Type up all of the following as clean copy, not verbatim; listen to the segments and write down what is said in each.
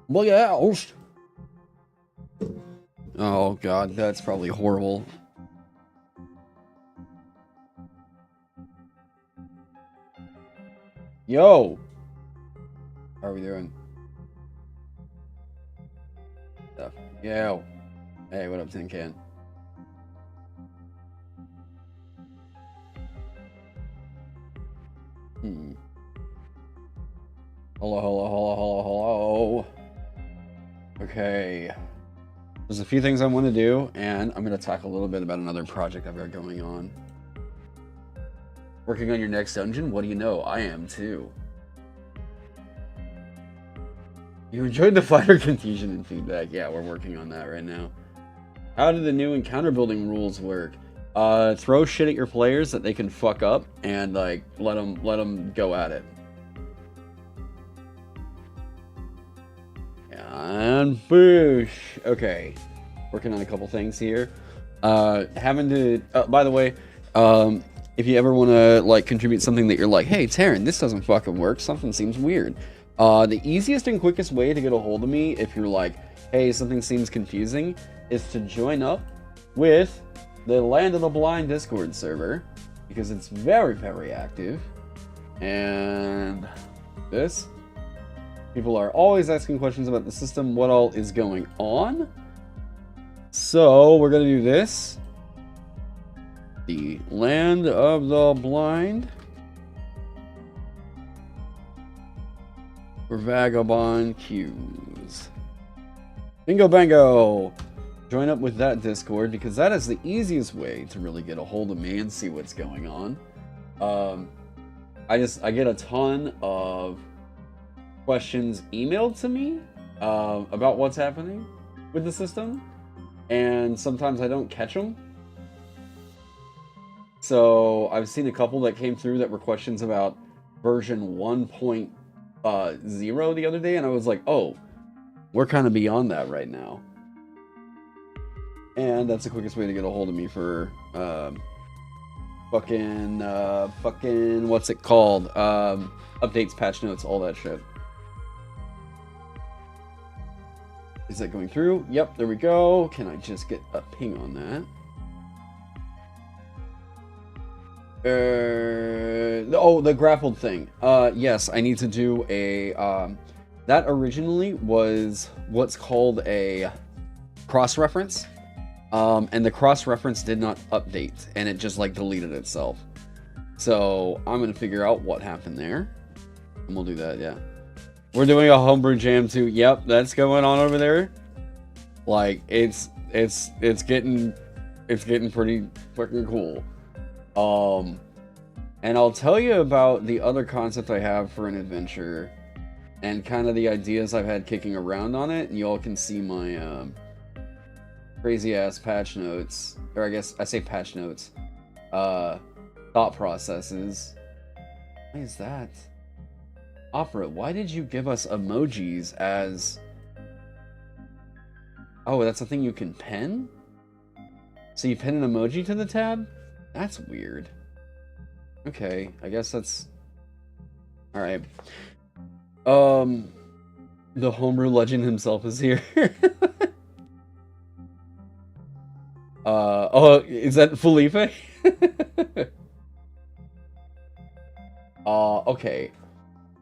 Look out! Oh god, that's probably horrible. Yo! How are we doing? Yo! Hey, what up, Tin Can? Hello, hello, hello, hello, hello. Okay. There's a few things I want to do, and I'm going to talk a little bit about another project I've got going on. Working on your next dungeon? What do you know? I am too. You enjoyed the fighter confusion and feedback. Yeah, we're working on that right now. How do the new encounter building rules work? Throw shit at your players that they can fuck up, and like let them go at it. And boosh. Okay, working on a couple things here. Having to. By the way, if you ever want to like contribute something that you're like, hey Taron, this doesn't fucking work. Something seems weird. The easiest and quickest way to get a hold of me, if you're like, hey, something seems confusing, is to join up with the Land of the Blind Discord server, because it's very, very active. And this, people are always asking questions about the system, what all is going on. So we're gonna do this. The Land of the Blind for Vagabond queues. Bingo bango! Join up with that Discord, because that is the easiest way to really get a hold of me and see what's going on. I get a ton of questions emailed to me about what's happening with the system, and sometimes I don't catch them. So I've seen a couple that came through that were questions about version 1.0 the other day, and I was like, oh, we're kind of beyond that right now. And that's the quickest way to get a hold of me for fucking what's it called? Updates, patch notes, all that shit. Is that going through? Yep, there we go. Can I just get a ping on that? Oh, the grappled thing. Yes, I need to do a that originally was what's called a cross-reference. And the cross-reference did not update, and it just like deleted itself. So I'm gonna figure out what happened there, and we'll do that. Yeah, we're doing a homebrew jam too. Yep, that's going on over there. Like it's getting pretty fucking cool. And I'll tell you about the other concept I have for an adventure, and kind of the ideas I've had kicking around on it, and you all can see my crazy ass patch notes, or I guess I say patch notes, thought processes. Why is that? Opera, why did you give us emojis as... Oh, that's a thing you can pen? So you pin an emoji to the tab? That's weird. Okay, I guess that's... Alright. The homebrew legend himself is here. Oh, is that Felipe? Okay.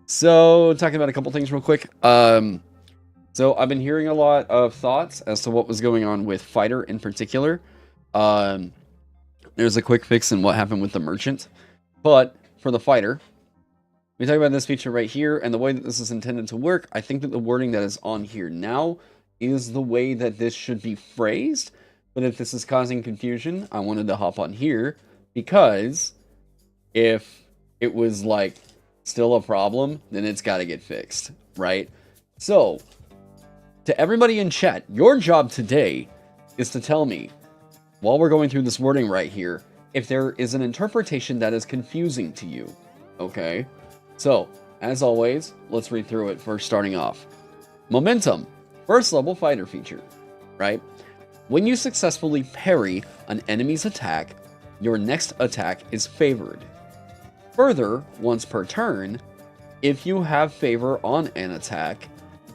So, talking about a couple things real quick. So I've been hearing a lot of thoughts as to what was going on with Fighter in particular. There's a quick fix in what happened with the merchant. But for the Fighter, we talk about this feature right here, and the way that this is intended to work, I think that the wording that is on here now is the way that this should be phrased. But if this is causing confusion, I wanted to hop on here, because if it was like still a problem, then it's got to get fixed, right? So, to everybody in chat, your job today is to tell me, while we're going through this wording right here, if there is an interpretation that is confusing to you, okay? So, as always, let's read through it first, starting off. Momentum, first level fighter feature, right? When you successfully parry an enemy's attack, your next attack is favored. Further, once per turn, if you have favor on an attack,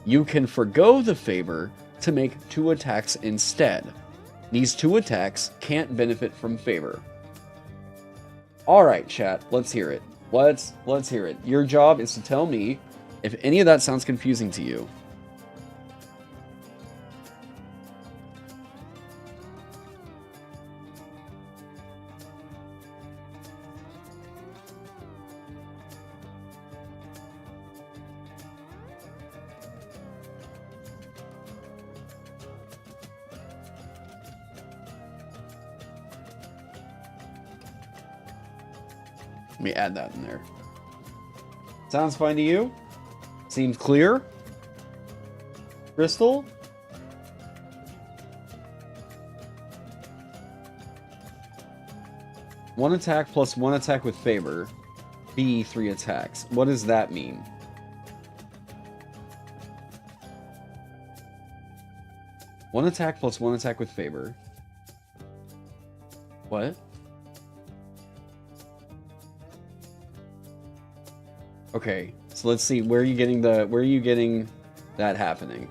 you can forgo the favor to make 2 attacks instead. These 2 attacks can't benefit from favor. Alright, chat, let's hear it. Let's hear it. Your job is to tell me if any of that sounds confusing to you. Let me add that in there. Sounds fine to you? Seems clear? Crystal? 1 attack plus 1 attack with favor. B, 3 attacks. What does that mean? One attack plus 1 attack with favor. What? Okay, so let's see. Where are you getting that happening?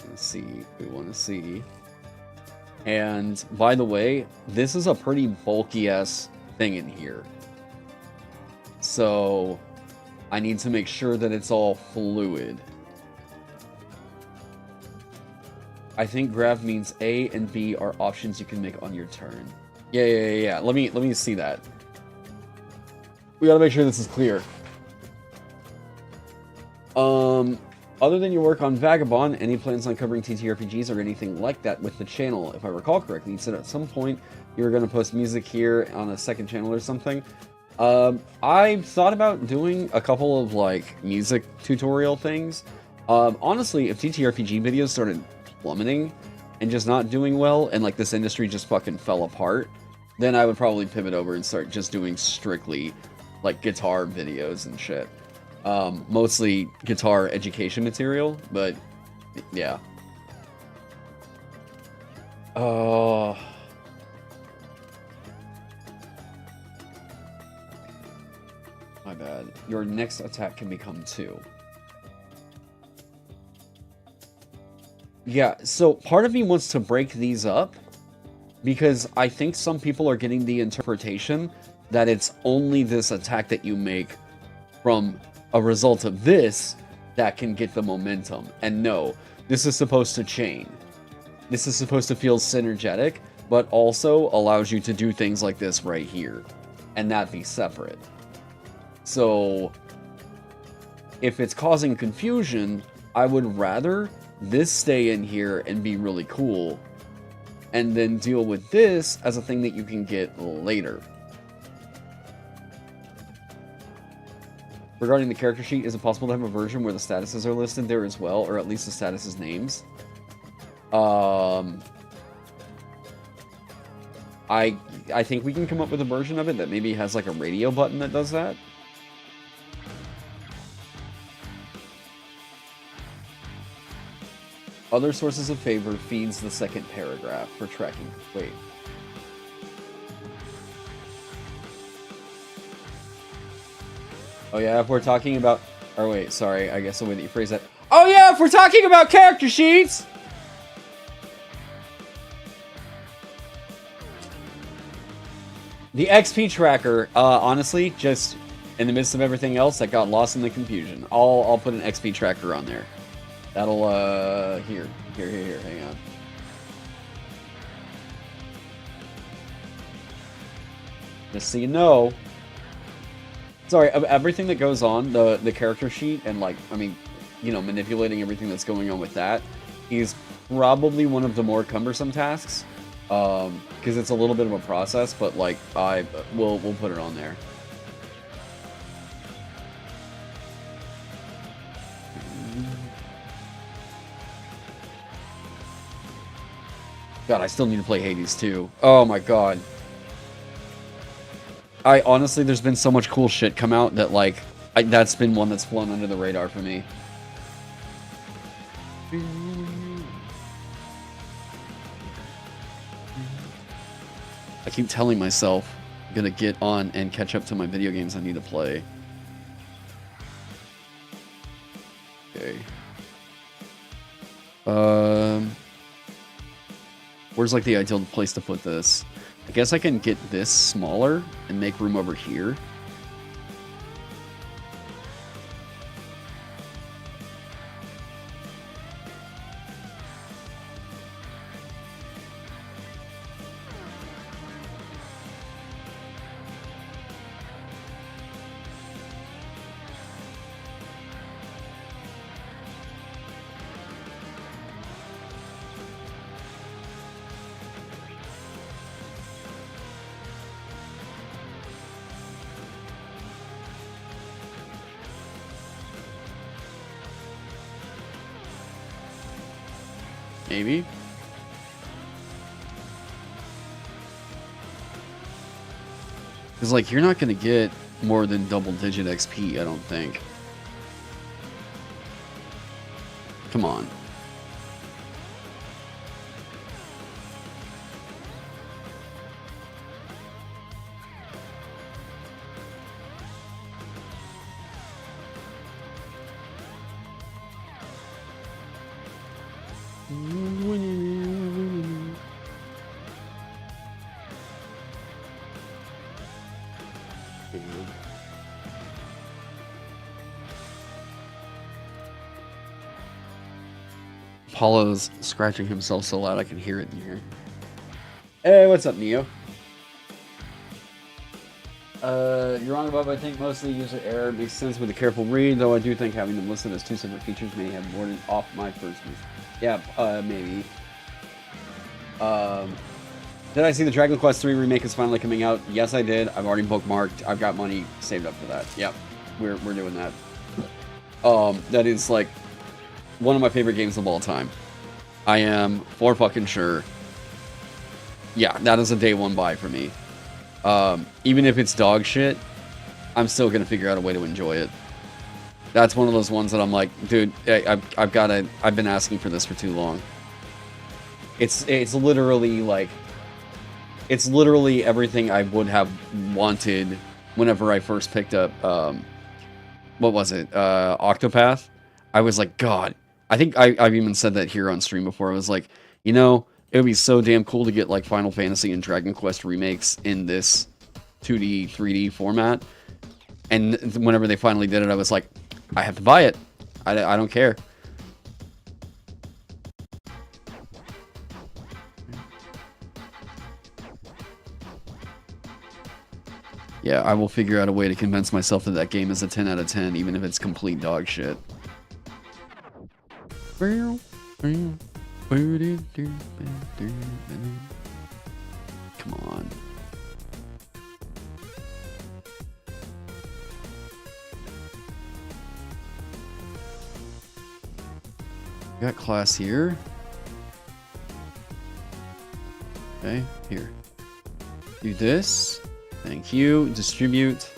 Let's see. We want to see. And by the way, this is a pretty bulky ass thing in here. So I need to make sure that it's all fluid. I think grab means A and B are options you can make on your turn. Yeah. Let me see that. We gotta make sure this is clear. Other than your work on Vagabond, any plans on covering TTRPGs or anything like that with the channel? If I recall correctly, you said at some point you were gonna post music here on a second channel or something. I thought about doing a couple of like music tutorial things. Honestly, if TTRPG videos started plummeting and just not doing well and like this industry just fucking fell apart, then I would probably pivot over and start just doing strictly like guitar videos and shit. Mostly guitar education material, but yeah. Oh. My bad. Your next attack can become 2. Yeah, so part of me wants to break these up because I think some people are getting the interpretation that it's only this attack that you make from a result of this that can get the momentum. And no, this is supposed to chain. This is supposed to feel synergetic, but also allows you to do things like this right here and not be separate. So if it's causing confusion, I would rather this stay in here and be really cool, and then deal with this as a thing that you can get later. Regarding the character sheet, is it possible to have a version where the statuses are listed there as well, or at least the statuses names? I think we can come up with a version of it that maybe has like a radio button that does that. Other sources of favor feeds the second paragraph for tracking. Wait. Oh yeah, if we're talking about... Or wait, sorry, I guess the way that you phrase that... Oh yeah, if we're talking about character sheets! The XP tracker, honestly, just in the midst of everything else that got lost in the confusion. I'll put an XP tracker on there. That'll, here, hang on. Just so you know. Sorry, of everything that goes on, the character sheet, and like, I mean, you know, manipulating everything that's going on with that is probably one of the more cumbersome tasks. Because it's a little bit of a process, but like, we'll put it on there. God, I still need to play Hades too. Oh my god. I honestly, there's been so much cool shit come out that like, that's been one that's flown under the radar for me. I keep telling myself I'm gonna get on and catch up to my video games I need to play. Okay. Where's like the ideal place to put this? I guess I can get this smaller and make room over here. Maybe. Because, like, you're not going to get more than double-digit XP, I don't think. Come on. Apollo's scratching himself so loud I can hear it in here. Hey, what's up, Neo? You're wrong about, I think mostly user error makes sense with a careful read, though I do think having them listed as two separate features may have warded off my first move. Yeah, maybe. Did I see the Dragon Quest III remake is finally coming out? Yes, I did. I've already bookmarked. I've got money saved up for that. Yep, we're doing that. That is like one of my favorite games of all time. I am for fucking sure. Yeah, that is a day one buy for me. Even if it's dog shit, I'm still gonna figure out a way to enjoy it. That's one of those ones that I'm like, dude, I've been asking for this for too long. It's literally like, it's literally everything I would have wanted whenever I first picked up, what was it, Octopath. I was like, God, I think I've even said that here on stream before. I was like, you know, it would be so damn cool to get like Final Fantasy and Dragon Quest remakes in this 2D, 3D format. And whenever they finally did it, I was like, I have to buy it. I don't care. Yeah, I will figure out a way to convince myself that that game is a 10 out of 10, even if it's complete dog shit. Come on. Got class here. Okay, here. Do this. Thank you. Distribute.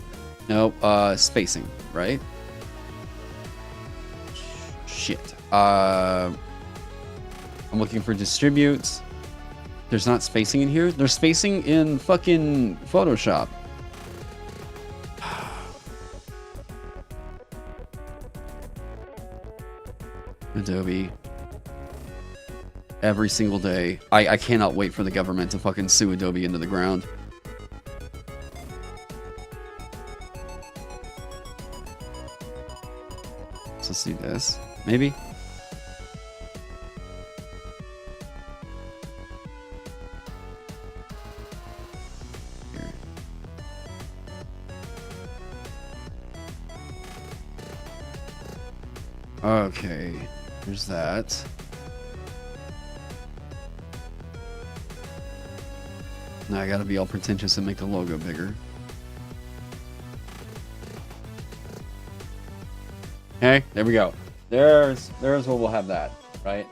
No, spacing, right? Shit. I'm looking for distributes. There's not spacing in here. There's spacing in fucking Photoshop. Adobe. Every single day. I cannot wait for the government to fucking sue Adobe into the ground. So let's do this. Maybe? Here. Okay. There's that. Now I gotta be all pretentious and make the logo bigger. Okay, there we go. There's where we'll have that, right?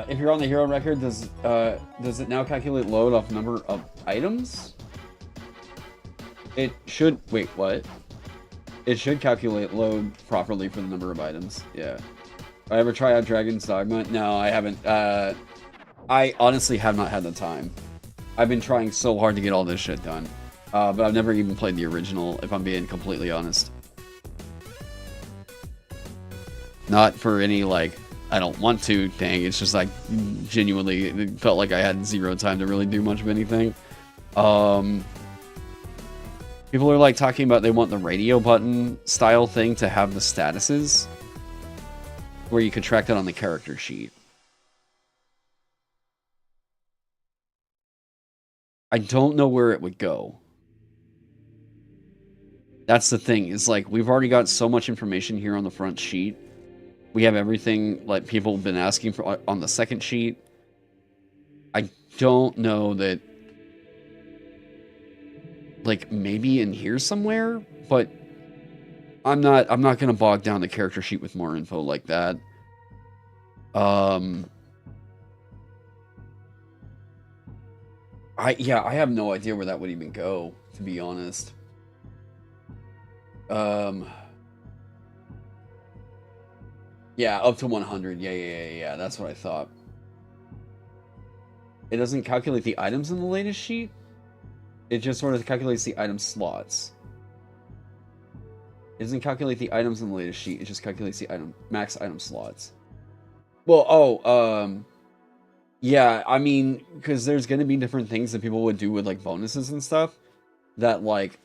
If you're on the hero record, does it now calculate load off number of items? It should. Wait, what? It should calculate load properly for the number of items. Yeah. I ever try out Dragon's Dogma? No, I haven't. I honestly have not had the time. I've been trying so hard to get all this shit done. But I've never even played the original, if I'm being completely honest. Not for any, like, I don't want to thing. It's just, like, genuinely, it felt like I had zero time to really do much of anything. People are, like, talking about they want the radio button style thing to have the statuses, where you could track that on the character sheet. I don't know where it would go. That's the thing, is like, we've already got so much information here on the front sheet. We have everything, like, people have been asking for on the second sheet. I don't know that, like, maybe in here somewhere, but I'm not gonna bog down the character sheet with more info like that. I have no idea where that would even go, to be honest. Yeah, up to 100. Yeah, that's what I thought. It doesn't calculate the items in the latest sheet. It just sort of calculates the item slots. It doesn't calculate the items in the latest sheet. It just calculates the max item slots. Well, yeah, I mean, because there's going to be different things that people would do with, like, bonuses and stuff. That, like,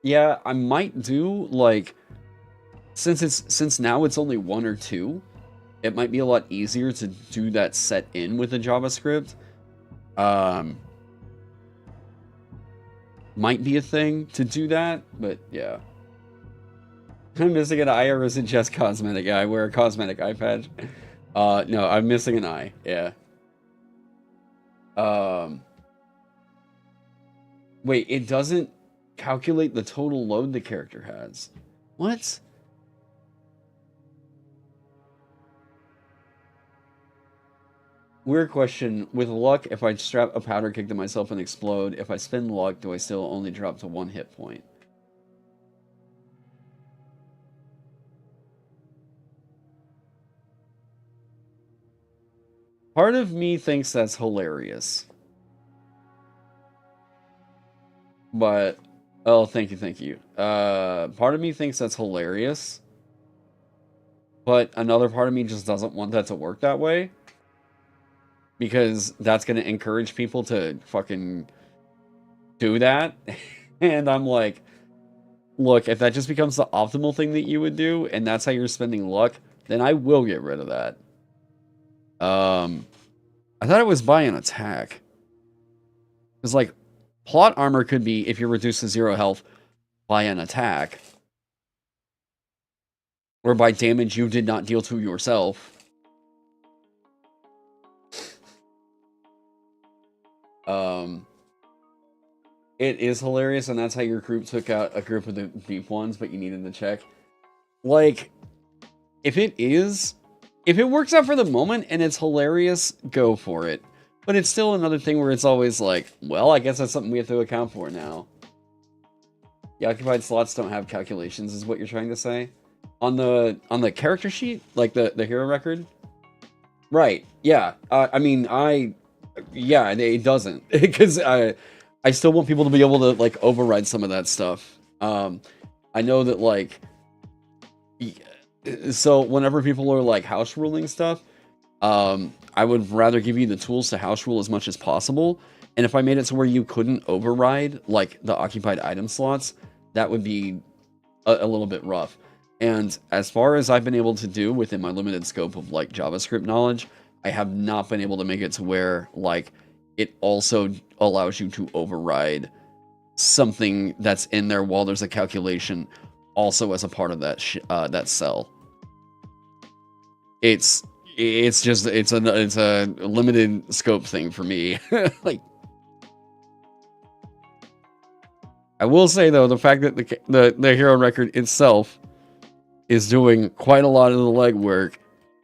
yeah, I might do, like, since now it's only 1 or 2, it might be a lot easier to do that set in with the JavaScript. Might be a thing to do that, but yeah. I'm missing an eye, or is it just cosmetic? Yeah, I wear a cosmetic eye patch. No, I'm missing an eye. Yeah. Wait, it doesn't calculate the total load the character has. What? Weird question. With luck, if I strap a powder kick to myself and explode, if I spend luck, do I still only drop to 1 hit point? Part of me thinks that's hilarious. But, oh, thank you. Part of me thinks that's hilarious. But another part of me just doesn't want that to work that way. Because that's going to encourage people to fucking do that. And I'm like, look, if that just becomes the optimal thing that you would do, and that's how you're spending luck, then I will get rid of that. I thought it was by an attack. Because, like, plot armor could be, if you're reduced to 0 health, by an attack. Or by damage you did not deal to yourself. It is hilarious, and that's how your group took out a group of the deep ones, but you needed to check. Like, if it works out for the moment and it's hilarious, go for it. But it's still another thing where it's always like, well, I guess that's something we have to account for now. The occupied slots don't have calculations, is what you're trying to say? On the character sheet? Like the hero record? Right, yeah. Yeah, it doesn't. Because I still want people to be able to, like, override some of that stuff. I know that, like... So, whenever people are, like, house ruling stuff, I would rather give you the tools to house rule as much as possible. And if I made it to where you couldn't override, like, the occupied item slots, that would be a little bit rough. And as far as I've been able to do within my limited scope of, like, JavaScript knowledge, I have not been able to make it to where, like, it also allows you to override something that's in there while there's a calculation also as a part of that that cell. It's a limited scope thing for me. Like, I will say though, the fact that the hero record itself is doing quite a lot of the legwork,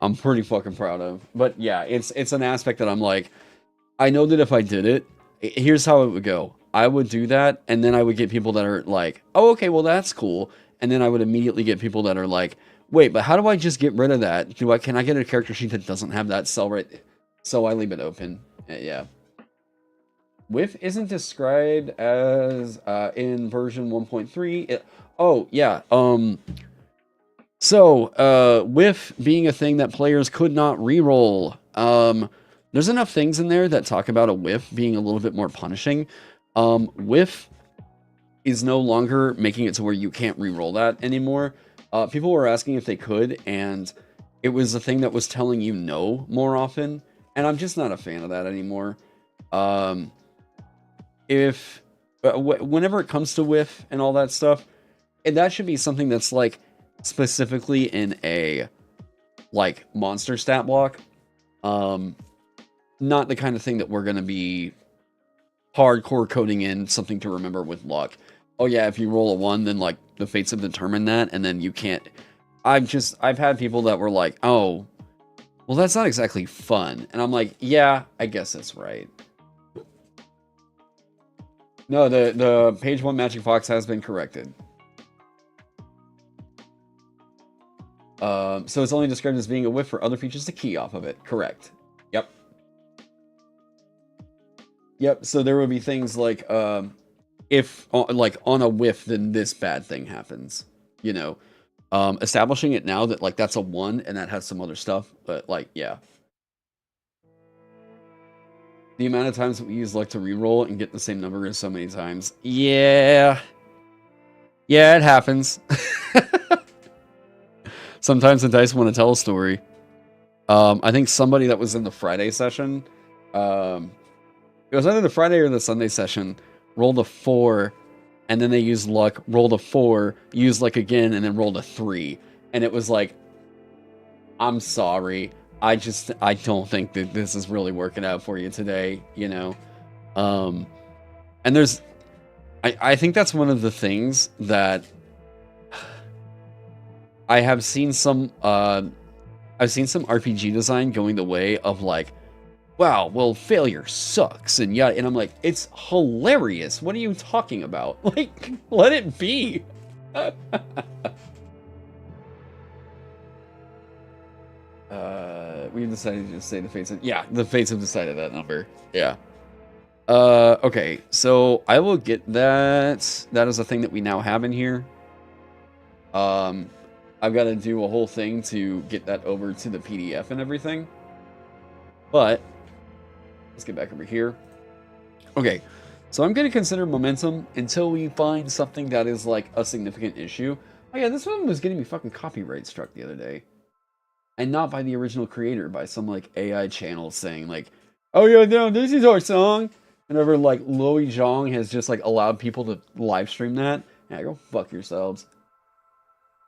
I'm pretty fucking proud of. But yeah, it's an aspect that I'm like, I know that if I did it, here's how it would go. I would do that, and then I would get people that are like, oh, okay, well, that's cool. And then I would immediately get people that are like, wait, but how do I just get rid of that? Can I get a character sheet that doesn't have that cell right? So I leave it open. Yeah. Whiff isn't described as in version 1.3. Oh, yeah. So, Whiff being a thing that players could not reroll. There's enough things in there that talk about a whiff being a little bit more punishing. Whiff is no longer making it to where you can't reroll that anymore. People were asking if they could, and it was a thing that was telling you no more often, and I'm just not a fan of that anymore. Whenever it comes to whiff and all that stuff, that should be something that's, like, specifically in a, like, monster stat block. Not the kind of thing that we're going to be hardcore coding in something to remember with luck. Oh yeah, if you roll a 1, then, like, the fates have determined that, and then you can't... I've had people that were like, oh, well, that's not exactly fun. And I'm like, yeah, I guess that's right. No, the page 1 Magic Fox has been corrected. So it's only described as being a whiff for other features to key off of it. Correct. Yep. Yep, so there would be things like, if, like, on a whiff, then this bad thing happens. You know? Establishing it now that, like, that's a 1 and that has some other stuff. But, like, yeah. The amount of times that we use luck to reroll and get the same number is so many times. Yeah. Yeah, it happens. Sometimes the dice want to tell a story. I think somebody that was in the Friday session, it was either the Friday or the Sunday session, rolled a 4, and then they used luck, rolled a 4, used luck again, and then rolled a 3. And it was like, I'm sorry. I don't think that this is really working out for you today, you know? And there's, I think that's one of the things that I have seen some, I've seen some RPG design going the way of like, wow, well, failure sucks, and yeah, and I'm like, it's hilarious. What are you talking about? Like, let it be. We decided to just say the fates. Yeah, the fates have decided that number. Yeah. Okay, so I will get that. That is a thing that we now have in here. I've got to do a whole thing to get that over to the PDF and everything. But let's get back over here. Okay, so I'm going to consider momentum until we find something that is like a significant issue. Oh yeah, this one was getting me fucking copyright struck the other day. And not by the original creator, by some like AI channel saying like, oh yeah, no, this is our song. Whenever like Louis Zhang has just like allowed people to live stream that. Yeah, go fuck yourselves.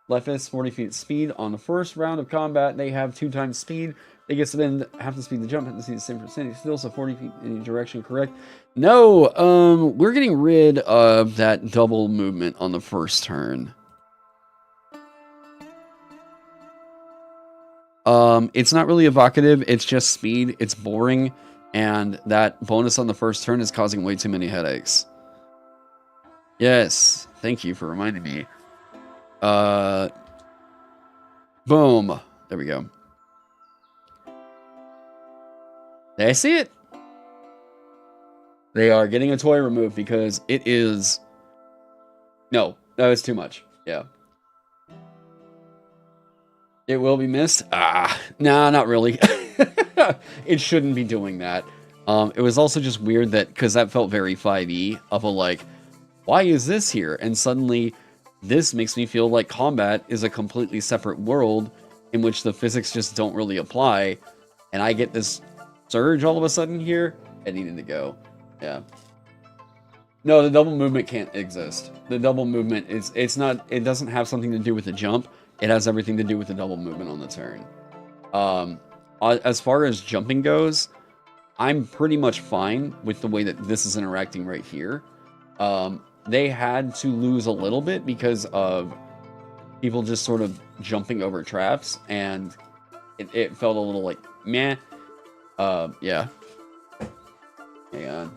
Left is 40 feet speed. On the first round of combat, they have 2 times speed. They get spend half the speed to jump, have to see the same percentage still, so 40 feet in any direction, correct? No, we're getting rid of that double movement on the first turn. It's not really evocative, it's just speed, it's boring, and that bonus on the first turn is causing way too many headaches. Yes, thank you for reminding me. Boom. There we go. Did I see it? They are getting a toy removed because it is... No, that was too much. Yeah. It will be missed? Nah, not really. It shouldn't be doing that. It was also just weird that, because that felt very 5e, of a like, why is this here? And suddenly, this makes me feel like combat is a completely separate world in which the physics just don't really apply, and I get this surge all of a sudden here. It needed to go. Yeah. No, the double movement can't exist. The double movement is, it doesn't have something to do with the jump. It has everything to do with the double movement on the turn. As far as jumping goes, I'm pretty much fine with the way that this is interacting right here. They had to lose a little bit because of people just sort of jumping over traps, and it felt a little like, meh. Yeah. Hang on.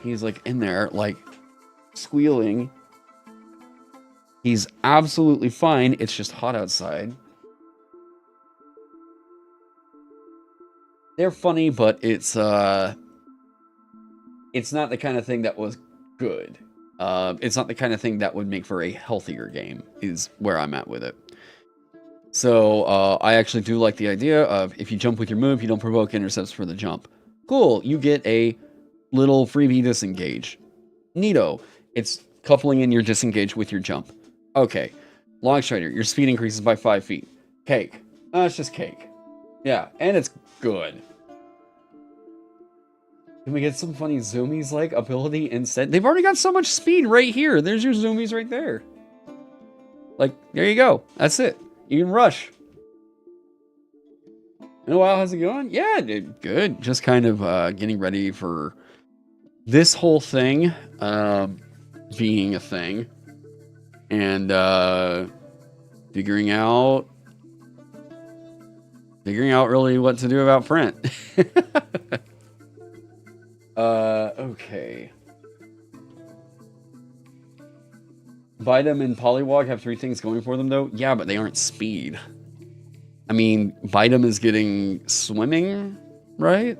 He's like in there, like squealing. He's absolutely fine. It's just hot outside. They're funny, but it's not the kind of thing that was good. It's not the kind of thing that would make for a healthier game, is where I'm at with it. So, I actually do like the idea of, if you jump with your move, you don't provoke intercepts for the jump. Cool, you get a little freebie disengage. Neato. It's coupling in your disengage with your jump. Okay. Long Strider, your speed increases by 5 feet. Cake. It's just cake. Yeah, and it's good. Can we get some funny zoomies like ability instead? They've already got so much speed right here. There's your zoomies right there. Like, there you go. That's it. You can rush. And a while, how's it going? Yeah, dude, good. Just kind of getting ready for this whole thing being a thing and figuring out really what to do about print. Okay. Bidem and Polywog have 3 things going for them, though. Yeah, but they aren't speed. I mean, Bidem is getting swimming, right?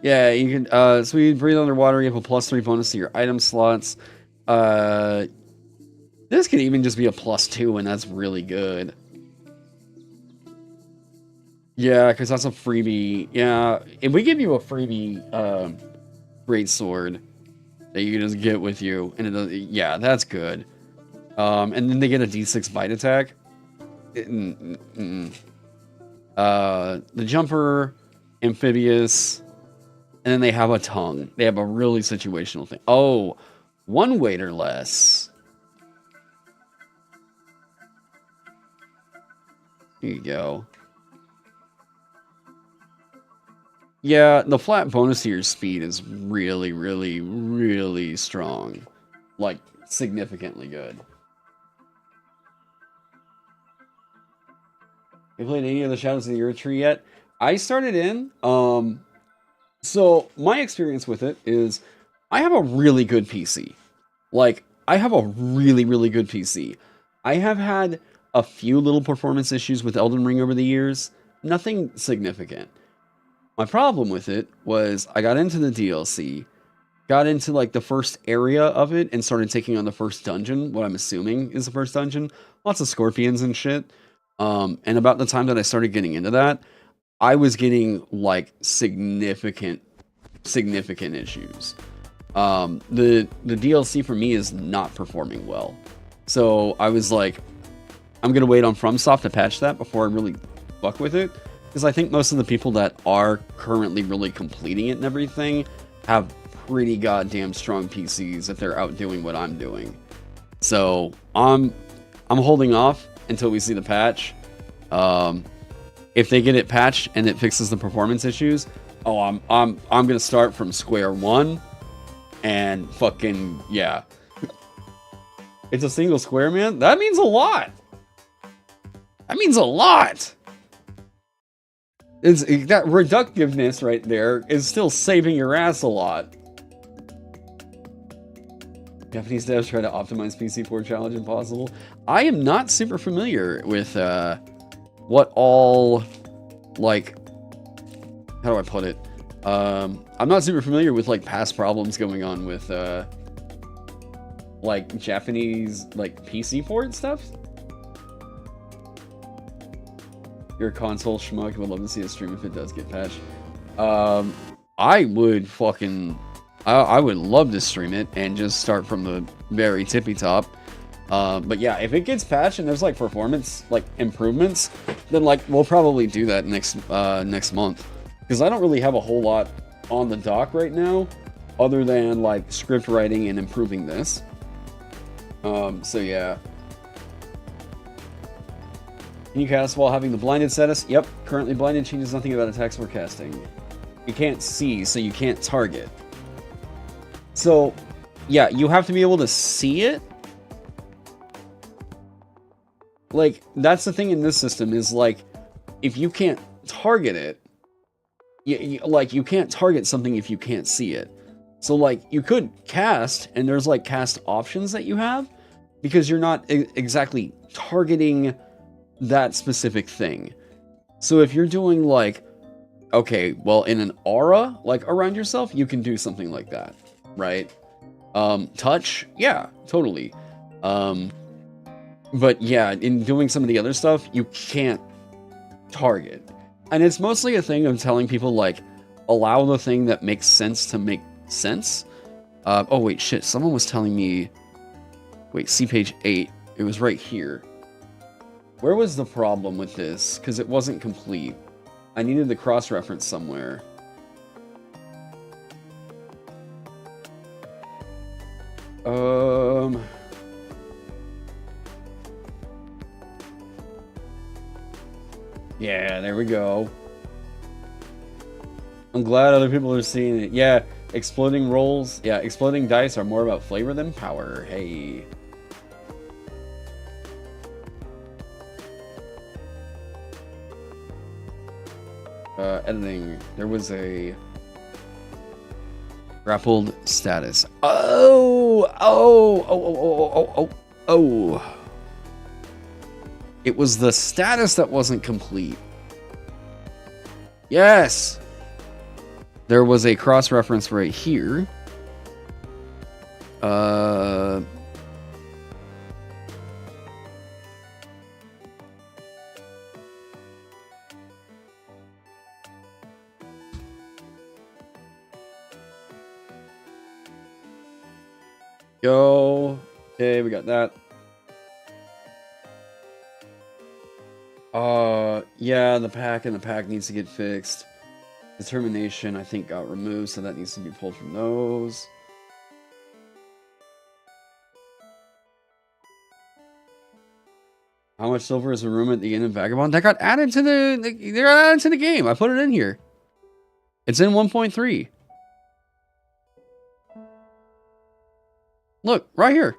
Yeah, you can, so you breathe underwater, you have a +3 bonus to your item slots. This could even just be a +2, and that's really good. Yeah, because that's a freebie. Yeah, if we give you a freebie, greatsword that you can just get with you, and it does, yeah, that's good. And then they get a D6 bite attack. The jumper, amphibious, and then they have a tongue. They have a really situational thing. Oh, 1 weight or less. Here you go. Yeah, the flat bonus to your speed is really, really, really strong. Like, significantly good. You played any of the Shadows of the Earth Tree yet? I started in. So my experience with it is I have a really good PC. Like, I have a really, really good PC. I have had a few little performance issues with Elden Ring over the years. Nothing significant. My problem with it was I got into the DLC, got into like the first area of it, and started taking on the first dungeon, what I'm assuming is the first dungeon. Lots of scorpions and shit. And about the time that I started getting into that, I was getting like significant issues. The DLC for me is not performing well. So I was like, I'm gonna wait on FromSoft to patch that before I really fuck with it. Because I think most of the people that are currently really completing it and everything have pretty goddamn strong PCs if they're out doing what I'm doing. So I'm holding off until we see the patch. If they get it patched and it fixes the performance issues, oh, I'm gonna start from square one and fucking yeah. It's a single square, man. That means a lot. That means a lot. That reductiveness right there is still saving your ass a lot. Japanese devs try to optimize PC for Challenge Impossible. I am not super familiar with what all, like, how do I put it? I'm not super familiar with like past problems going on with like Japanese like PC port stuff. You're a console schmuck. Would love to see a stream if it does get patched. I would fucking, I would love to stream it and just start from the very tippy top. But yeah, if it gets patched and there's like performance like improvements, then like we'll probably do that next month. Because I don't really have a whole lot on the dock right now, other than like script writing and improving this. So yeah. Can you cast while having the blinded status? Yep, currently blinded changes nothing about attacks we're casting. You can't see, so you can't target. So, yeah, you have to be able to see it. Like, that's the thing in this system, is like, if you can't target it, you can't target something if you can't see it. So, like, you could cast, and there's, like, cast options that you have, because you're not exactly targeting that specific thing. So if you're doing like, okay, well, in an aura, like around yourself, you can do something like that, right? Touch, yeah, totally. But yeah, in doing some of the other stuff, you can't target. And it's mostly a thing of telling people like, allow the thing that makes sense to make sense. Oh wait, shit, someone was telling me, wait, see page 8, it was right here. Where was the problem with this? Because it wasn't complete. I needed the cross-reference somewhere. Yeah, there we go. I'm glad other people are seeing it. Yeah, exploding rolls. Yeah, exploding dice are more about flavor than power. Hey. Editing. There was a grappled status. Oh. It was the status that wasn't complete. Yes. There was a cross-reference right here. Yo. Okay, we got that. Yeah, the pack needs to get fixed. Determination, I think, got removed, so that needs to be pulled from those. How much silver is a room at the end of Vagabond? That got added to they're added to the game. I put it in here. It's in 1.3. Look, right here.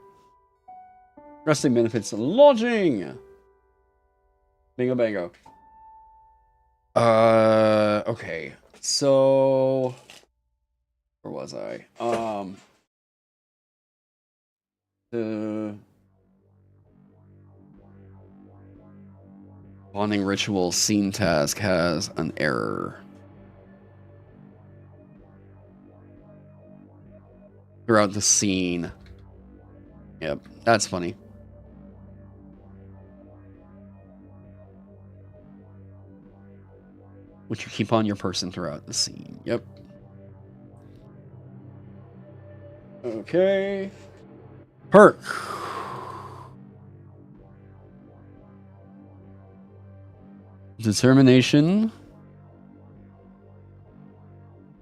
Resting benefits lodging. Bingo bango. Okay. So where was I? The bonding ritual scene task has an error. Throughout the scene. Yep, that's funny. Which you keep on your person throughout the scene. Yep. Okay. Perk. Determination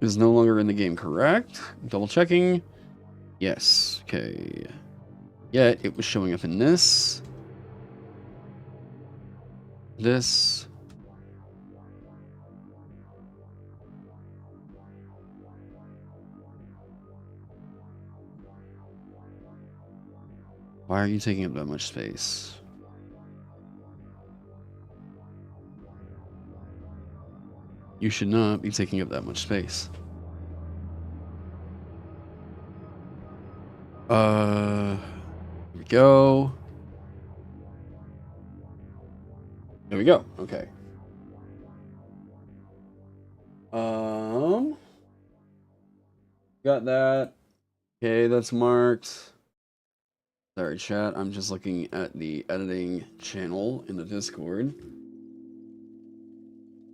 is no longer in the game, correct? Double checking. Yes. Okay. Yet it was showing up in this. This. Why are you taking up that much space? You should not be taking up that much space. Here we go. There we go. Okay. Got that. Okay, that's marked. Sorry, chat. I'm just looking at the editing channel in the Discord.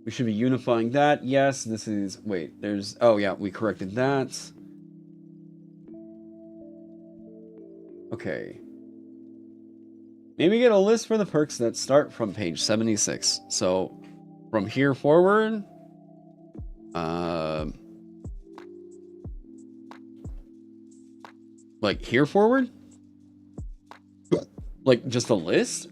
We should be unifying that. Yes, this is... Wait, there's... Oh, yeah, we corrected that. Okay. Maybe get a list for the perks that start from page 76. So, from here forward... like, here forward? Like, just a list?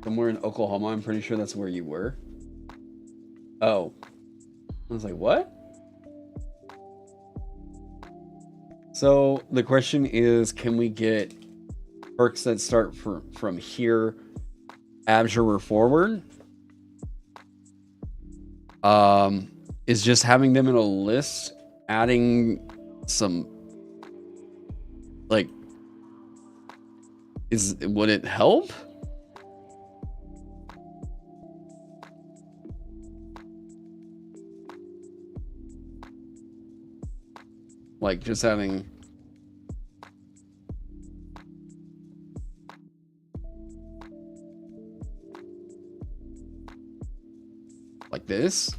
Somewhere in Oklahoma, I'm pretty sure that's where you were. Oh. I was like, what? So, the question is, can we get perks that start from here, Abjurer forward? Is just having them in a list, adding some, like, would it help? Like, just having... like this?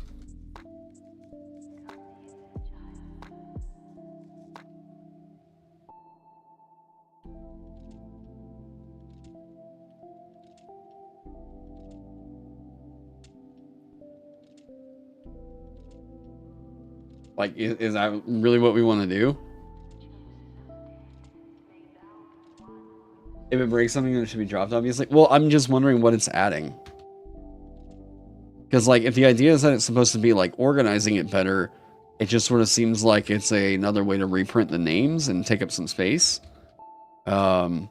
Like, is that really what we want to do? If it breaks something, then it should be dropped, obviously. Well, I'm just wondering what it's adding. Because, like, if the idea is that it's supposed to be, like, organizing it better, it just sort of seems like it's another way to reprint the names and take up some space. If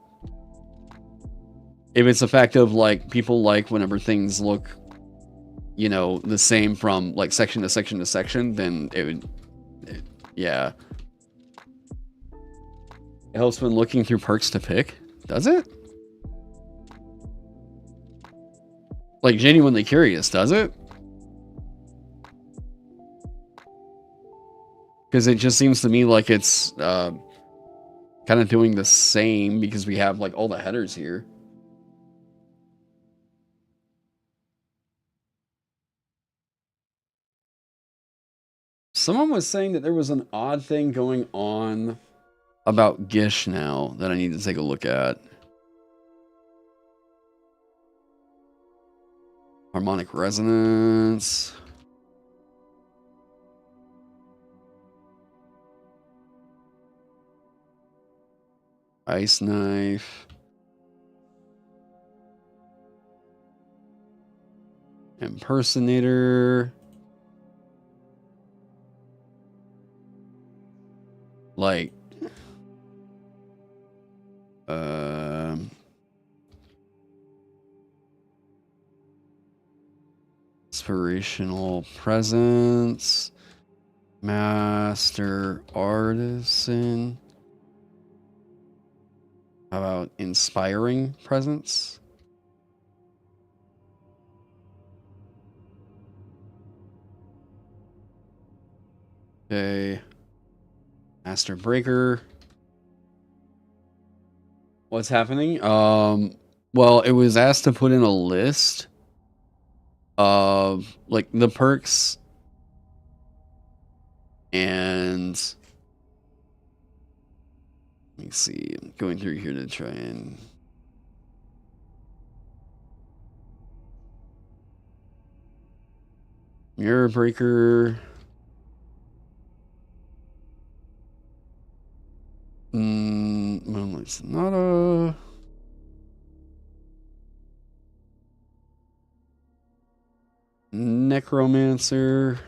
it's a fact of, like, people like whenever things look, you know, the same from, like, section to section to section, then it would, yeah. It helps when looking through perks to pick. Does it? Like, genuinely curious, does it? Because it just seems to me like it's kind of doing the same because we have, like, all the headers here. Someone was saying that there was an odd thing going on about Gish now that I need to take a look at. Harmonic resonance. Ice knife. Impersonator. Like, inspirational presence, master artisan. How about inspiring presence? Okay. Master breaker. What's happening? Well, it was asked to put in a list of, like, the perks and let me see. I'm going through here to try and mirror breaker. Well, it's not a necromancer.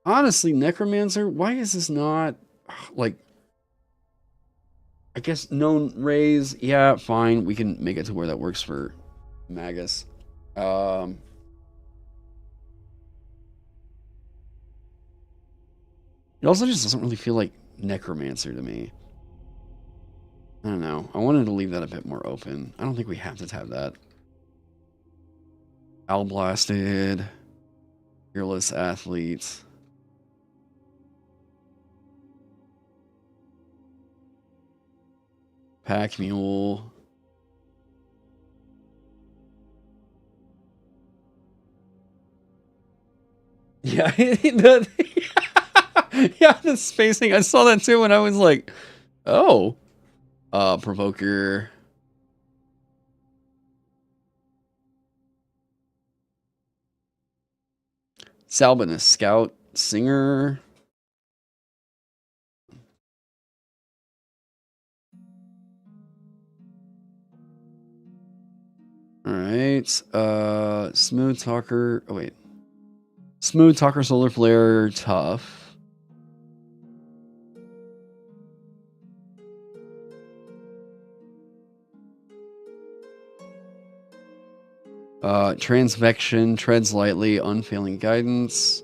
Honestly, necromancer, why is this not, like, I guess known raise? Yeah, fine. We can make it to where that works for Magus. It also just doesn't really feel like necromancer to me. I don't know. I wanted to leave that a bit more open. I don't think we have to have that. Alblasted. Fearless athlete. Pack mule. Yeah, yeah, the spacing. I saw that too, and I was like, "Oh, provoker." Salbinus, scout, singer. All right. Smooth talker. Oh wait. Smooth talker, solar flare, tough. Transvection, treads lightly, unfailing guidance.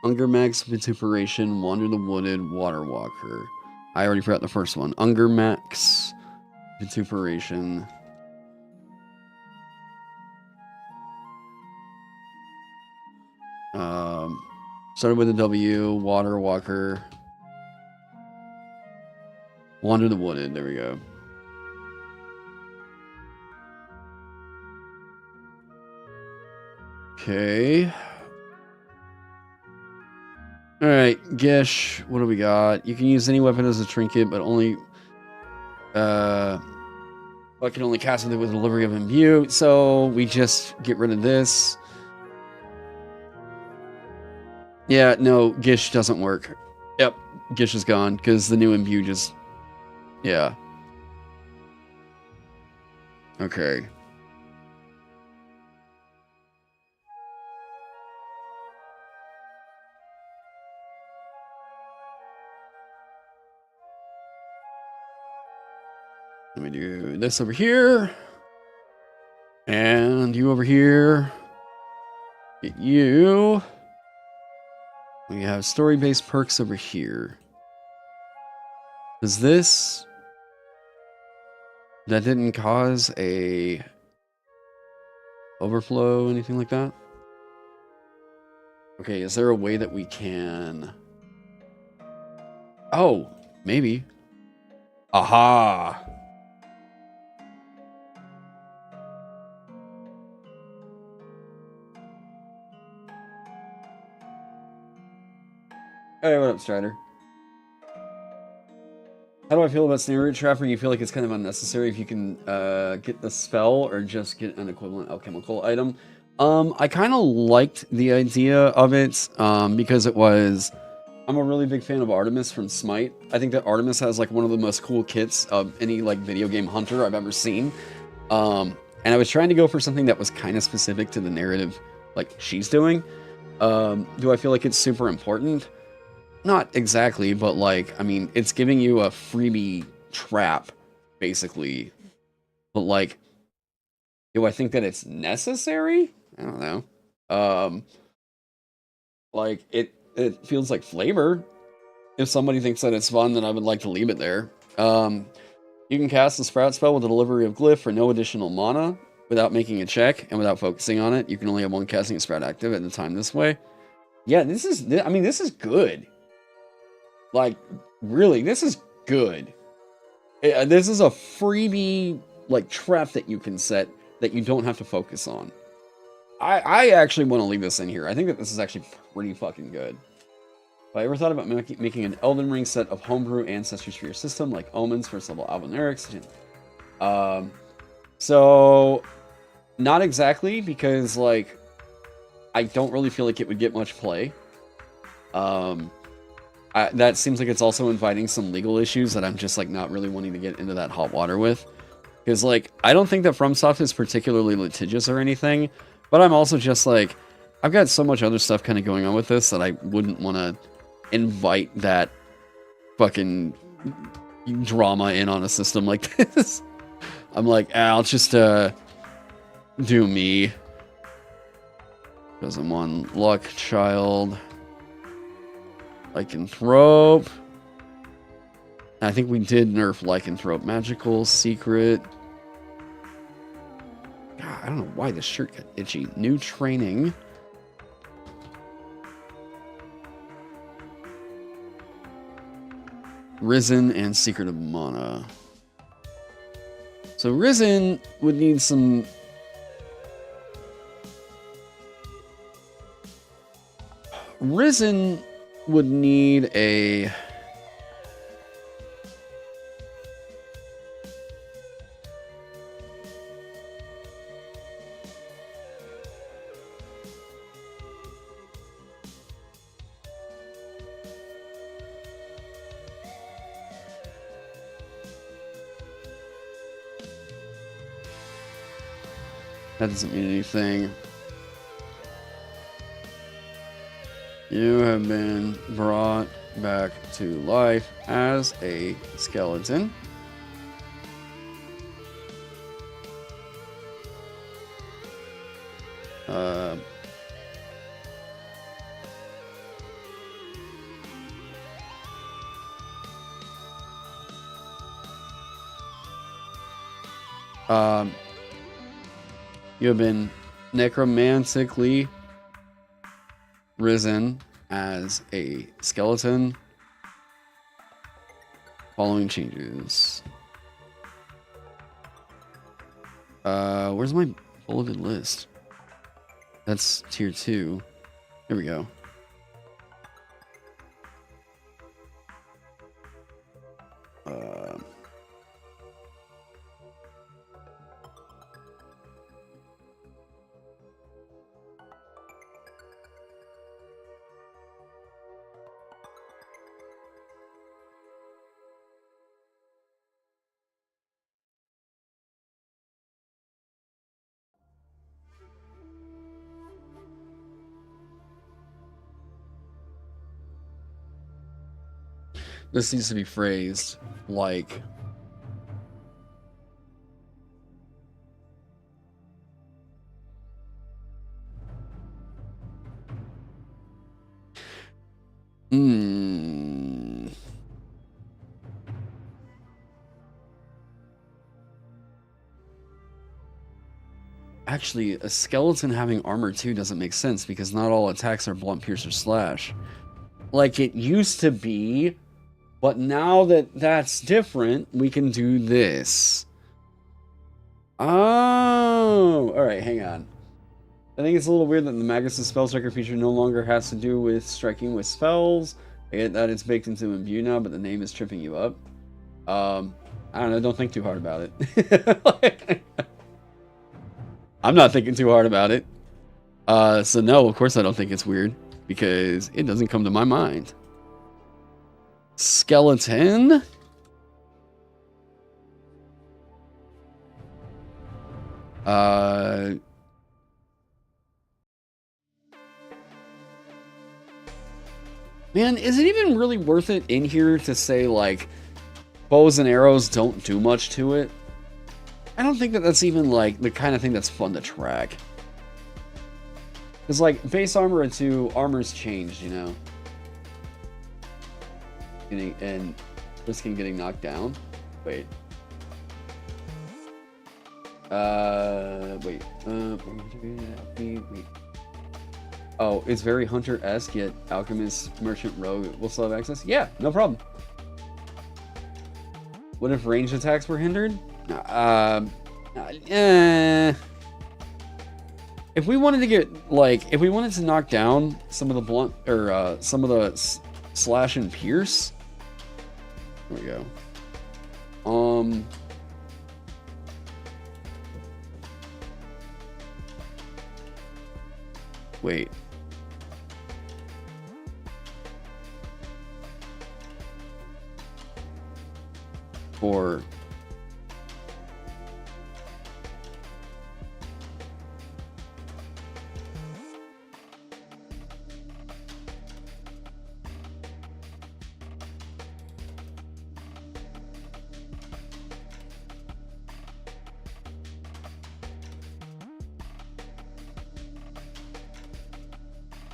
Ungermax, Vituperation, Wander the Wooded, Water Walker. I already forgot the first one. Ungermax, Vituperation. Started with a W, Water Walker. Wander the Wooded, there we go. Okay. Alright, Gish, what do we got? You can use any weapon as a trinket, but only... I can only cast it with delivery of imbue, so we just get rid of this. Yeah, no, Gish doesn't work. Yep, Gish is gone, because the new imbue just... Yeah. Okay. Let me do this over here. And you over here. Get you. We have story-based perks over here. Does this... That didn't cause a... overflow, anything like that? Okay, is there a way that we can... Oh, maybe. Aha! Hey, what up, Strider? How do I feel about Snare Trapper? You feel like it's kind of unnecessary if you can get the spell or just get an equivalent alchemical item. I kind of liked the idea of it because it was... I'm a really big fan of Artemis from Smite. I think that Artemis has like one of the most cool kits of any like video game hunter I've ever seen. And I was trying to go for something that was kind of specific to the narrative like she's doing. Do I feel like it's super important? Not exactly, but like, I mean, it's giving you a freebie trap, basically. But like, do I think that it's necessary? I don't know. Like, it feels like flavor. If somebody thinks that it's fun, then I would like to leave it there. You can cast the Sprout spell with the delivery of Glyph for no additional mana without making a check and without focusing on it. You can only have one casting Sprout active at a time this way. Yeah, this is good. Like, really, this is good. This is a freebie, like, trap that you can set that you don't have to focus on. I actually want to leave this in here. I think that this is actually pretty fucking good. Have I ever thought about making an Elden Ring set of homebrew ancestors for your system, like Omens, first level Albanerics? So, not exactly, because, like, I don't really feel like it would get much play. That seems like it's also inviting some legal issues that I'm just, like, not really wanting to get into that hot water with. Because, like, I don't think that FromSoft is particularly litigious or anything, but I'm also just, like, I've got so much other stuff kind of going on with this that I wouldn't want to invite that fucking drama in on a system like this. I'm like, I'll just, do me. Because I'm one luck child. Lycanthrope. I think we did nerf Lycanthrope. Magical, secret. God, I don't know why this shirt got itchy. New training. Risen and Secret of Mana. So Risen would need some... Risen would need a... That doesn't mean anything. You have been brought back to life as a skeleton. You have been necromantically risen as a skeleton. Following changes. Where's my bulleted list? That's tier 2. Here we go. This needs to be phrased like... Actually, a skeleton having armor too doesn't make sense because not all attacks are blunt, pierce, or slash. Like it used to be, but now that that's different, we can do this. Oh, alright, hang on. I think it's a little weird that the Magus' Spell Striker feature no longer has to do with striking with spells. I get that it's baked into Imbue now, but the name is tripping you up. I don't know, don't think too hard about it. I'm not thinking too hard about it. So no, of course I don't think it's weird, because it doesn't come to my mind. Skeleton? Man, is it even really worth it in here to say, like, bows and arrows don't do much to it? I don't think that that's even, like, the kind of thing that's fun to track. Because, like, base armor and 2, armor's changed, you know? And risking getting knocked down. Wait. Wait. Oh, it's very Hunter-esque, yet Alchemist, Merchant, Rogue will still have access? Yeah, no problem. What if ranged attacks were hindered? If we wanted to get, like, if we wanted to knock down some of the blunt, or, some of the slash and pierce. There we go. Wait. Or...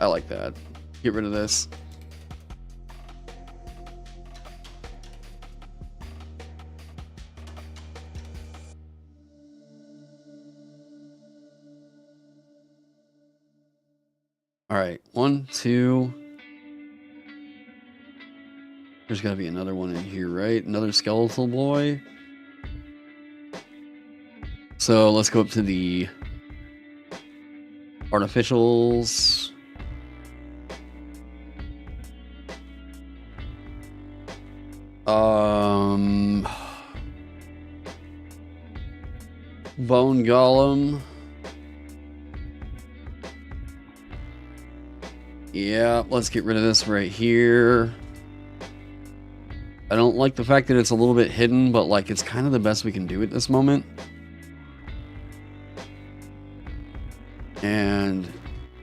I like that. Get rid of this. All right, 1, 2. There's got to be another one in here, right? Another skeletal boy. So let's go up to the artificials. Bone Golem. Yeah, let's get rid of this right here. I don't like the fact that it's a little bit hidden, but like it's kind of the best we can do at this moment. And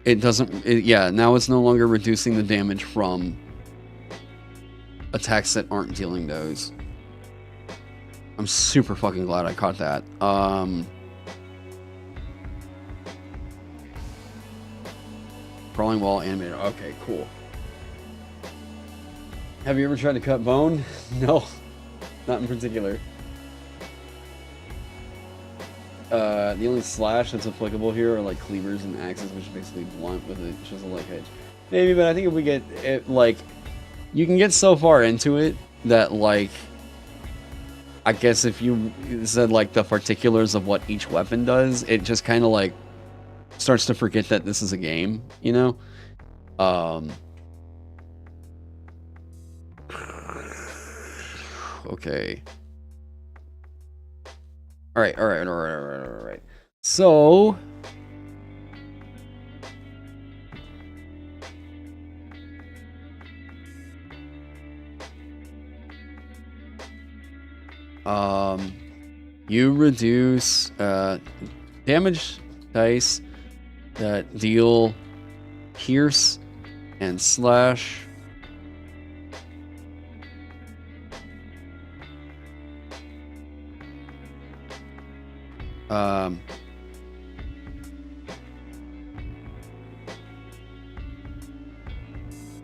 it doesn't, yeah, now it's no longer reducing the damage from attacks that aren't dealing those. I'm super fucking glad I caught that. Crawling wall animated. Okay, cool. Have you ever tried to cut bone? No, not in particular. The only slash that's applicable here are like cleavers and axes, which is basically blunt with a chisel-like edge. Maybe, but I think if we get it, like, you can get so far into it that, like, I guess if you said like the particulars of what each weapon does, it just kind of like starts to forget that this is a game, you know? Okay. Alright. So... you reduce damage dice that deal pierce and slash.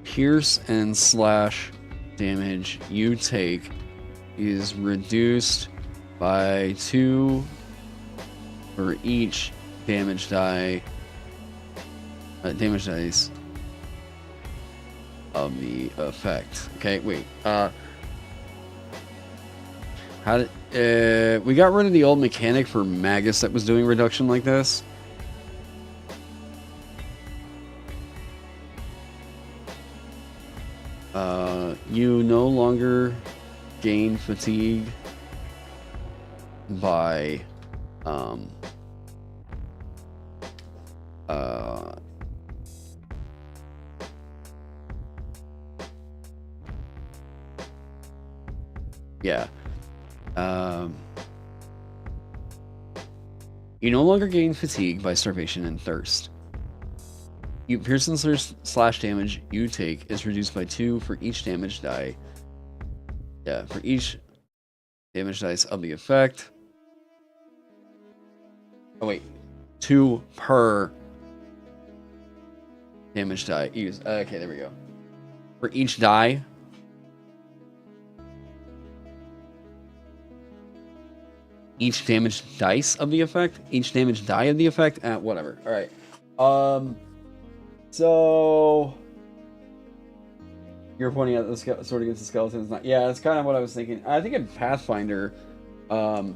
Pierce and slash damage you take is reduced by 2 for each damage dice of the effect. Okay, wait. How did we got rid of the old mechanic for Magus that was doing reduction like this? You no longer gain fatigue by yeah. You no longer gain fatigue by starvation and thirst. You pierce and slash damage you take is reduced by 2 for each damage die. Yeah, for each damage dice of the effect. Oh wait, 2 per damage die used. Okay, there we go. For each die. Each damage dice of the effect. Each damage die of the effect. Whatever. All right. So you're pointing out the sword against the skeletons. Yeah, that's kind of what I was thinking. I think in Pathfinder, I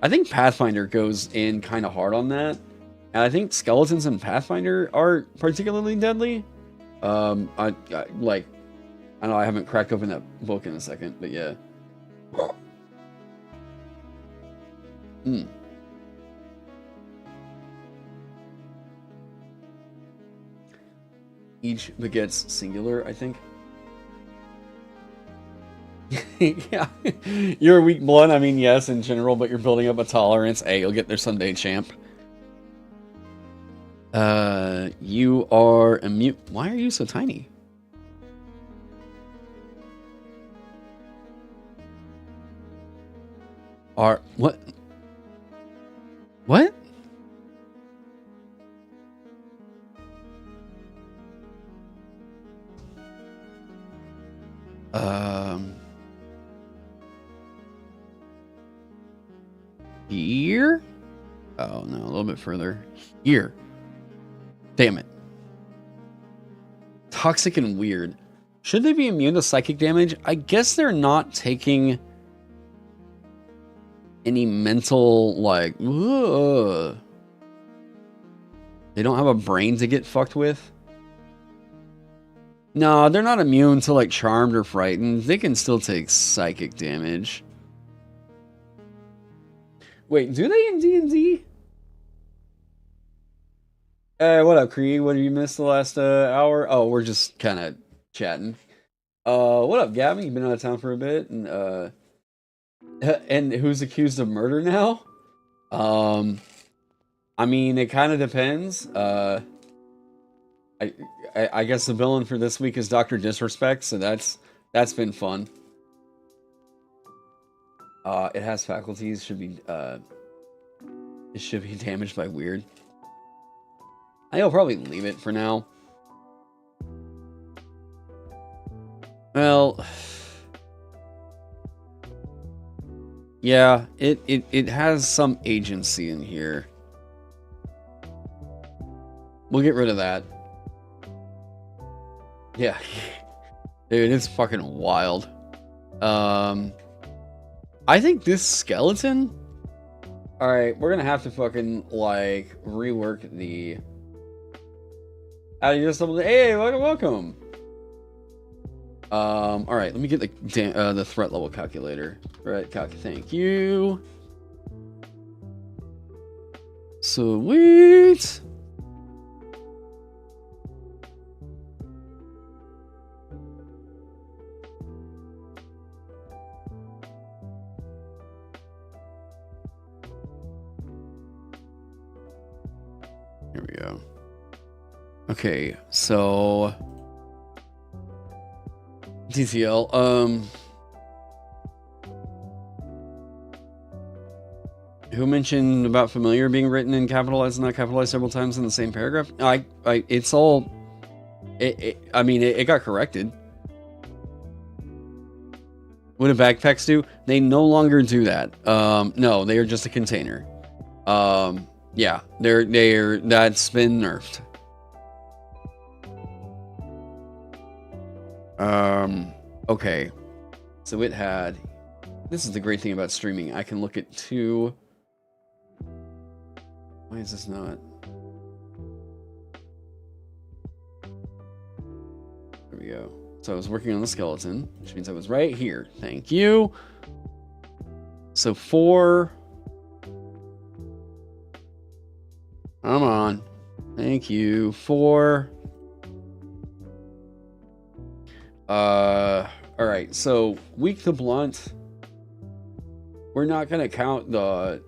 think Pathfinder goes in kind of hard on that, and I think skeletons in Pathfinder are particularly deadly. I know I haven't cracked open that book in a second, but yeah. Each begets singular, I think. Yeah, you're a weak blood. I mean, yes, in general, but you're building up a tolerance. Hey, you'll get there someday, champ. You are immune. Why are you so tiny? What? What? Here? Oh no, a little bit further. Here. Damn it. Toxic and weird. Should they be immune to psychic damage? I guess they're not taking any mental, like, ugh. They don't have a brain to get fucked with. No, they're not immune to, like, charmed or frightened. They can still take psychic damage. Wait, do they in D&D? What up, Creed? What have you missed the last hour? Oh, we're just kind of chatting. What up, Gavin? You've been out of town for a bit, and who's accused of murder now? I mean, it kind of depends. I guess the villain for this week is Dr. Disrespect, so that's been fun. It has faculties, it should be damaged by weird. I think I'll probably leave it for now. Well, yeah, it has some agency in here. We'll get rid of that. Yeah. Dude, it's fucking wild. I think this skeleton... Alright, we're gonna have to fucking, like, rework the... How do you just... Hey, welcome! All right, let me get the threat level calculator. Threat calc. Thank you. Sweet. Here we go. Okay, so DTL. Who mentioned about familiar being written in capitalized and not capitalized several times in the same paragraph? It's all. I mean, it got corrected. What do backpacks do? They no longer do that. No, they are just a container. Yeah, that's been nerfed. Okay. So it had. This is the great thing about streaming. I can look at two. Why is this not? There we go. So I was working on the skeleton, which means I was right here. Thank you. So 4. Come on. Thank you. 4. All right. So weak to blunt. We're not gonna count the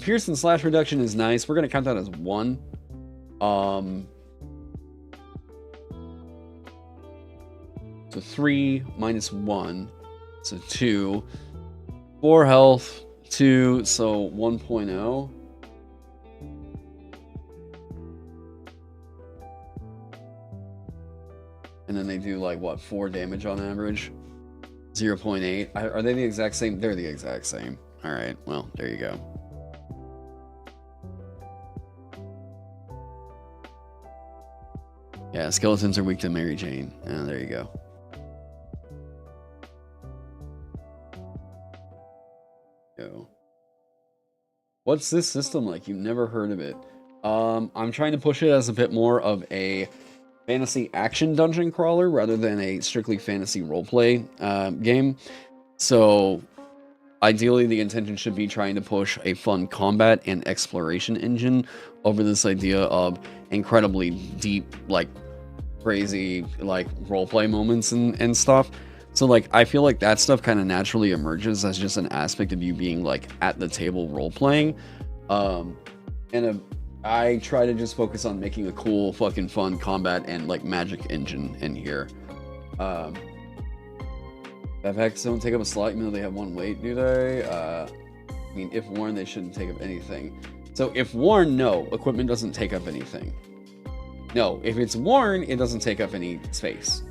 pierce and slash reduction is nice. We're gonna count that as 1. So 3 minus 1, so 2. 4 health, 2, so 1.0. And then they do like what, 4 damage on average? 0.8. Are they the exact same? They're the exact same. All right, well, there you go. Yeah, skeletons are weak to Mary Jane. There you go. What's this system like? You've never heard of it. I'm trying to push it as a bit more of a fantasy action dungeon crawler rather than a strictly fantasy roleplay game. So ideally the intention should be trying to push a fun combat and exploration engine over this idea of incredibly deep, like crazy, like roleplay moments and stuff. So like I feel like that stuff kind of naturally emerges as just an aspect of you being like at the table role playing. I try to just focus on making a cool fucking fun combat and like magic engine in here. Backpacks don't take up a slot even though they have 1 weight, do they? I mean, if worn, they shouldn't take up anything. So if worn, no, equipment doesn't take up anything. No, if it's worn, it doesn't take up any space.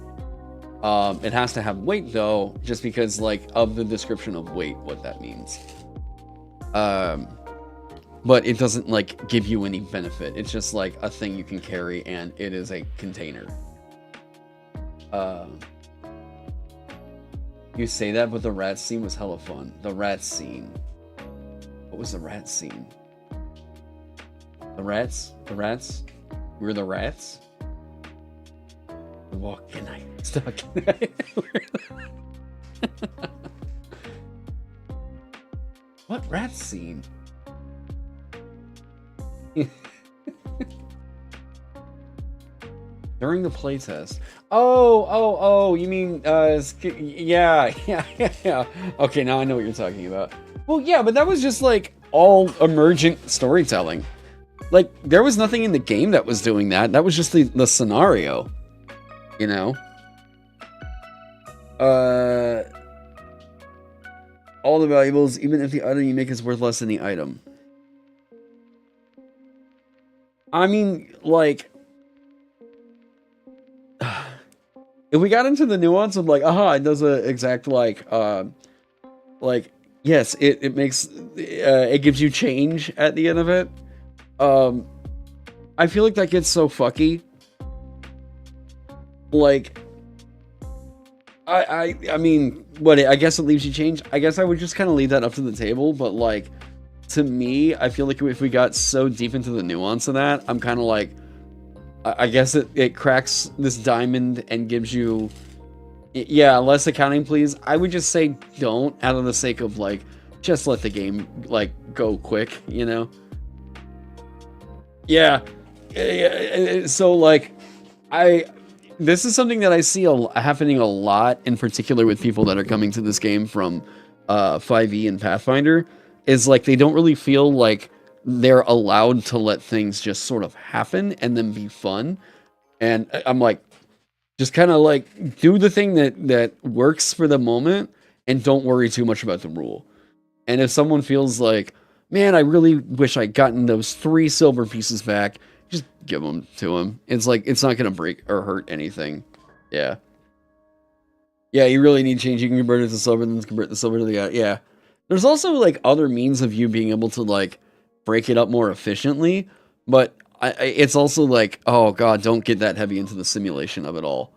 It has to have weight though, just because like of the description of weight, what that means. But it doesn't like give you any benefit. It's just like a thing you can carry and it is a container. You say that, but the rat scene was hella fun. The rat scene. What was the rat scene? The rats? The rats? We're the rats? Walk can I stuck? What rat scene? During the playtest. Oh, you mean, yeah. Okay, now I know what you're talking about. Well, yeah, but that was just like all emergent storytelling. Like, there was nothing in the game that was doing that. That was just the scenario. You know? All the valuables, even if the item you make is worth less than the item. I mean, like, if we got into the nuance of like, it does a exact like yes, it makes it gives you change at the end of it. I feel like that gets so fucky. Like, I mean, what, I guess it leaves you change. I guess I would just kind of leave that up to the table, but like, to me, I feel like if we got so deep into the nuance of that, I'm kind of like, I guess it cracks this diamond and gives you Yeah, less accounting, please. I would just say don't, out of the sake of, like, just let the game, like, go quick, you know? Yeah. So, like, this is something that I see happening a lot, in particular with people that are coming to this game from 5e and Pathfinder, is, like, they don't really feel like they're allowed to let things just sort of happen and then be fun. And I'm like, just kind of like do the thing that works for the moment and don't worry too much about the rule. And if someone feels like, man, I really wish I'd gotten those 3 silver pieces back, just give them to him. It's like, it's not going to break or hurt anything. Yeah. Yeah, you really need change. You can convert it to silver, then convert the silver to the, yeah. There's also like other means of you being able to like break it up more efficiently, but it's also like, oh god, don't get that heavy into the simulation of it all.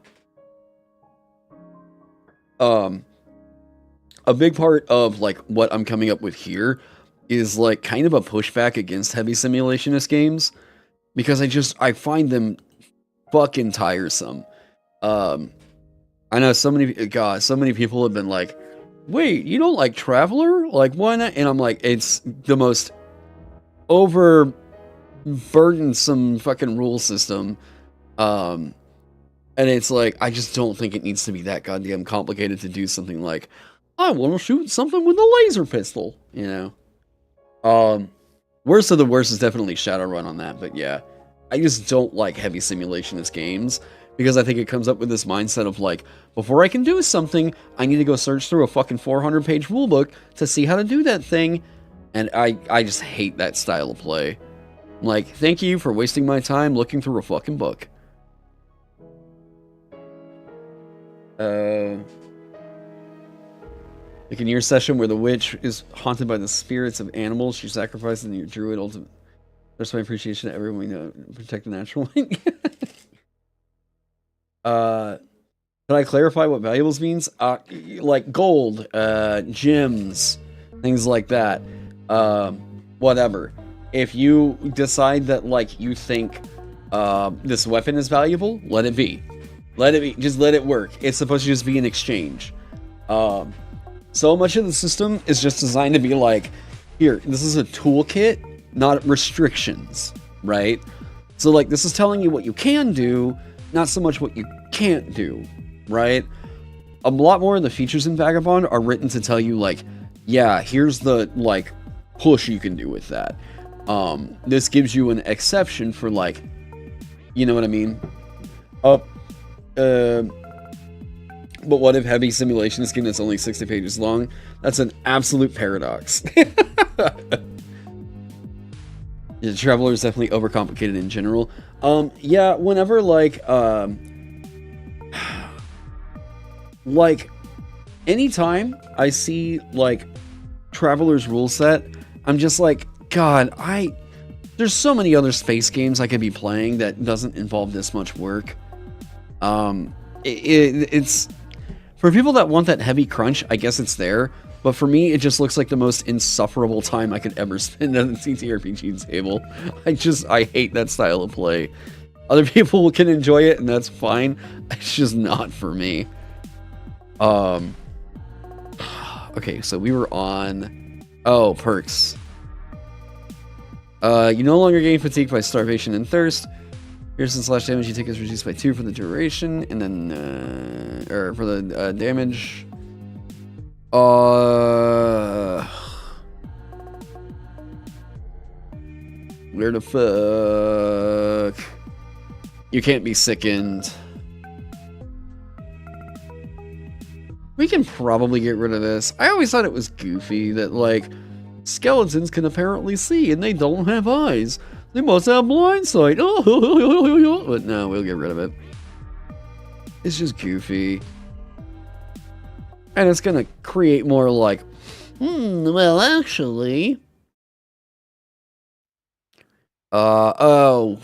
A big part of like what I'm coming up with here is like kind of a pushback against heavy simulationist games, because I find them fucking tiresome. I know so many people have been like, wait, you don't like Traveler? Like, why not? And I'm like, it's the most burdensome fucking rule system. And it's like, I just don't think it needs to be that goddamn complicated to do something like, I want to shoot something with a laser pistol, you know? Worst of the worst is definitely Shadowrun on that, but yeah. I just don't like heavy simulationist games, because I think it comes up with this mindset of like, before I can do something, I need to go search through a fucking 400-page rulebook to see how to do that thing. And I just hate that style of play. Like, thank you for wasting my time looking through a fucking book. Like in your session where the witch is haunted by the spirits of animals she sacrificed in your druid ultimate. That's my appreciation to everyone we know. Protect the natural one. Can I clarify what valuables means? Like gold, gems, things like that. Whatever. If you decide that, like, you think this weapon is valuable, let it be. Let it be. Just let it work. It's supposed to just be an exchange. So much of the system is just designed to be like, here, this is a toolkit, not restrictions, right? So, like, this is telling you what you can do, not so much what you can't do, right? A lot more of the features in Vagabond are written to tell you, like, yeah, here's the, like, push you can do with that. This gives you an exception for, like, you know what I mean? But what if heavy simulation scheme that's only 60 pages long? That's an absolute paradox. Yeah, Traveler is definitely overcomplicated in general. Yeah, whenever, like, anytime I see, like, Traveler's rule set, I'm just like, God, there's so many other space games I could be playing that doesn't involve this much work. It's for people that want that heavy crunch, I guess it's there. But for me, it just looks like the most insufferable time I could ever spend at a TTRPG table. I hate that style of play. Other people can enjoy it, and that's fine. It's just not for me. Okay, so we were on... Oh, perks. You no longer gain fatigue by starvation and thirst. Piercing slash damage you take is reduced by 2 for the duration, and then, or for the damage. Where the fuck? You can't be sickened. We can probably get rid of this. I always thought it was goofy that, like, skeletons can apparently see and they don't have eyes. They must have blind sight. Oh, but no, we'll get rid of it. It's just goofy. And it's gonna create more like, well, actually. Oh.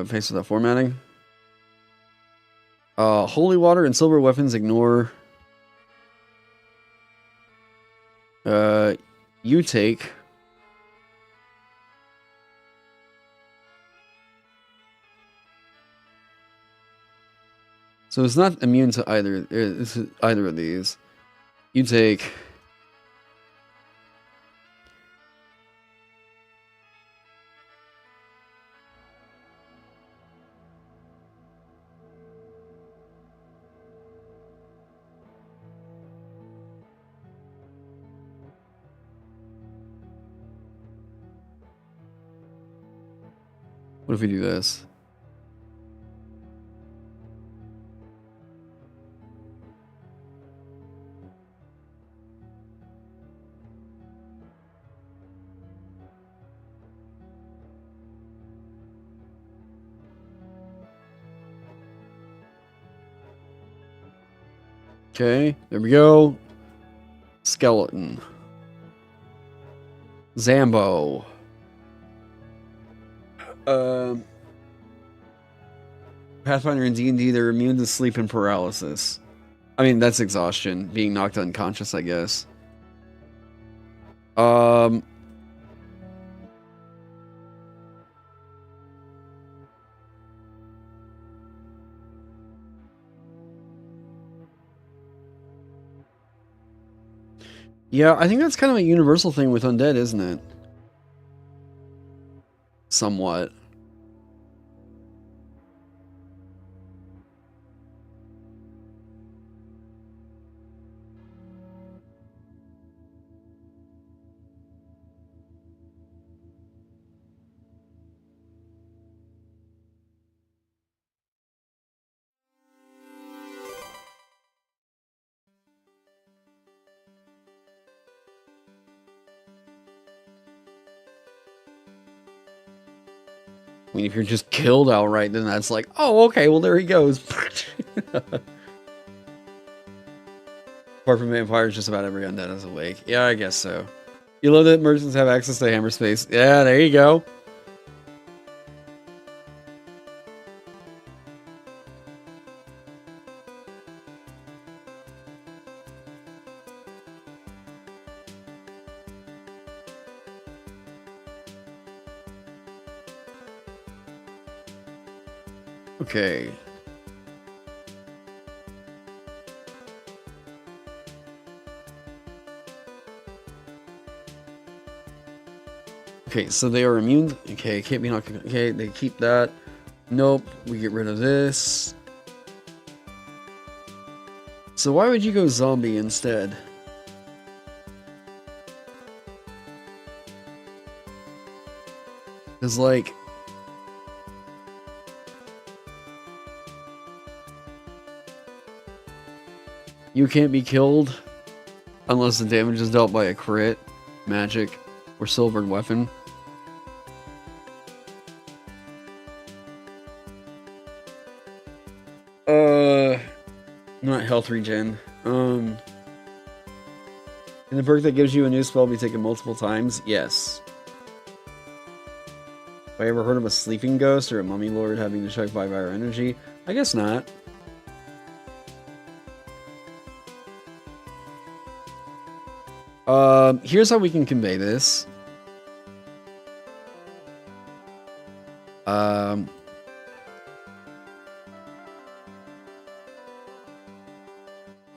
Thanks for that formatting. Holy water and silver weapons ignore. You take So it's not immune to either of these. You take... What if we do this? Okay, there we go. Skeleton. Zambo. Pathfinder and D&D, they're immune to sleep and paralysis. I mean, that's exhaustion. Being knocked unconscious, I guess. Yeah, I think that's kind of a universal thing with undead, isn't it? Somewhat. I mean, if you're just killed outright, then that's like, oh, okay, well, there he goes. Apart from vampires, just about every undead is awake. Yeah, I guess so. You love that merchants have access to hammer space. Yeah, there you go. Okay. Okay, so they are immune. Okay, can't be knocked. Okay, they keep that. Nope, we get rid of this. So why would you go zombie instead? Because, like... you can't be killed unless the damage is dealt by a crit, magic, or silvered weapon. Not health regen. And the perk that gives you a new spell be taken multiple times? Yes. Have I ever heard of a sleeping ghost or a mummy lord having to check 5-hour energy? I guess not. Here's how we can convey this.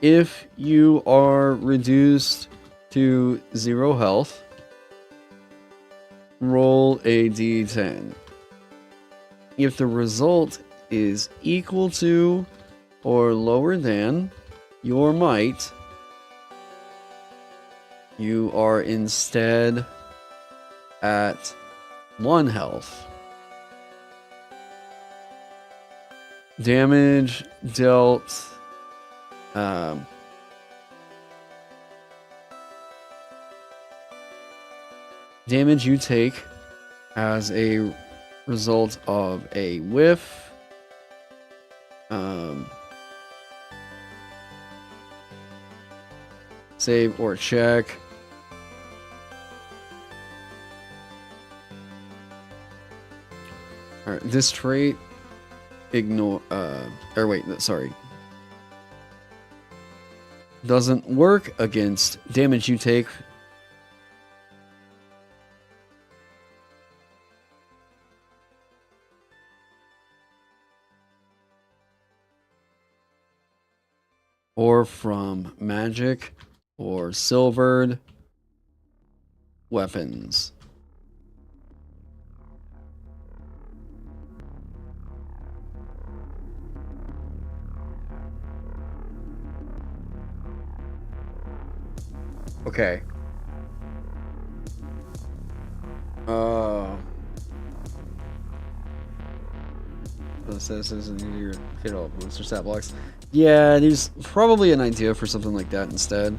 If you are reduced to 0 health, roll a d10. If the result is equal to or lower than your might, you are instead at 1 health. Damage dealt... damage you take as a result of a whiff, save or check. Alright, this trait ignore or wait, sorry. Doesn't work against damage you take ore from magic or silvered weapons. Okay. The citizens need your fit all booster stat blocks. Yeah, there's probably an idea for something like that instead.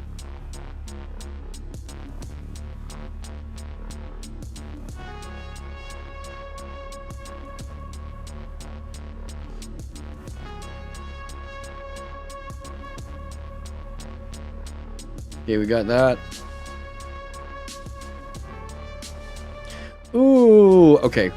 Okay, we got that. Ooh, okay.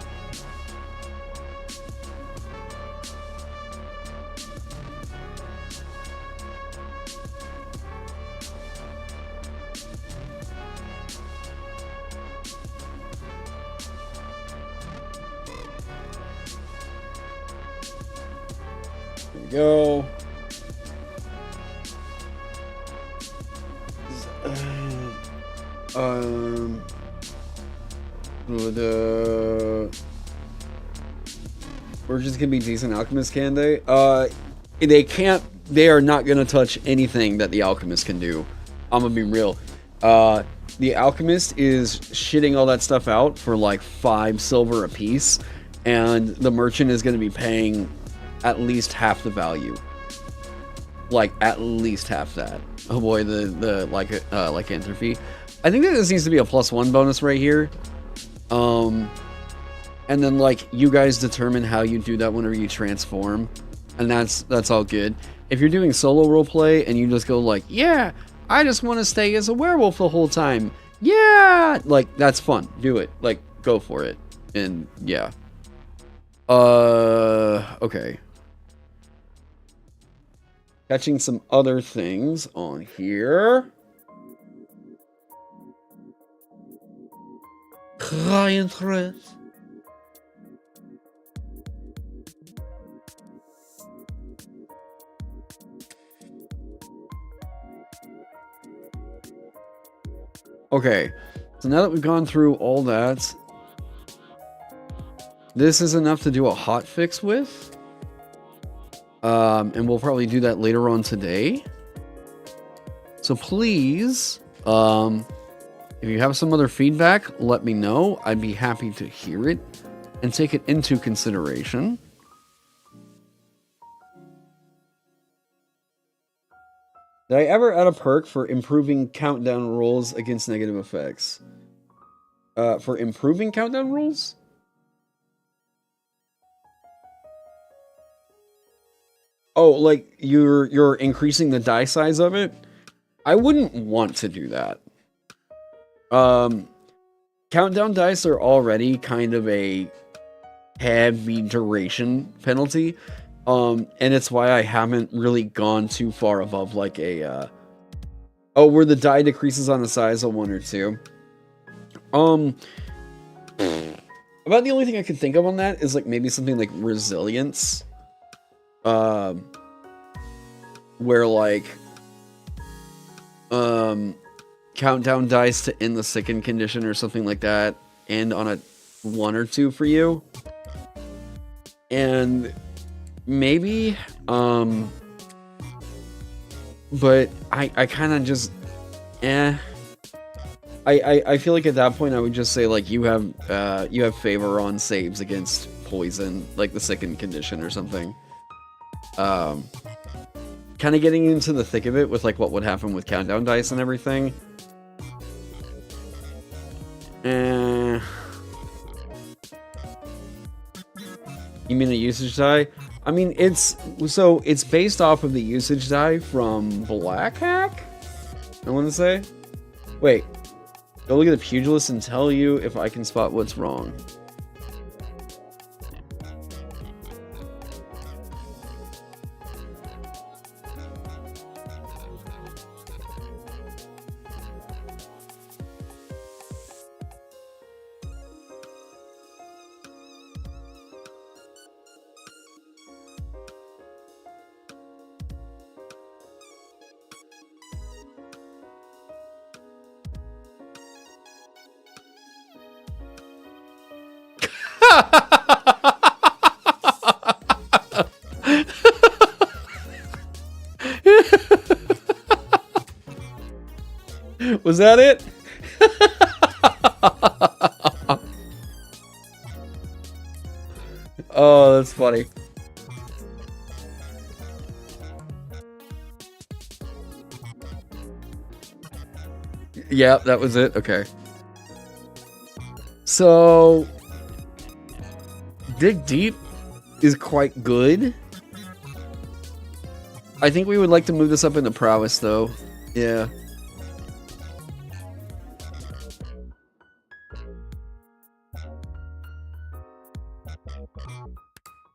Here we go. The merchants can be decent alchemists, can they? They can't. They are not gonna touch anything that the alchemist can do. I'm gonna be real. The alchemist is shitting all that stuff out for like 5 silver a piece, and the merchant is gonna be paying at least half the value. Like at least half that. Oh boy, the lycanthropy. I think that this needs to be a +1 bonus right here. And then like you guys determine how you do that whenever you transform, and that's all good. If you're doing solo roleplay and you just go like, yeah, I just want to stay as a werewolf the whole time, yeah, like that's fun. Do it, like go for it, and yeah. Okay. Catching some other things on here. Client. Okay, so now that we've gone through all that, this is enough to do a hot fix with. And we'll probably do that later on today. So please, if you have some other feedback, let me know. I'd be happy to hear it and take it into consideration. Did I ever add a perk for improving countdown rolls against negative effects? For improving countdown rolls? Oh, like you're increasing the die size of it? I wouldn't want to do that. Countdown dice are already kind of a heavy duration penalty. And it's why I haven't really gone too far above like a where the die decreases on the size of 1 or 2. About the only thing I could think of on that is like maybe something like resilience. Where like countdown dice to end the sickened condition or something like that end on a 1 or 2 for you. And maybe but I kind of just I feel like at that point I would just say like you have favor on saves against poison, like the sickened condition or something. Kind of getting into the thick of it with like what would happen with countdown dice and everything. You mean a usage die? I mean, it's based off of the usage die from Black Hack, I want to say. Wait, go look at the pugilist and tell you if I can spot what's wrong. Was that it? Oh, that's funny. Yeah, that was it. Okay. So, Dig Deep is quite good. I think we would like to move this up into Prowess, though. Yeah.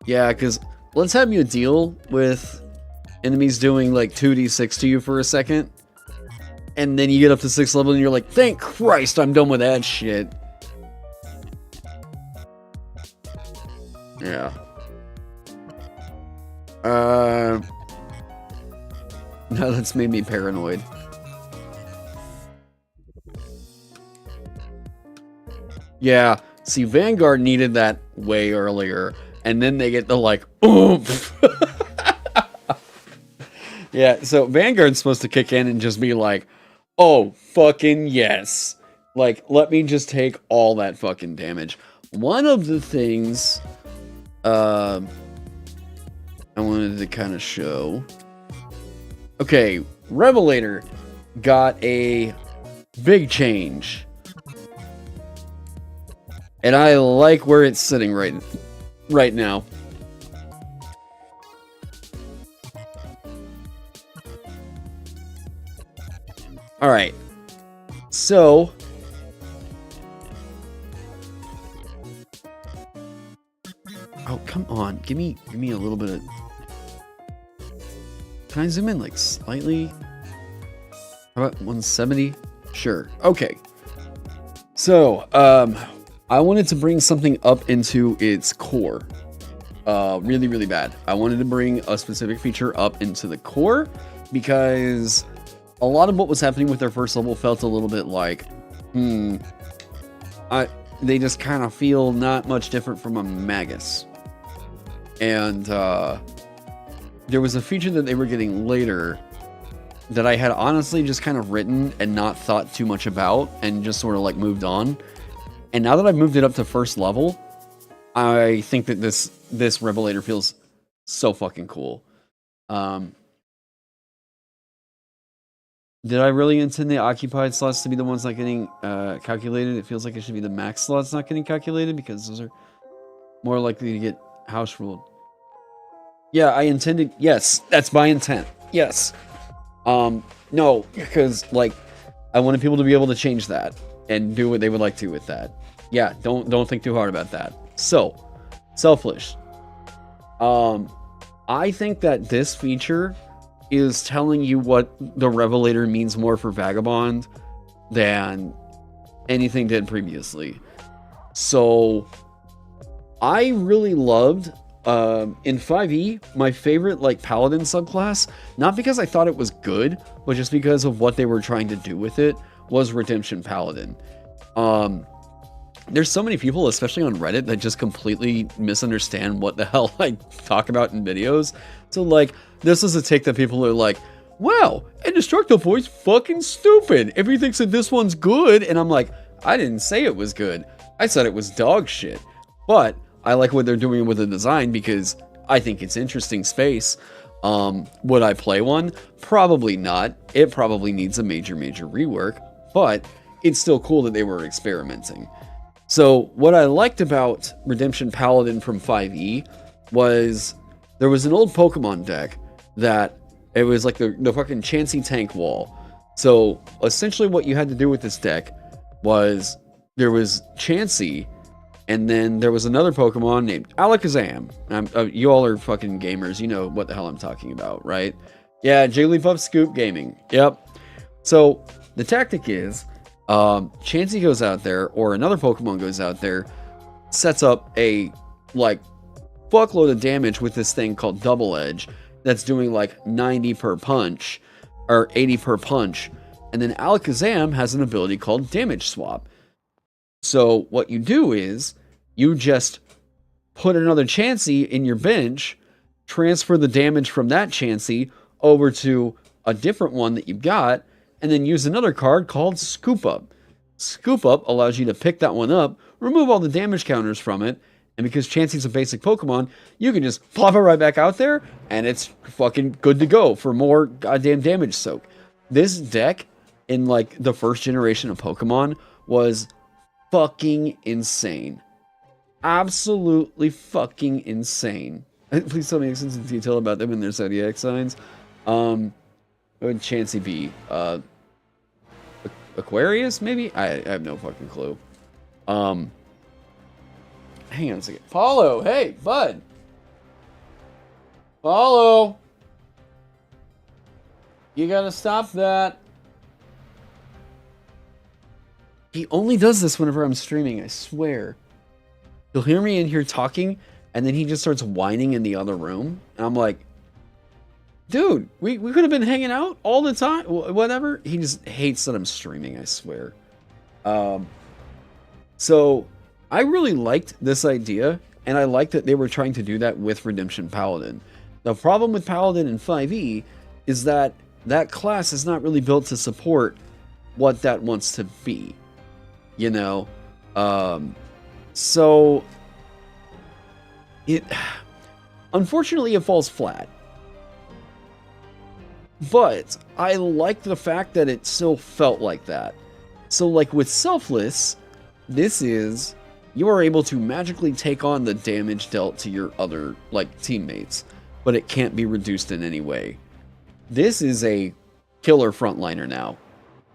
Yeah, because let's have you deal with enemies doing like 2d6 to you for a second. And then you get up to 6th level and you're like, thank Christ, I'm done with that shit. Yeah. Now that's made me paranoid. Yeah, see, Vanguard needed that way earlier, and then they get the like, oomph. Yeah, so Vanguard's supposed to kick in and just be like, oh, fucking yes. Like, let me just take all that fucking damage. One of the things I wanted to kind of show. Okay, Revelator got a big change. And I like where it's sitting right now. Alright. So oh, come on. Give me a little bit of... Can I zoom in like slightly? How about 170? Sure. Okay. So, I wanted to bring something up into its core. Really, really bad. I wanted to bring a specific feature up into the core because a lot of what was happening with their first level felt a little bit like, they just kind of feel not much different from a Magus. And, there was a feature that they were getting later that I had honestly just kind of written and not thought too much about and just sort of like moved on. And now that I've moved it up to first level, I think that this Revelator feels so fucking cool. Did I really intend the occupied slots to be the ones not getting calculated? It feels like it should be the max slots not getting calculated because those are more likely to get house ruled. Yeah, I intended... Yes, that's my intent. Yes. No, because, like, I wanted people to be able to change that and do what they would like to with that. Yeah, don't think too hard about that. So, Selfless. I think that this feature is telling you what the Revelator means more for Vagabond than anything did previously. So, I really loved... in 5e, my favorite, like, Paladin subclass, not because I thought it was good, but just because of what they were trying to do with it, was Redemption Paladin. There's so many people, especially on Reddit, that just completely misunderstand what the hell I talk about in videos. So, like, this is a take that people are like, wow, Indestructoboy's fucking stupid if he thinks that this one's good. And I'm like, I didn't say it was good. I said it was dog shit. But I like what they're doing with the design because I think it's interesting space. Would I play one? Probably not. It probably needs a major rework, but it's still cool that they were experimenting. So what I liked about Redemption Paladin from 5e was there was an old Pokemon deck that it was like the fucking Chansey Tank Wall. So essentially what you had to do with this deck was there was Chansey, and then there was another Pokemon named Alakazam. You all are fucking gamers. You know what the hell I'm talking about, right? Yeah, Jigglypuff Scoop Gaming. Yep. So the tactic is, Chansey goes out there, or another Pokemon goes out there, sets up a, like, fuckload of damage with this thing called Double Edge that's doing, like, 90 per punch, or 80 per punch. And then Alakazam has an ability called Damage Swap. So what you do is you just put another Chansey in your bench, transfer the damage from that Chansey over to a different one that you've got, and then use another card called Scoop Up. Scoop Up allows you to pick that one up, remove all the damage counters from it, and because Chansey's a basic Pokemon, you can just plop it right back out there, and it's fucking good to go for more goddamn damage soak. This deck, in like the first generation of Pokemon, was fucking insane. Absolutely fucking insane. Please tell me extensive detail about them and their zodiac signs. What would Chansey be? Aquarius, maybe? I have no fucking clue. Hang on a second. Paulo, hey, bud. Paulo. You gotta stop that. He only does this whenever I'm streaming, I swear. He'll hear me in here talking, and then he just starts whining in the other room. And I'm like, dude, we could have been hanging out all the time. Whatever. He just hates that I'm streaming, I swear. So I really liked this idea, and I liked that they were trying to do that with Redemption Paladin. The problem with Paladin in 5e is that that class is not really built to support what that wants to be. You know? So unfortunately it falls flat. But I like the fact that it still felt like that. So like with Selfless, this is, you are able to magically take on the damage dealt to your other like teammates, but it can't be reduced in any way. This is a killer frontliner now.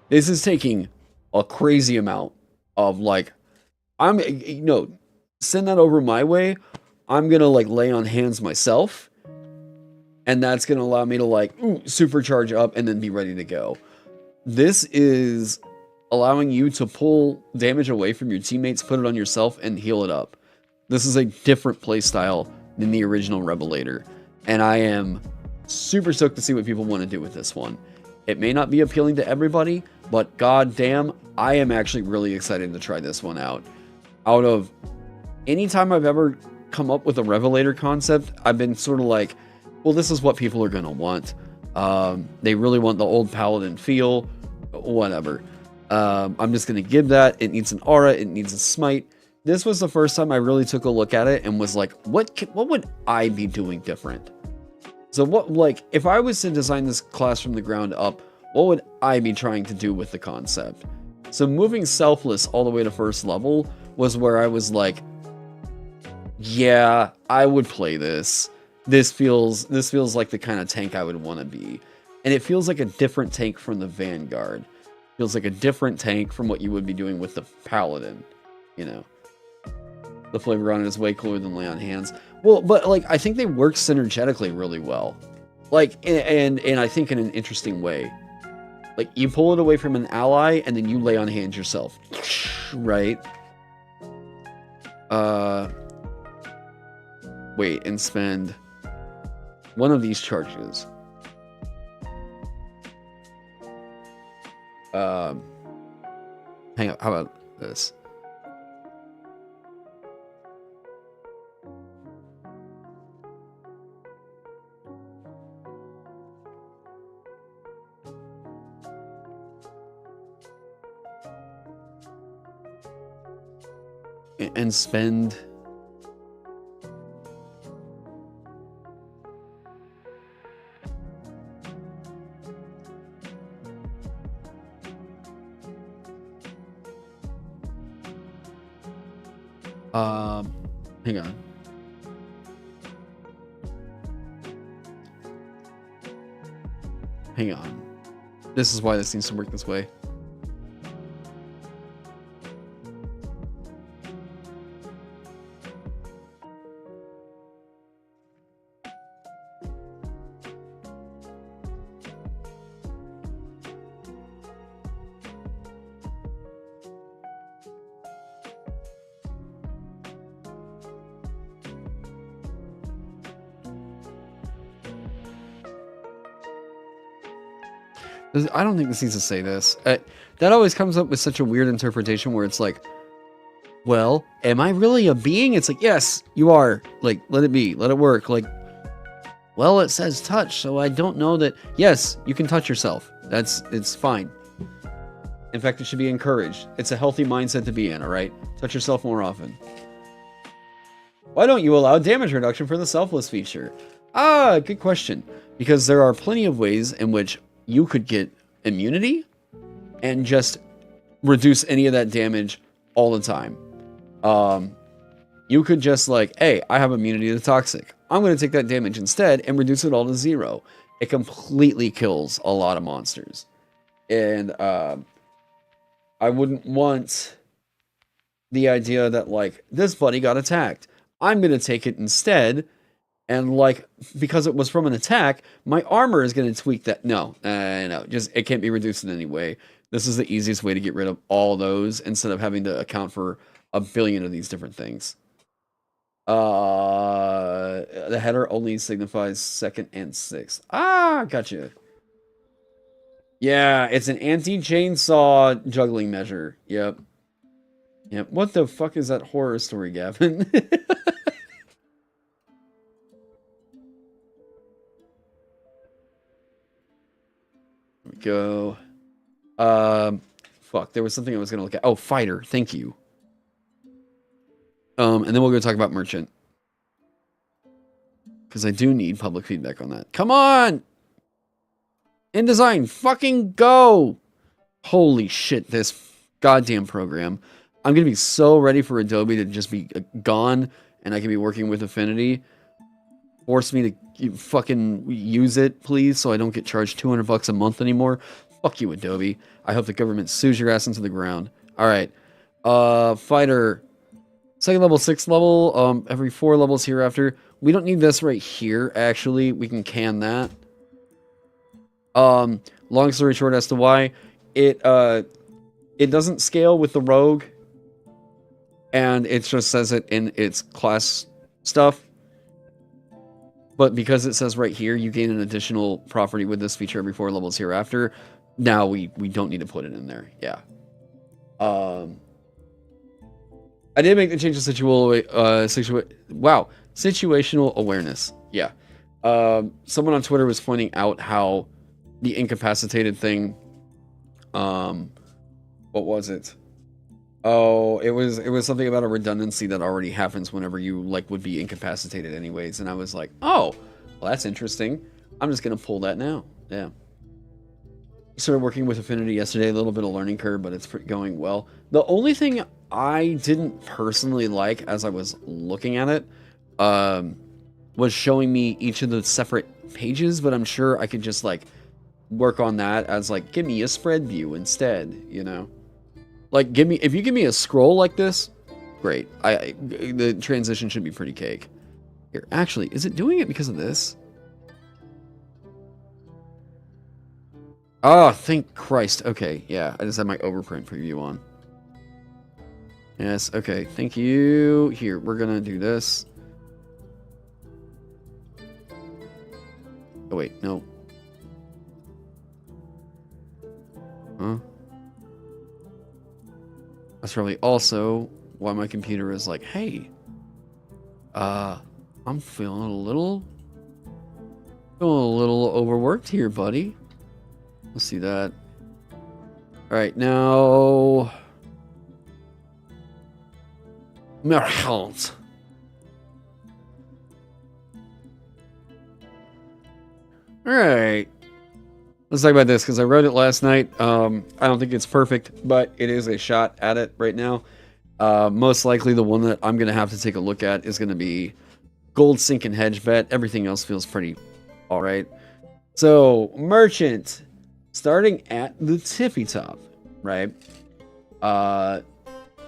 This is taking a crazy amount of like, send that over my way. I'm gonna like lay on hands myself, and that's gonna allow me to like supercharge up and then be ready to go. This is allowing you to pull damage away from your teammates, put it on yourself, and heal it up. This is a different playstyle than the original Revelator, and I am super stoked to see what people want to do with this one. It may not be appealing to everybody, but goddamn, I am actually really excited to try this one out. Out of any time I've ever come up with a Revelator concept, I've been sort of like, well, this is what people are going to want. They really want the old Paladin feel, whatever. I'm just going to give that. It needs an aura. It needs a smite. This was the first time I really took a look at it and was like, what would I be doing different? So what, like, if I was to design this class from the ground up, what would I be trying to do with the concept? So moving Selfless all the way to first level was where I was like, yeah, I would play this. This feels like the kind of tank I would want to be. And it feels like a different tank from the Vanguard. Feels like a different tank from what you would be doing with the Paladin, you know. The flavor on it is way cooler than lay on hands. Well, but like I think they work synergetically really well. Like and I think in an interesting way. Like you pull it away from an ally and then you lay on hands yourself. Right? Wait, and spend one of these charges. Hang on, how about this? And spend hang on. Hang on. This is why this needs to work this way. I don't think this needs to say this. That always comes up with such a weird interpretation where it's like, well, am I really a being? It's like, yes, you are. Like, let it be. Let it work. Like, well, it says touch, so I don't know that. Yes, you can touch yourself. It's fine. In fact, it should be encouraged. It's a healthy mindset to be in, alright? Touch yourself more often. Why don't you allow damage reduction for the Selfless feature? Ah, good question. Because there are plenty of ways in which you could get immunity and just reduce any of that damage all the time. You could just like, hey, I have immunity to toxic. I'm going to take that damage instead and reduce it all to 0. It completely kills a lot of monsters. And I wouldn't want the idea that, like, this buddy got attacked. I'm going to take it instead. And, like, because it was from an attack, my armor is going to tweak that. No, just, it can't be reduced in any way. This is the easiest way to get rid of all those instead of having to account for a billion of these different things. The header only signifies 2nd and 6th. Ah, gotcha. Yeah, it's an anti-chainsaw juggling measure. Yep. Yep. What the fuck is that horror story, Gavin? Go. Fuck, there was something I was gonna look at. Oh, fighter, thank you. And then we'll go talk about merchant. Because I do need public feedback on that. Come on! InDesign, fucking go! Holy shit, this goddamn program. I'm gonna be so ready for Adobe to just be gone, and I can be working with Affinity. Force me to fucking use it, please, so I don't get charged $200 a month anymore. Fuck you, Adobe. I hope the government sues your ass into the ground. Alright. Fighter. 2nd level, 6th level, every 4 levels hereafter. We don't need this right here, actually. We can can that. Long story short as to why. It doesn't scale with the rogue. And it just says it in its class stuff. But because it says right here, you gain an additional property with this feature every 4 levels hereafter. Now we don't need to put it in there. Yeah. I did make the change to situational awareness. Yeah. Someone on Twitter was pointing out how the incapacitated thing. What was it? Oh, it was something about a redundancy that already happens whenever you like would be incapacitated anyways, and I was like, oh, well, that's interesting. I'm just gonna pull that now. Yeah. Started working with Affinity yesterday. A little bit of learning curve, but it's going well. The only thing I didn't personally like as I was looking at it was showing me each of the separate pages, but I'm sure I could just like work on that as like, give me a spread view instead, you know? Like, if you give me a scroll like this, great. The transition should be pretty cake. Here, actually, is it doing it because of this? Oh, thank Christ. Okay, yeah, I just had my overprint preview on. Yes, okay, thank you. Here, we're gonna do this. Oh, wait, no. Huh? That's probably also why my computer is like, hey, I'm feeling a little overworked here, buddy. Let's see that. All right, now, merchant. All right. Let's talk about this because I wrote it last night. I don't think it's perfect, but it is a shot at it right now. Most likely the one that I'm going to have to take a look at is going to be Gold Sink and Hedge Bet. Everything else feels pretty all right. So, Merchant, starting at the tippy top, right? You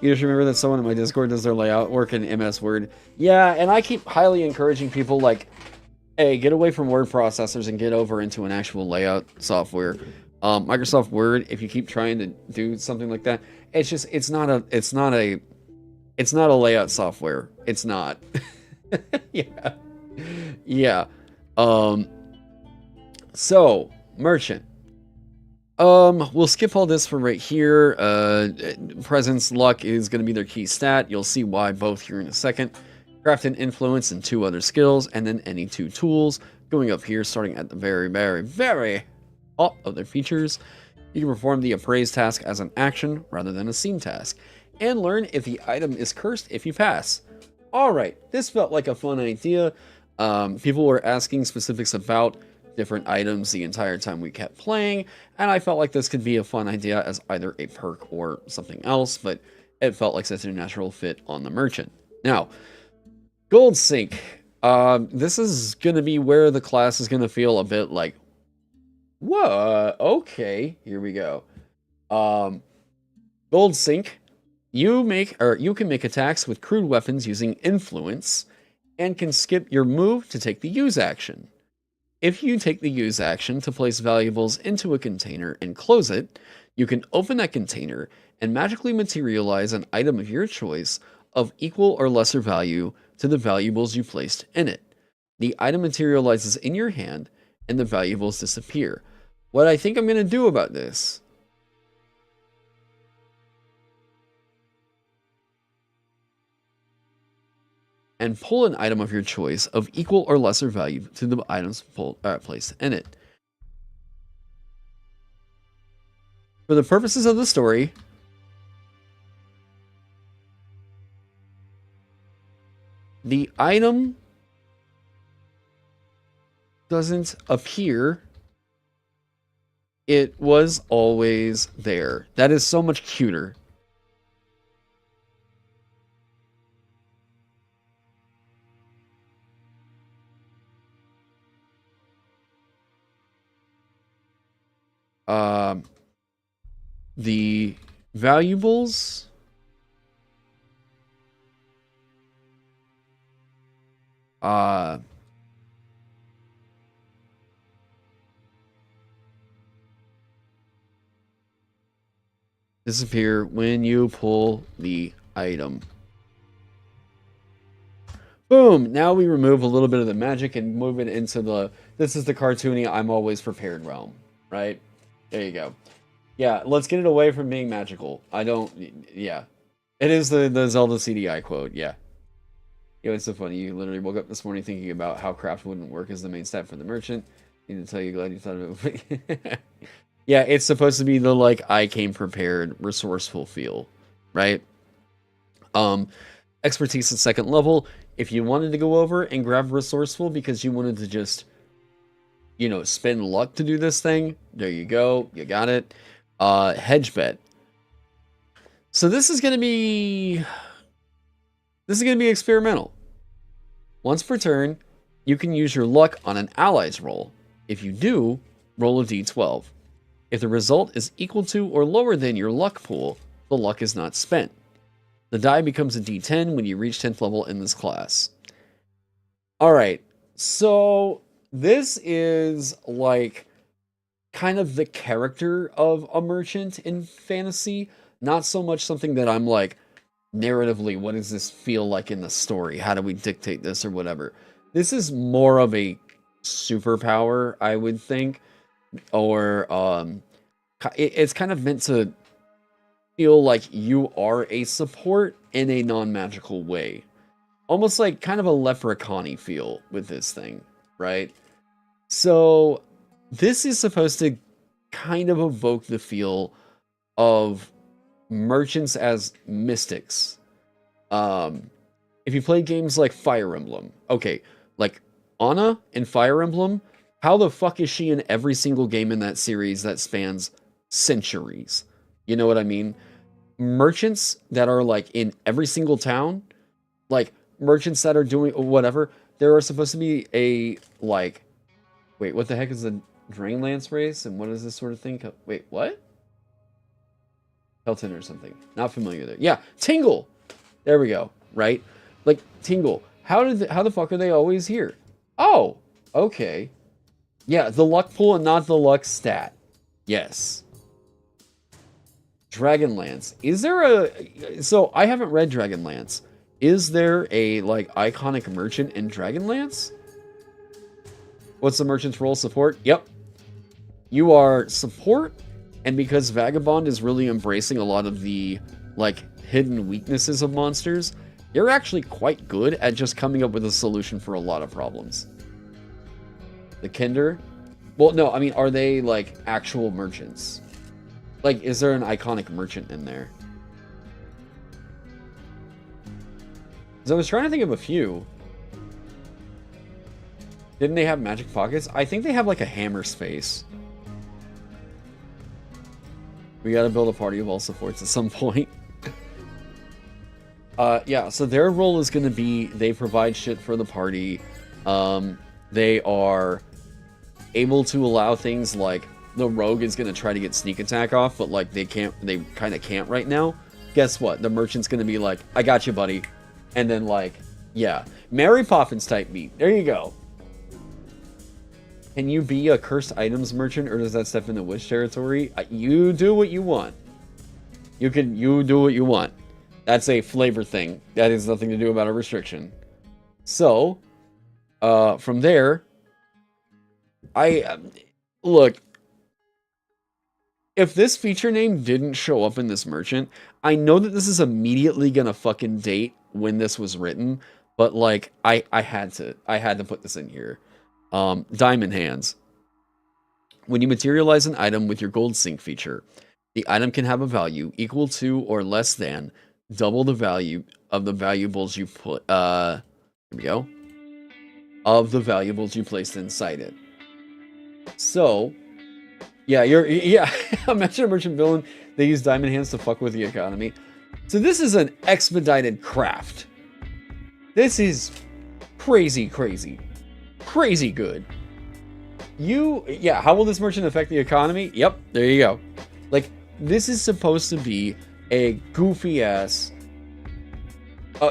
just remember that someone in my Discord does their layout work in MS Word. Yeah, and I keep highly encouraging people like, hey, get away from word processors and get over into an actual layout software. Microsoft Word, if you keep trying to do something like that, it's not a layout software. It's not. Yeah. Yeah. So, Merchant. We'll skip all this for right here. Presence, luck is going to be their key stat. You'll see why both here in a second. Craft and influence and 2 other skills, and then any 2 tools. Going up here, starting at the very, very, very top of their features. You can perform the appraise task as an action rather than a scene task, and learn if the item is cursed if you pass. Alright, this felt like a fun idea. People were asking specifics about different items the entire time we kept playing, and I felt like this could be a fun idea as either a perk or something else, but it felt like such a natural fit on the merchant. Now, Gold Sink. This is going to be where the class is going to feel a bit like, whoa, okay, here we go. Gold Sink. You can make attacks with crude weapons using influence, and can skip your move to take the use action. If you take the use action to place valuables into a container and close it, you can open that container and magically materialize an item of your choice of equal or lesser value to the valuables you placed in it. The item materializes in your hand and the valuables disappear. What I think I'm going to do about this and pull an item of your choice of equal or lesser value to the items placed in it. For the purposes of the story, the item doesn't appear. It was always there. That is so much cuter. The valuables disappear when you pull the item. Boom! Now we remove a little bit of the magic and move it into the, this is the cartoony I'm always prepared realm, right? There you go. Yeah, let's get it away from being magical. Yeah. It is the Zelda CDI quote, yeah. Yeah, it's so funny. You literally woke up this morning thinking about how craft wouldn't work as the main stat for the merchant. Need to tell you, glad you thought of it. Yeah, it's supposed to be the, like, I came prepared, resourceful feel, right? Expertise at second level. If you wanted to go over and grab resourceful because you wanted to just, you know, spend luck to do this thing, there you go. You got it. Hedge bet. So this is going to be experimental. Once per turn, you can use your luck on an ally's roll. If you do, roll a d12. If the result is equal to or lower than your luck pool, the luck is not spent. The die becomes a d10 when you reach 10th level in this class. Alright, so this is like kind of the character of a merchant in fantasy. Not so much something that I'm like, narratively, what does this feel like in the story? How do we dictate this or whatever? This is more of a superpower, I would think. Or it's kind of meant to feel like you are a support in a non-magical way. Almost like kind of a leprechaun-y feel with this thing, right? So this is supposed to kind of evoke the feel of merchants as mystics. If you play games like Fire Emblem, okay, like Anna in Fire Emblem, how the fuck is she in every single game in that series that spans centuries? You know what I mean? Merchants that are like in every single town, like merchants that are doing whatever, there are supposed to be a, like, wait, what the heck is the Drainlance race? And what is this sort of thing? Wait, what? Pelton or something. Not familiar there. Yeah, Tingle! There we go, right? Like, Tingle. How the fuck are they always here? Oh, okay. Yeah, the luck pool and not the luck stat. Yes. Dragonlance. Is there a... So, I haven't read Dragonlance. Is there a, like, iconic merchant in Dragonlance? What's the merchant's role? Support? Yep. You are support, and because Vagabond is really embracing a lot of the, like, hidden weaknesses of monsters, you're actually quite good at just coming up with a solution for a lot of problems. The Kinder? Well, no, I mean, are they, like, actual merchants? Like, is there an iconic merchant in there? Because I was trying to think of a few. Didn't they have magic pockets? I think they have like a hammer space. We gotta build a party of all supports at some point. Yeah, so their role is gonna be they provide shit for the party. They are able to allow things like the rogue is gonna try to get sneak attack off, but like they kind of can't right now. Guess what? The merchant's gonna be like, I got you, buddy. And then like, yeah, Mary Poppins type beat. There you go. Can you be a cursed items merchant, or does that step into wish territory? You do what you want. You do what you want. That's a flavor thing. That has nothing to do about a restriction. So, from there, look. If this feature name didn't show up in this merchant, I know that this is immediately gonna fucking date when this was written, but like I had to put this in here. Diamond hands. When you materialize an item with your gold sync feature, the item can have a value equal to or less than double the value of the valuables you put. Here we go. Of the valuables you placed inside it. So, yeah, imagine a merchant villain. They use diamond hands to fuck with the economy. So this is an expedited craft. This is crazy good. How will this merchant affect the economy? Yep, there you go. Like, this is supposed to be a goofy ass.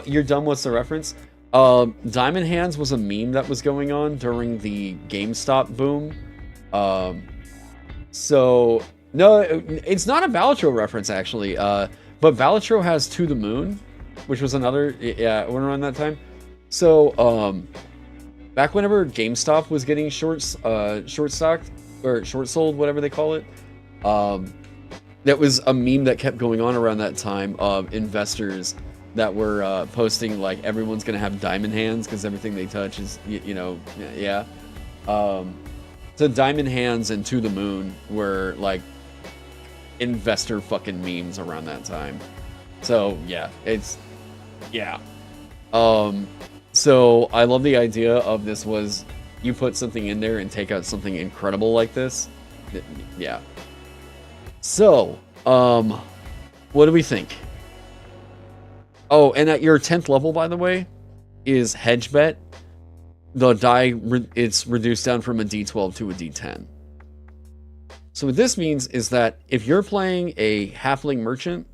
You're dumb, what's the reference? Diamond Hands was a meme that was going on during the GameStop boom. So, no, it's not a Balatro reference, actually. But Balatro has To the Moon, which was another, around that time. So, back whenever GameStop was getting short stocked, or short sold, whatever they call it, that was a meme that kept going on around that time of investors that were posting, like, everyone's going to have diamond hands because everything they touch is, yeah. So Diamond Hands and To the Moon were, like, investor fucking memes around that time. So, yeah, so I love the idea of this was you put something in there and take out something incredible like this. Yeah. So, what do we think? Oh, and at your 10th level, by the way, is Hedge Bet. The die, it's reduced down from a D12 to a D10. So what this means is that if you're playing a halfling merchant,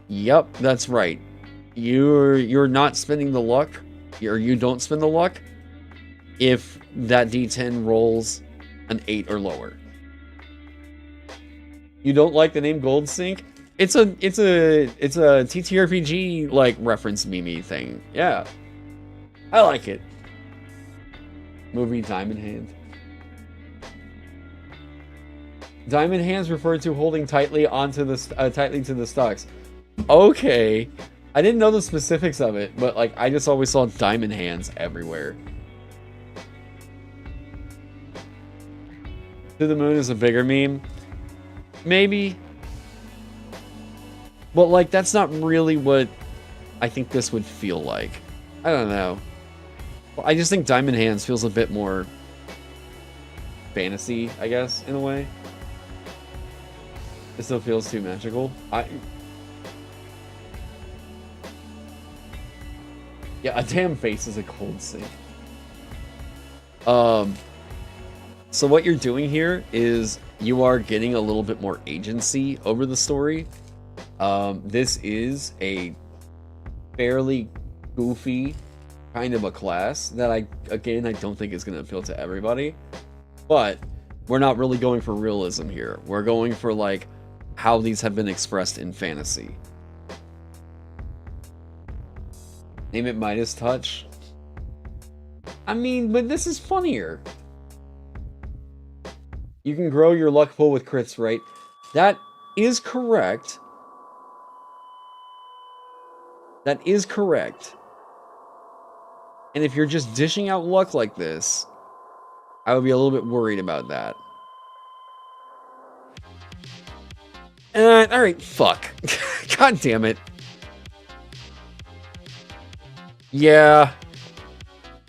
yep, that's right. You're not spending the luck, or you don't spend the luck if that D10 rolls an 8 or lower. You don't like the name Gold Sync? It's a TTRPG like reference meme thing. Yeah. I like it. Movie Diamond Hand. Diamond hands refer to holding tightly onto the tightly to the stocks. Okay, I didn't know the specifics of it, but like I just always saw diamond hands everywhere. To the Moon is a bigger meme, maybe, but like that's not really what I think this would feel like. I don't know. I just think Diamond Hands feels a bit more fantasy, I guess, in a way. It still feels too magical. Yeah, a damn face is a cold sync. So what you're doing here is you are getting a little bit more agency over the story. This is a fairly goofy kind of a class that I don't think is going to appeal to everybody, but we're not really going for realism here. We're going for like how these have been expressed in fantasy. Name it Midas Touch. I mean, but this is funnier. You can grow your luck pool with crits, right? That is correct. That is correct. And if you're just dishing out luck like this, I would be a little bit worried about that. Alright, fuck. God damn it. Yeah.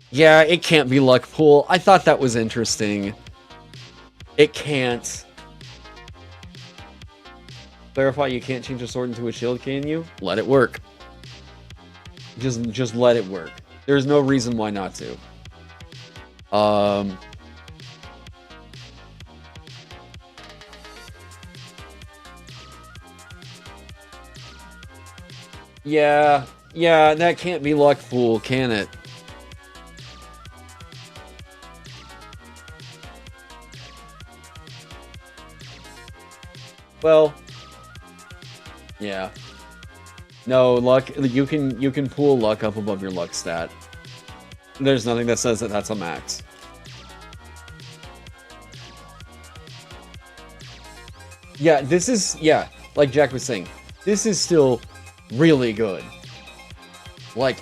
Yeah, it can't be luck pool. I thought that was interesting. It can't. Clarify, you can't change a sword into a shield, can you? Let it work. Just let it work. There's no reason why not to. Yeah, that can't be luck pool, can it? Well, yeah. No, luck, you can pool luck up above your luck stat. There's nothing that says that that's a max. Yeah, this is, yeah, like Jack was saying, this is still really good. Like,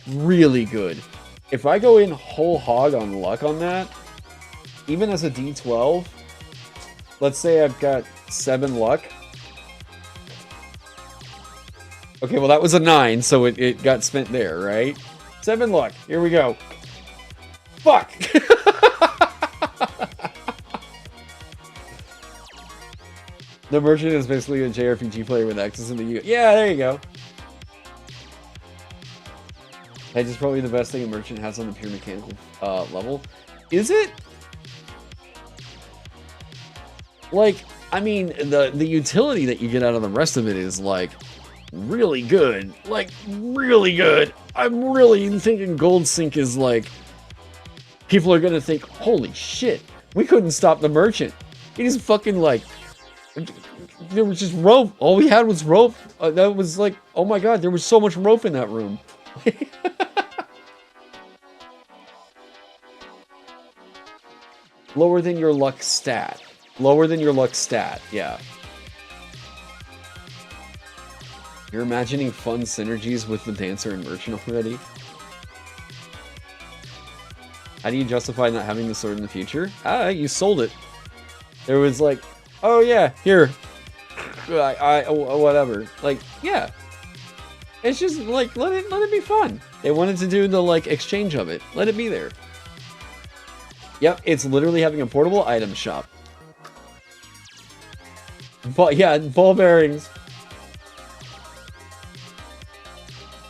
really good. If I go in whole hog on luck on that, even as a D12, let's say I've got 7 luck. Okay, well that was a 9, so it got spent there, right? 7 luck, here we go. Fuck! The merchant is basically a JRPG player with access to the U. Yeah, there you go. Hedge is probably the best thing a merchant has on the pure mechanical level. Is it? Like, I mean, the utility that you get out of the rest of it is, like, really good. Like, really good. I'm really thinking Gold Sync is, like, people are gonna think, holy shit, we couldn't stop the merchant. He just fucking, like, there was just rope. All we had was rope. That was like, oh my god, there was so much rope in that room. Lower than your luck stat. Lower than your luck stat, yeah. You're imagining fun synergies with the dancer and merchant already? How do you justify not having the sword in the future? Ah, you sold it. There was like, oh yeah, here. Whatever. Like, yeah. It's just like, let it be fun. They wanted to do the like exchange of it. Let it be there. Yep, it's literally having a portable item shop. But yeah, ball bearings.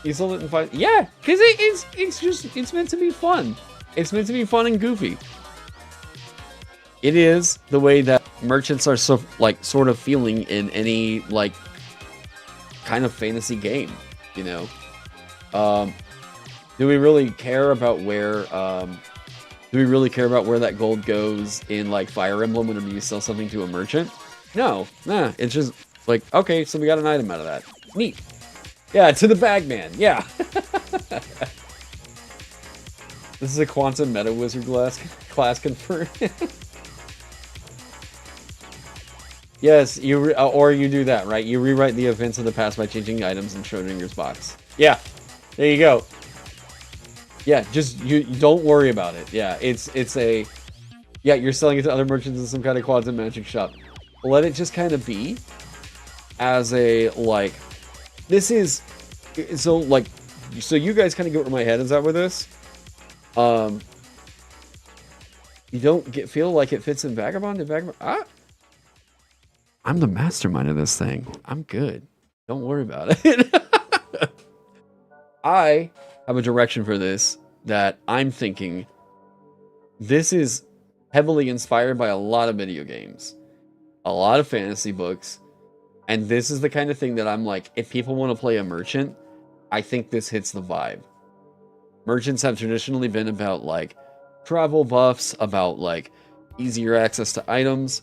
You sold it in 5. Yeah, because it's meant to be fun. It's meant to be fun and goofy. It is the way that merchants are so like sort of feeling in any like kind of fantasy game, you know. Do we really care about where that gold goes in like Fire Emblem whenever you sell something to a merchant? No, nah, it's just like, okay, so we got an item out of that. Neat. Yeah, to the bagman, yeah. This is a quantum meta wizard class confirmed. Yes, or you do that, right? You rewrite the events of the past by changing items in Schrodinger's box. Yeah, there you go. Yeah, just you don't worry about it. Yeah, yeah, you're selling it to other merchants in some kind of quantum magic shop. Let it just kind of be as a like. This is so like, so you guys kind of get where my head is at with this. You don't feel like it fits in Vagabond. I'm the mastermind of this thing. I'm good. Don't worry about it. I have a direction for this that I'm thinking this is heavily inspired by a lot of video games, a lot of fantasy books, and this is the kind of thing that I'm like, if people want to play a merchant, I think this hits the vibe. Merchants have traditionally been about like travel buffs, about like easier access to items,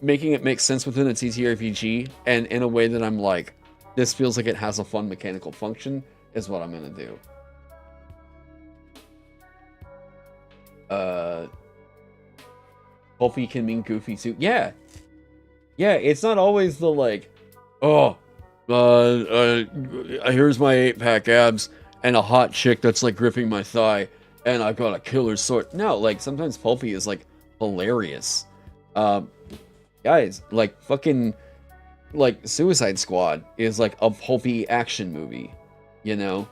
making it make sense within a TTRPG, and in a way that I'm like, this feels like it has a fun mechanical function, is what I'm gonna do. Hopefully can mean goofy too. Yeah. Yeah, it's not always the like, oh, here's my 8-pack abs and a hot chick that's like gripping my thigh and I got a killer sword. No, like sometimes pulpy is like hilarious. Guys, like fucking like Suicide Squad is like a pulpy action movie, you know?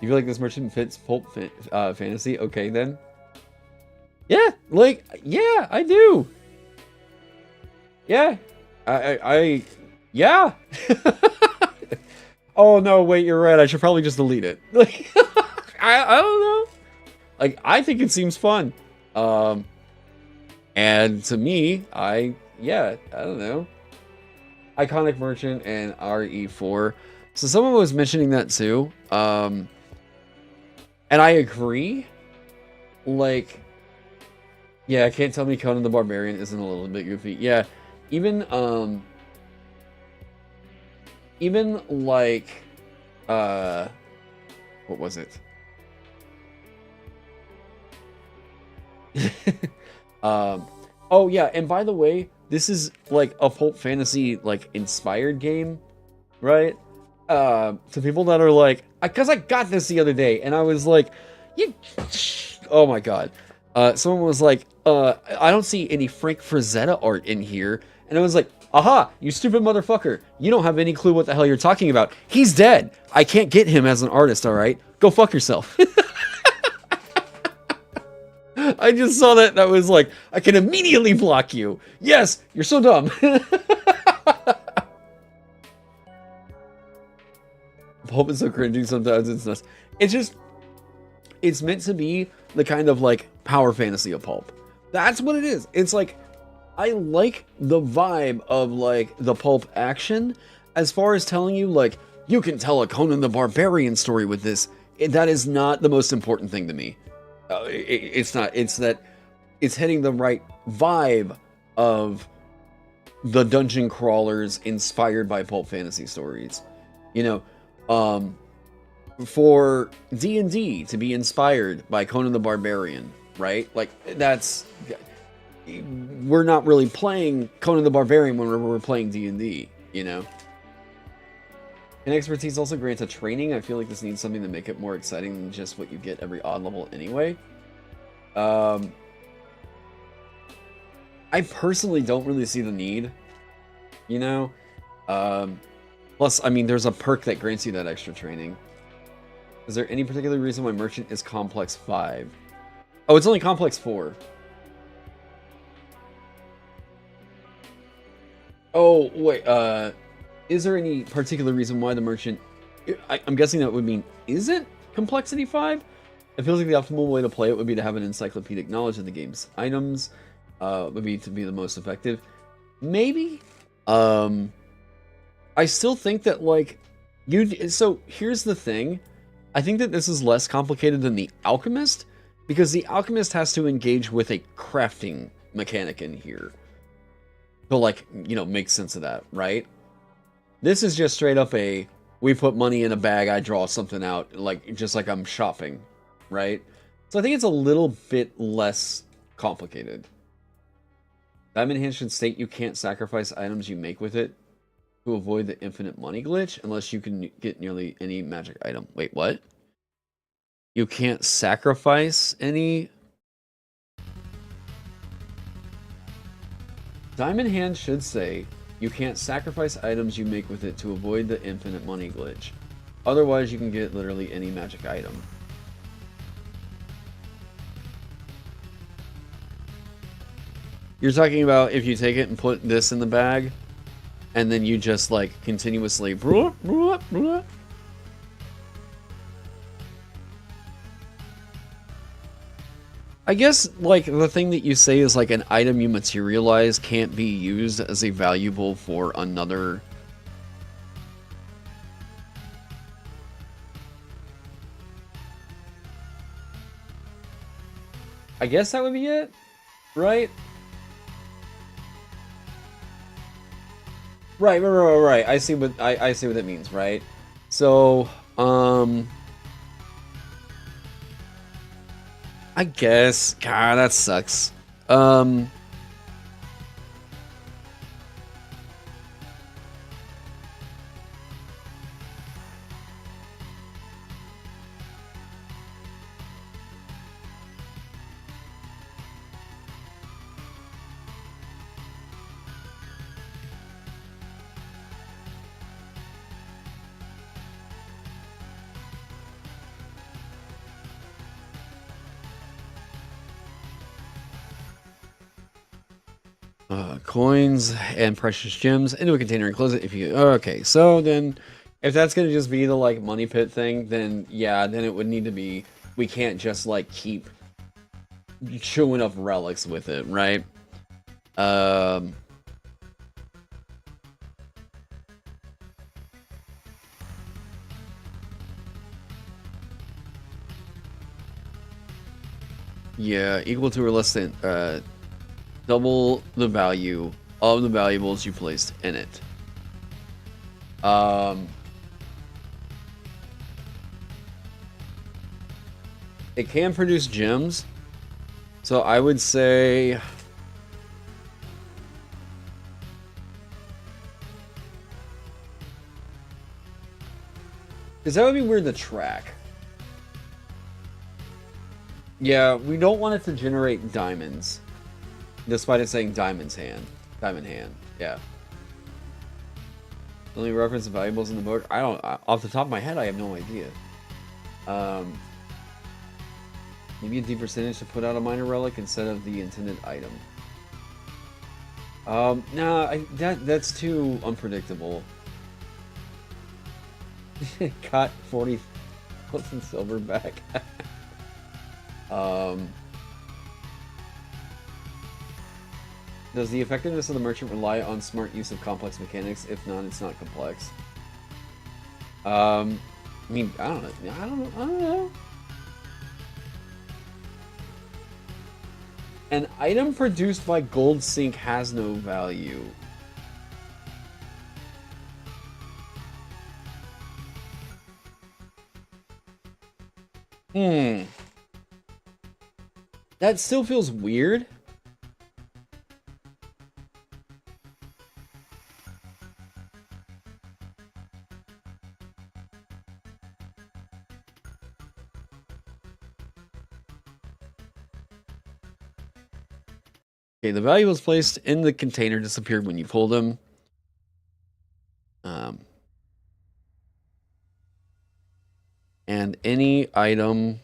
You feel like this merchant fits pulp fantasy? Okay, then. Yeah, like, yeah, I do. Yeah. Yeah. Oh, no, wait, you're right. I should probably just delete it. Like, I don't know. Like, I think it seems fun. And to me, yeah, I don't know. Iconic Merchant and RE4. So someone was mentioning that too. And I agree. Like, yeah, can't tell me Conan the Barbarian isn't a little bit goofy. Yeah, even like, what was it? Oh yeah, and by the way, this is like a pulp fantasy like inspired game, right? To people that are like, because I got this the other day, and I was like, you, oh my god. Someone was like, I don't see any Frank Frazetta art in here, and I was like, aha, you stupid motherfucker, you don't have any clue what the hell you're talking about. He's dead. I can't get him as an artist, all right? Go fuck yourself. I just saw that. That was like, I can immediately block you. Yes, you're so dumb. Pulp is so cringy sometimes. It's nuts. It's just, it's meant to be the kind of like power fantasy of pulp. That's what it is. It's like, I like the vibe of like the pulp action as far as telling you like, you can tell a Conan the Barbarian story with this. That is not the most important thing to me. It's not. It's that it's hitting the right vibe of the dungeon crawlers inspired by pulp fantasy stories. You know, for D&D to be inspired by Conan the Barbarian, right? Like, that's... We're not really playing Conan the Barbarian when we're playing D&D, you know? And expertise also grants a training. I feel like this needs something to make it more exciting than just what you get every odd level anyway. I personally don't really see the need, you know? Plus, I mean, there's a perk that grants you that extra training. Is there any particular reason why Merchant is Complex 5? Oh, it's only Complex 4. Oh, wait, is there any particular reason why the Merchant... I'm guessing that would mean, is it Complexity 5? It feels like the optimal way to play it would be to have an encyclopedic knowledge of the game's items, would be to be the most effective. Maybe? I still think that, like, so, here's the thing. I think that this is less complicated than the Alchemist, because the Alchemist has to engage with a crafting mechanic in here. To, like, you know, make sense of that, right? This is just straight up a, we put money in a bag, I draw something out, like, just like I'm shopping, right? So I think it's a little bit less complicated. Diamond Hand should state you can't sacrifice items you make with it to avoid the infinite money glitch unless you can get nearly any magic item. Wait, what? You can't sacrifice any? Diamond Hand should say you can't sacrifice items you make with it to avoid the infinite money glitch. Otherwise, you can get literally any magic item. You're talking about if you take it and put this in the bag, and then you just, like, continuously... I guess, like, the thing that you say is, like, an item you materialize can't be used as a valuable for another... I guess that would be it, right? Right. I see what I see what that means, right? So, I guess. God, that sucks. Coins and precious gems into a container and close it if you... Okay, so then if that's going to just be the, like, money pit thing, then, yeah, then it would need to be... We can't just, like, keep chewing up relics with it, right? Yeah, equal to or less than double the value of the valuables you placed in it. It can produce gems, so I would say because that would be weird to track. Yeah, we don't want it to generate diamonds, despite it saying diamond hand, yeah. Only reference the valuables in the book. I don't, off the top of my head, I have no idea. Maybe a D percentage to put out a minor relic instead of the intended item. Nah, that's too unpredictable. Got 40,000 silver back. Does the effectiveness of the merchant rely on smart use of complex mechanics? If not, it's not complex. I mean, I don't know. An item produced by Gold Sink has no value. That still feels weird. Okay, the valuables placed in the container disappeared when you pulled them. And any item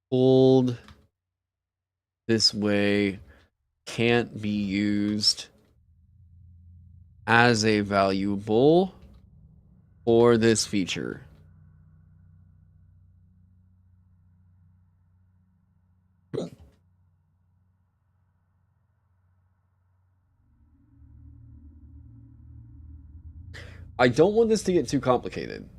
pulled this way can't be used as a valuable for this feature. I don't want this to get too complicated.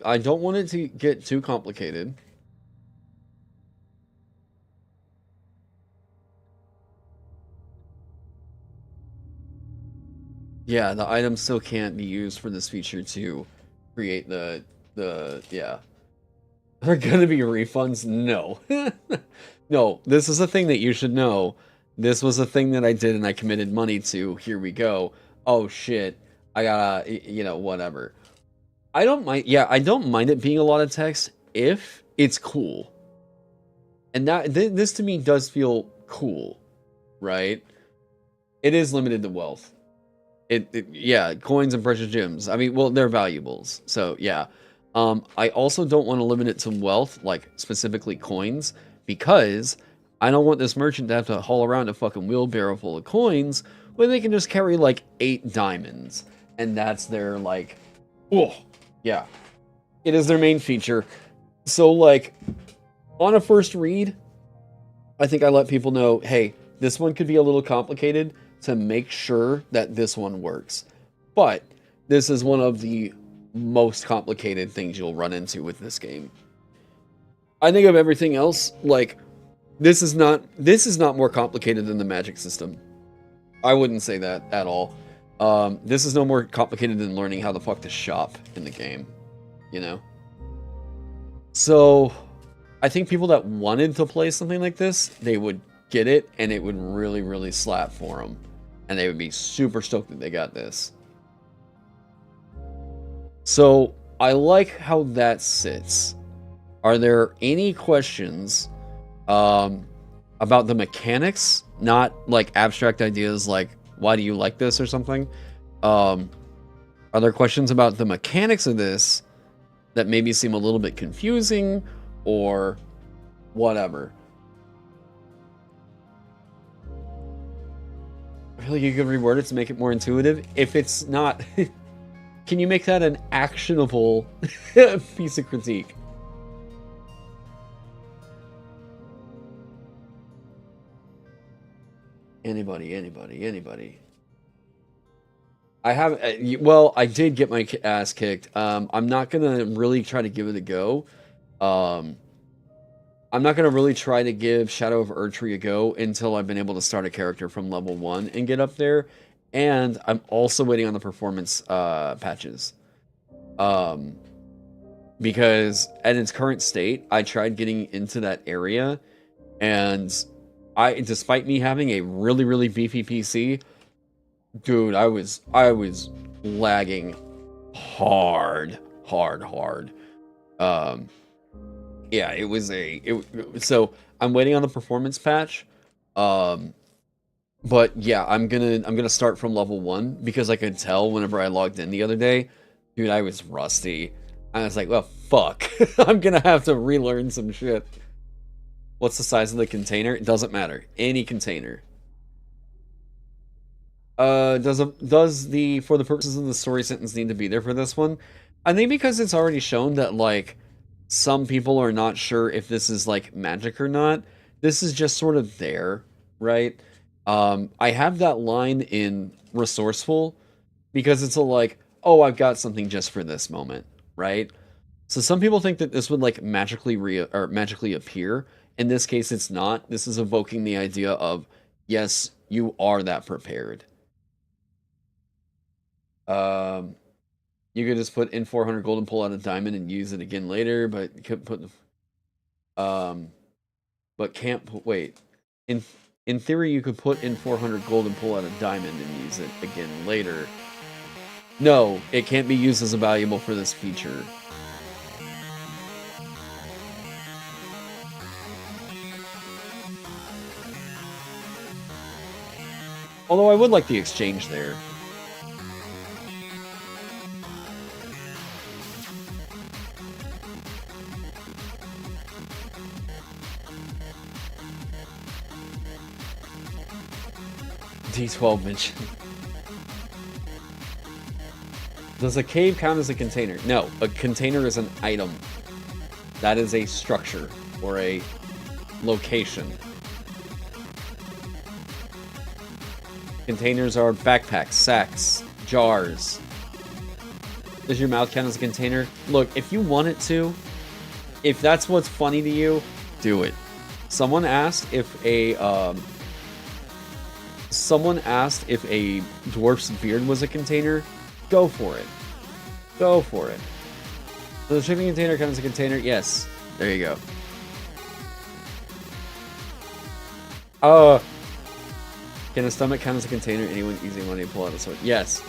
I don't want it to get too complicated. Yeah, the items still can't be used for this feature to create the yeah. Are gonna be refunds? No. No, this is a thing that you should know. This was a thing that I did and I committed money to. Here we go. Oh shit. I gotta, you know, whatever. I don't mind, yeah, I don't mind it being a lot of text if it's cool. And that this to me does feel cool, right? It is limited to wealth. Yeah, coins and precious gems. I mean, well, they're valuables. So, yeah. I also don't want to limit it to wealth, like specifically coins, because I don't want this merchant to have to haul around a fucking wheelbarrow full of coins when they can just carry like 8 diamonds. And that's their like, oh, yeah. It is their main feature. So like, on a first read, I think I let people know, hey, this one could be a little complicated to make sure that this one works. But this is one of the most complicated things you'll run into with this game. I think of everything else, like, this is not more complicated than the magic system. I wouldn't say that at all. This is no more complicated than learning how the fuck to shop in the game, you know? So, I think people that wanted to play something like this, they would get it, and it would really, really slap for them. And they would be super stoked that they got this. So, I like how that sits. Are there any questions about the mechanics? Not like abstract ideas like, why do you like this or something? Are there questions about the mechanics of this that maybe seem a little bit confusing or whatever? I feel like you could reword it to make it more intuitive. If it's not, can you make that an actionable piece of critique? Anybody. I have, well, I did get my ass kicked. I'm not gonna really try to give it a go. I'm not gonna really try to give Shadow of Erdtree a go until I've been able to start a character from level 1 and get up there. And I'm also waiting on the performance patches. Because at its current state, I tried getting into that area, and despite me having a really beefy PC, dude, I was lagging hard. Yeah, it was so I'm waiting on the performance patch. But yeah, I'm gonna start from level 1 because I could tell whenever I logged in the other day, dude, I was rusty. I was like, well, fuck. I'm gonna have to relearn some shit. What's the size of the container? It doesn't matter. Any container. Does the for the purposes of the story sentence need to be there for this one? I think because it's already shown that like some people are not sure if this is like magic or not. This is just sort of there, right? I have that line in resourceful because it's a like, oh, I've got something just for this moment, right? So some people think that this would like magically magically appear. In this case, it's not. This is evoking the idea of, yes, you are that prepared. You could just put in 400 gold and pull out a diamond and use it again later, but you could put, but can't put, wait. In theory, you could put in 400 gold and pull out a diamond and use it again later. No, it can't be used as a valuable for this feature. Although I would like the exchange there. D12 mention. Does a cave count as a container? No, a container is an item. That is a structure or a location. Containers are backpacks, sacks, jars. Does your mouth count as a container? Look, if you want it to, if that's what's funny to you, do it. Someone asked if a dwarf's beard was a container. Go for it. Go for it. So the shipping container counts as a container? Yes. There you go. Can a stomach count as a container? Anyone easy money to pull out a sword? Yes.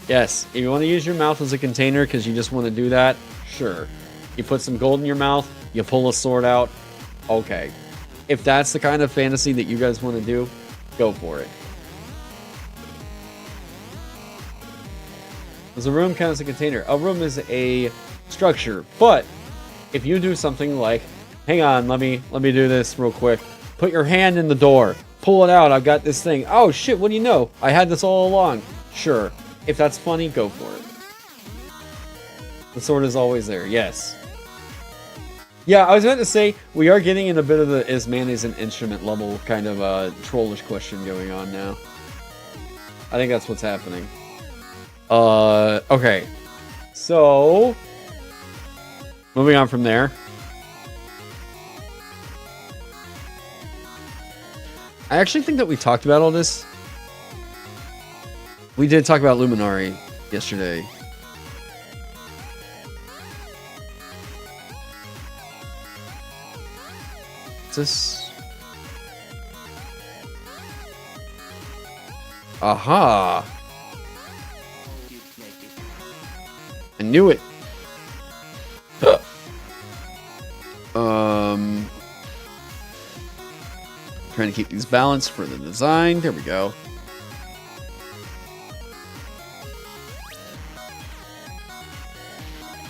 Yes. If you want to use your mouth as a container because you just want to do that, sure. You put some gold in your mouth, you pull a sword out. Okay. If that's the kind of fantasy that you guys want to do, go for it. Does a room count as a container? A room is a structure, but if you do something like, hang on, let me do this real quick. Put your hand in the door. Pull it out. I've got this thing. Oh shit, what do you know? I had this all along. Sure. If that's funny, go for it. The sword is always there. Yes. Yeah, I was about to say, we are getting in a bit of the is mayonnaise an instrument level kind of trollish question going on now. I think that's what's happening. Okay. So, moving on from there. I actually think that we talked about all this. We did talk about Luminari yesterday. Is this? Aha! I knew it. Trying to keep these balanced for the design. There we go.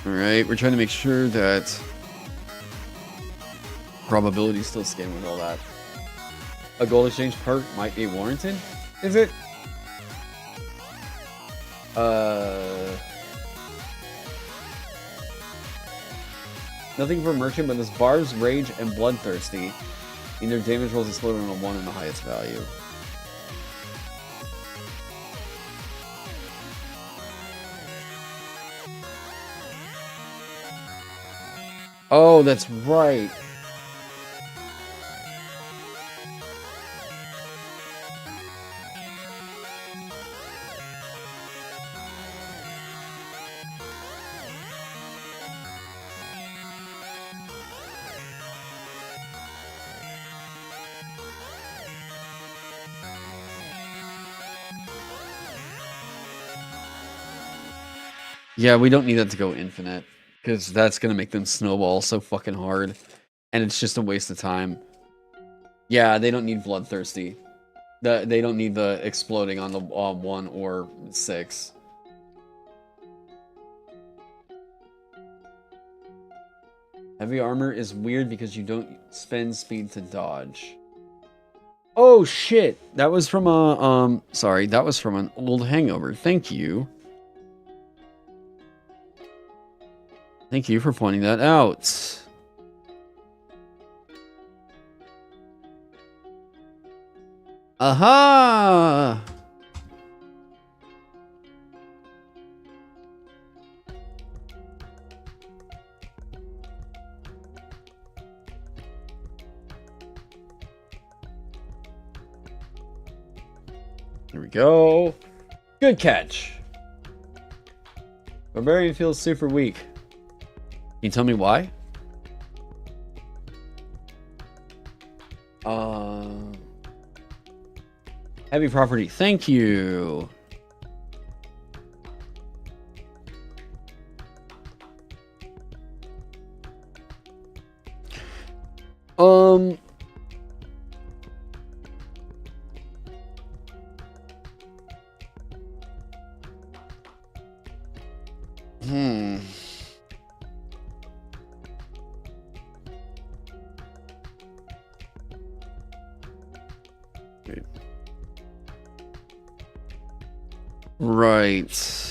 Alright, we're trying to make sure that probability is still scaling with all that. A gold exchange perk might be warranted? Is it? Nothing for merchant, but this Barb's Rage and Bloodthirsty. In their damage rolls explode on a 1 and the highest value. Oh, that's right. Yeah, we don't need that to go infinite, because that's going to make them snowball so fucking hard, and it's just a waste of time. Yeah, they don't need Bloodthirsty. They don't need the exploding on the 1 or 6. Heavy armor is weird because you don't spend speed to dodge. Oh shit! That was from a, sorry, that was from an old hangover. Thank you. Thank you for pointing that out. Aha! There we go. Good catch. Barbarian feels super weak. Can you tell me why? Heavy property. Thank you. Right.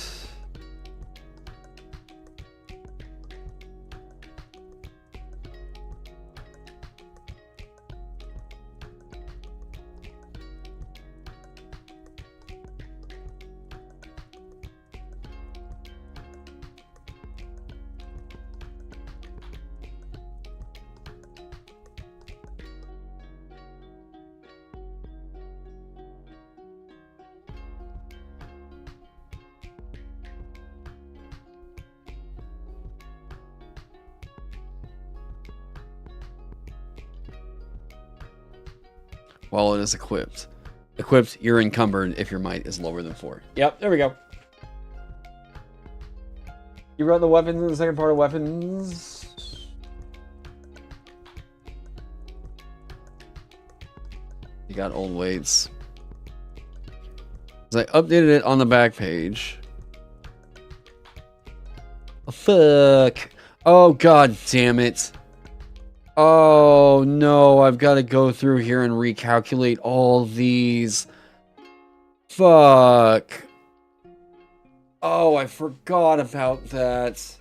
While it is equipped. Equipped, you're encumbered if your might is lower than 4. Yep, there we go. You run the weapons in the second part of weapons. You got old weights. I updated it on the back page. Oh, fuck. Oh, god damn it. Oh no, I've got to go through here and recalculate all these. Fuck. Oh, I forgot about that.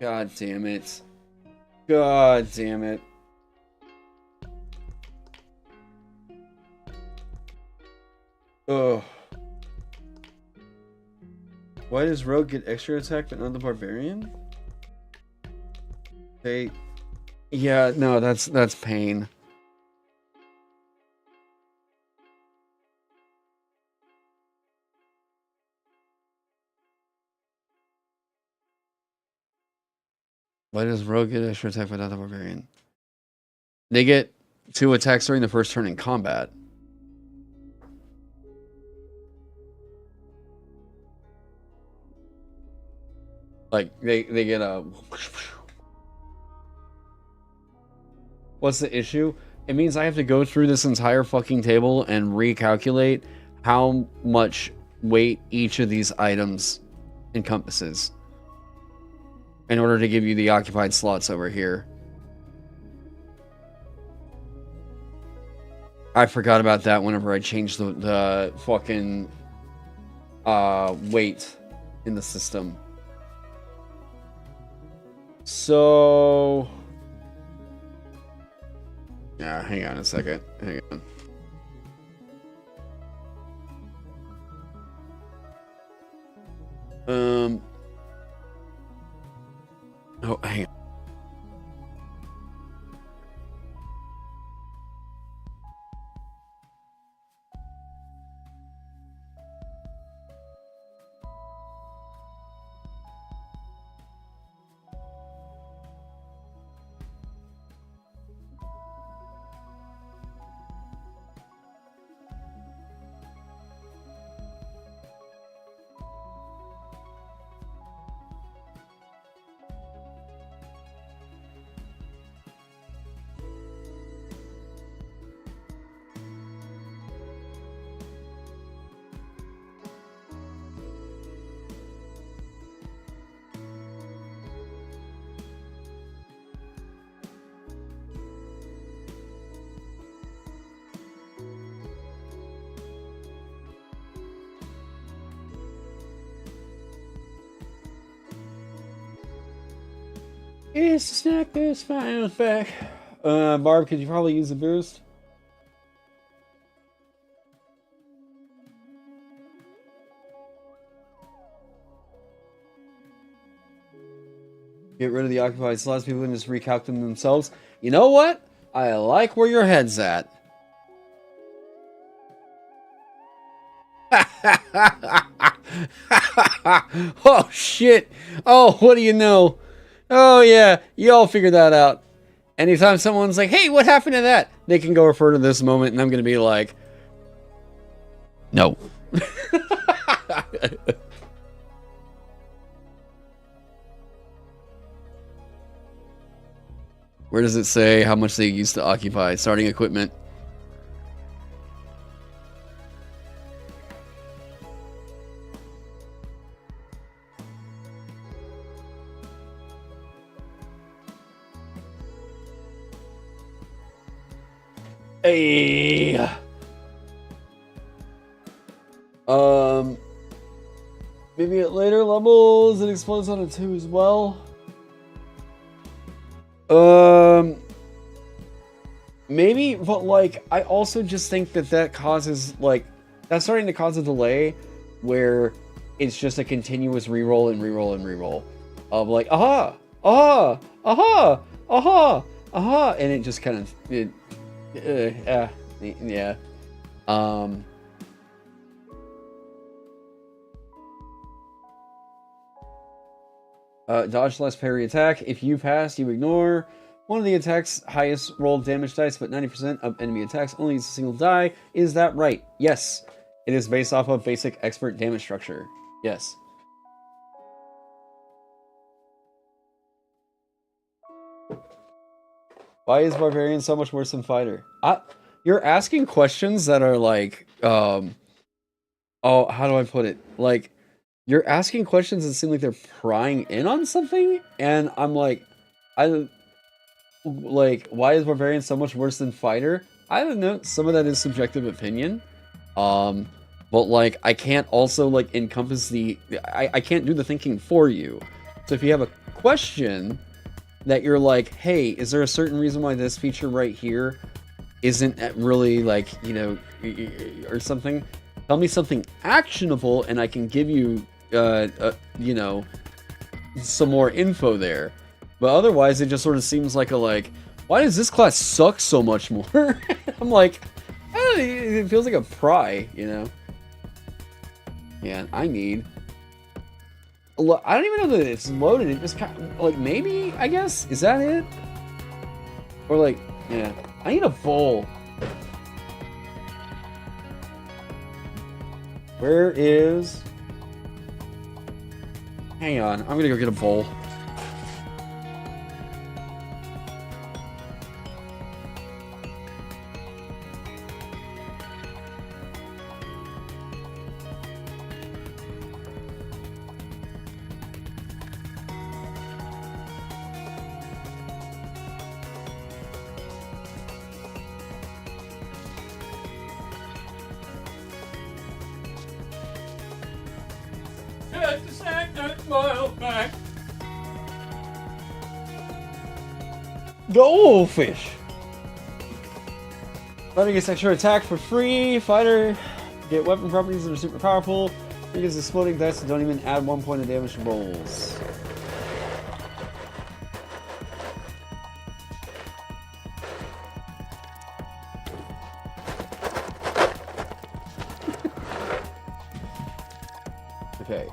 God damn it. God damn it. Ugh. Why does Rogue get extra attack but not the Barbarian? They... Yeah, no, that's pain. Why does Rogue get extra attack but not the Barbarian? They get 2 attacks during the first turn in combat. Like, they get a... What's the issue? It means I have to go through this entire fucking table and recalculate how much weight each of these items encompasses in order to give you the occupied slots over here. I forgot about that whenever I changed the fucking weight in the system. So yeah, hang on a second. Hang on. Oh, hang on. It's a snack this fine back. Barb, could you probably use the boost? Get rid of the occupied slots. People can just recalc them themselves. You know what? I like where your head's at. Oh shit! Oh, what do you know? Oh yeah, you all figured that out. Anytime someone's like, hey, what happened to that? They can go refer to this moment and I'm gonna be like, no. Where does it say how much they used to occupy? Starting equipment. Hey. Maybe at later levels it explodes on a 2 as well. Maybe, but like I also just think that causes like that's starting to cause a delay where it's just a continuous reroll and reroll and reroll of like aha, aha, aha, aha, aha, and it just kind of yeah. Dodge less parry attack. If you pass, you ignore one of the attack's highest rolled damage dice, but 90% of enemy attacks only use a single die. Is that right? Yes. It is based off of basic expert damage structure. Yes. Why is Barbarian so much worse than Fighter? You're asking questions that are like, oh, how do I put it? Like, you're asking questions that seem like they're prying in on something, and I'm like, why is Barbarian so much worse than Fighter? I don't know, some of that is subjective opinion, but like, I can't also like encompass I can't do the thinking for you. So if you have a question that you're like, hey, is there a certain reason why this feature right here isn't really like, you know, or something, tell me something actionable and I can give you you know, some more info there. But otherwise it just sort of seems like why does this class suck so much more? I'm like, it feels like a pry, you know. Yeah, I don't even know that it's loaded. It just kind of, like, maybe, I guess, is that it? Or like, yeah, I need a bowl. Where is? Hang on, I'm gonna go get a bowl. back. Goldfish. Fighter gets extra attack for free. Fighter get weapon properties that are super powerful. He gets exploding dice that don't even add 1 point of damage to rolls. Okay.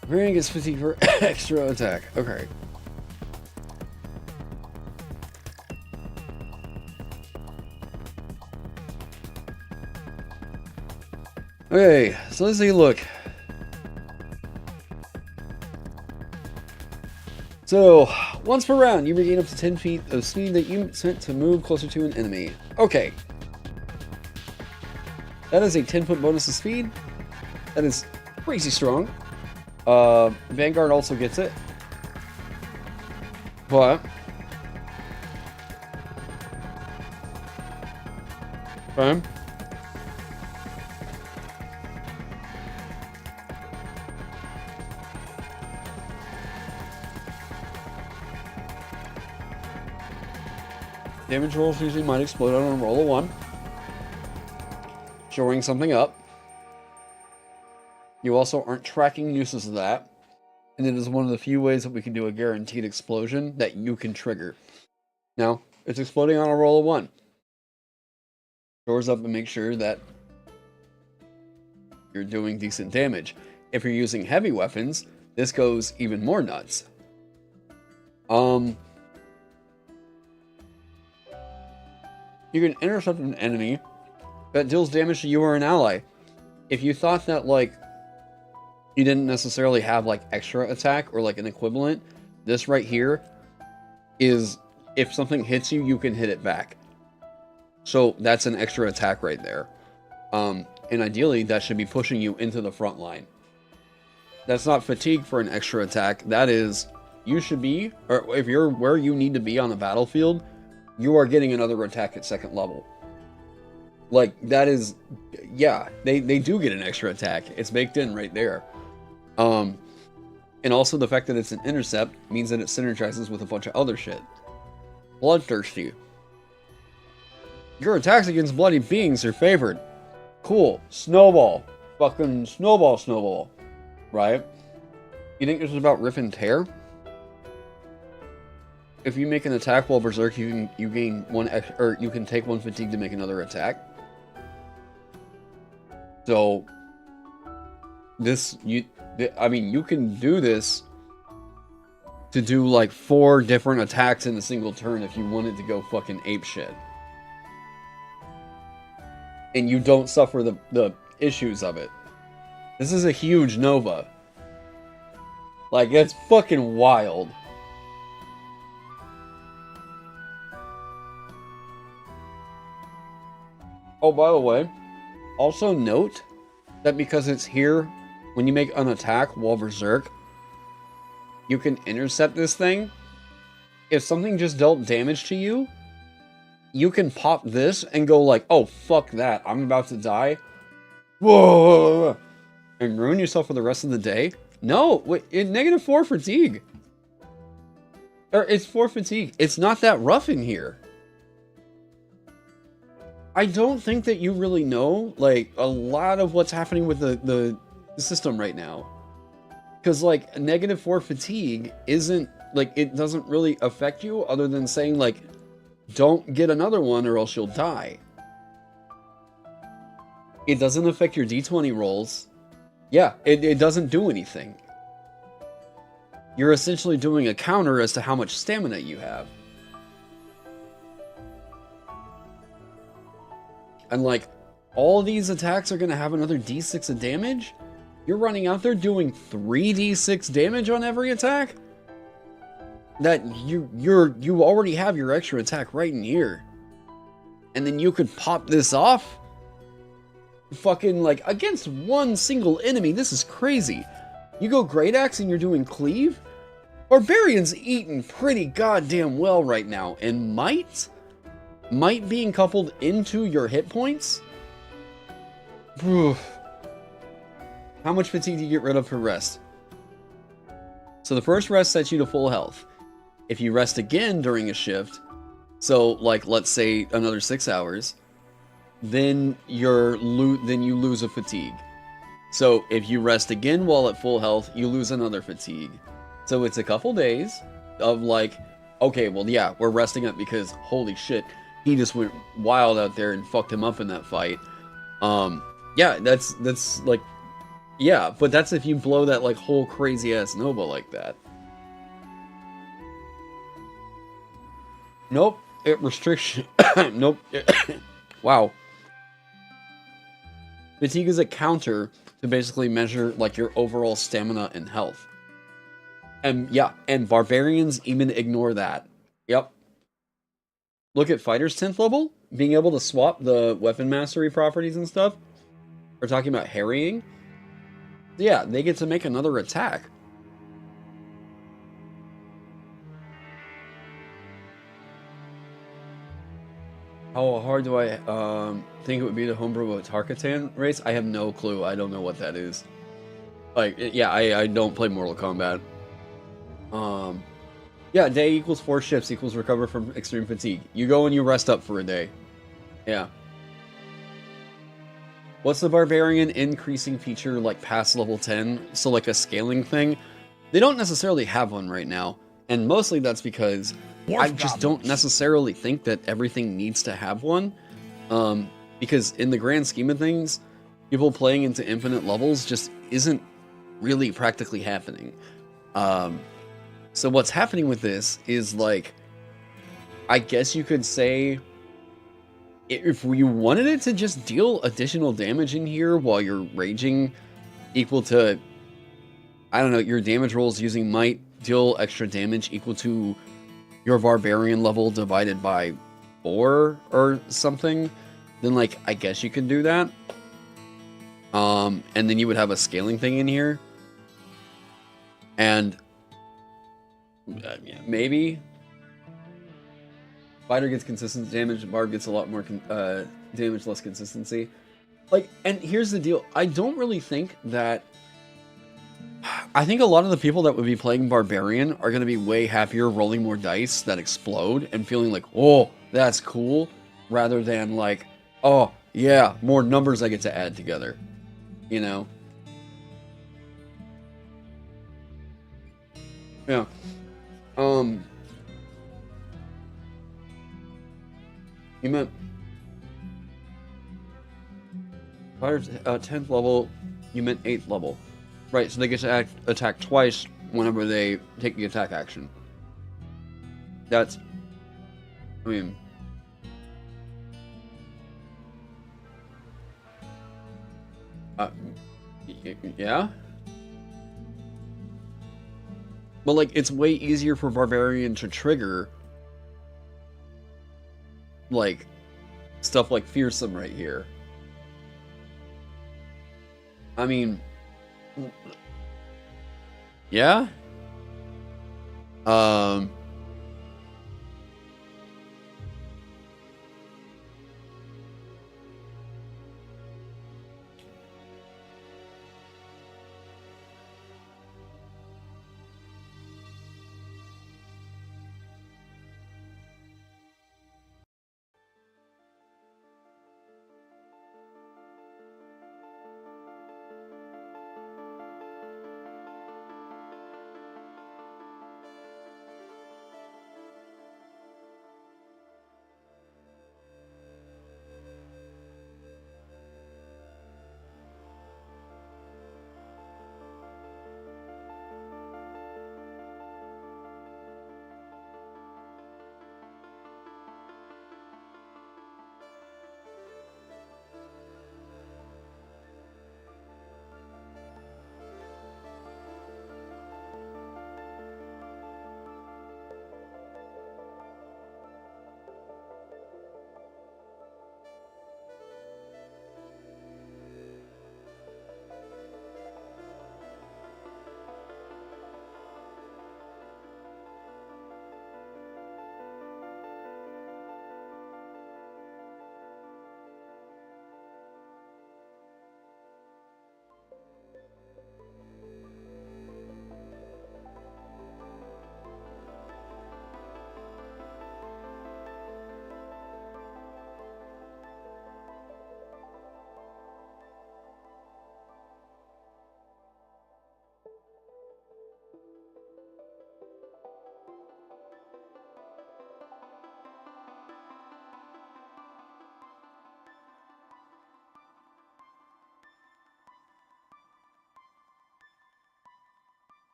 Barbarian gets fatigue for extra attack. Okay. Okay, so let's take a look. So, once per round, you regain up to 10 feet of speed that you spent to move closer to an enemy. Okay. That is a 10-foot bonus to speed. That is crazy strong. Vanguard also gets it. But... okay. Damage rolls usually might explode on a roll of 1. Showing something up. You also aren't tracking uses of that. And it is one of the few ways that we can do a guaranteed explosion that you can trigger. Now, it's exploding on a roll of 1. Shores up and make sure that you're doing decent damage. If you're using heavy weapons, this goes even more nuts. You can intercept an enemy that deals damage to you or an ally. If you thought that, like, you didn't necessarily have, like, extra attack or, like, an equivalent, this right here is, if something hits you, you can hit it back. So that's an extra attack right there. And ideally, that should be pushing you into the front line. That's not fatigue for an extra attack. That is, you should be, or if you're where you need to be on the battlefield, you are getting another attack at 2nd level. Like, that is, yeah, they do get an extra attack. It's baked in right there. And also the fact that it's an intercept means that it synergizes with a bunch of other shit. Bloodthirsty. Your attacks against bloody beings are favored. Cool. Snowball. Fucking snowball. Right? You think this is about rip and tear? If you make an attack while berserk, you gain 1 or you can take 1 fatigue to make another attack. So this I mean, you can do this to do like 4 different attacks in a single turn if you wanted to go fucking ape shit. And you don't suffer the issues of it. This is a huge Nova. Like, it's fucking wild. Oh, by the way, also note that because it's here, when you make an attack while berserk, you can intercept this thing. If something just dealt damage to you, you can pop this and go like, oh, fuck that, I'm about to die. Whoa! And ruin yourself for the rest of the day? No, wait, it's -4 fatigue. Or it's 4 fatigue. It's not that rough in here. I don't think that you really know, like, a lot of what's happening with the system right now. Because, like, -4 fatigue isn't, like, it doesn't really affect you other than saying, like, don't get another one or else you'll die. It doesn't affect your d20 rolls. Yeah, it doesn't do anything. You're essentially doing a counter as to how much stamina you have. And like, all these attacks are going to have another d6 of damage? You're running out there doing 3d6 damage on every attack? That you already have your extra attack right in here. And then you could pop this off? Fucking, like, against one single enemy, this is crazy. You go Great Axe and you're doing Cleave? Barbarian's eating pretty goddamn well right now. And Might? might being coupled into your hit points. How much fatigue do you get rid of per rest? So the first rest sets you to full health. If you rest again during a shift, so like let's say another 6 hours, then you lose a fatigue. So if you rest again while at full health, you lose another fatigue. So it's a couple days of like, okay, well yeah, we're resting up because holy shit, he just went wild out there and fucked him up in that fight. Yeah, that's like, yeah, but that's if you blow that like whole crazy ass Nova like that. Nope, it restriction. Nope. Wow. Fatigue is a counter to basically measure like your overall stamina and health. And yeah, and barbarians even ignore that. Yep. Look at fighters 10th level, being able to swap the weapon mastery properties and stuff. We're talking about harrying. Yeah, they get to make another attack. How hard do I think it would be to homebrew a Tarkatan race? I have no clue. I don't know what that is. Like, yeah, I don't play Mortal Kombat. Yeah, day equals 4 shifts equals recover from extreme fatigue. You go and you rest up for a day. Yeah. What's the Barbarian increasing feature like past level 10? So like a scaling thing? They don't necessarily have one right now. And mostly that's because I just don't necessarily think that everything needs to have one. Because in the grand scheme of things, people playing into infinite levels just isn't really practically happening. So what's happening with this is like, I guess you could say, if you wanted it to just deal additional damage in here while you're raging, equal to, I don't know, your damage rolls using might deal extra damage equal to your barbarian level divided by 4 or something, then like, I guess you could do that. And then you would have a scaling thing in here. And yeah, maybe fighter gets consistent damage, barb gets a lot more damage, less consistency. Like, and here's the deal. I don't really think that... I think a lot of the people that would be playing Barbarian are going to be way happier rolling more dice that explode and feeling like, oh, that's cool, rather than like, oh, yeah, more numbers I get to add together, you know? Yeah. You meant fighter's 10th level, you meant 8th level. Right, so they get to attack twice whenever they take the attack action. That's... I mean... yeah? But, like, it's way easier for Barbarian to trigger, like, stuff like Fearsome right here. I mean... yeah?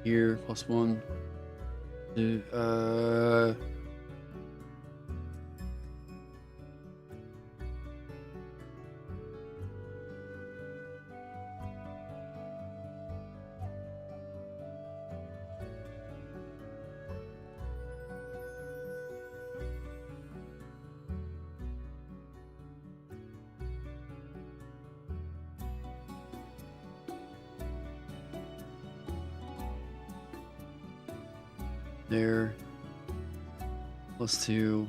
Here, +1. There. +2.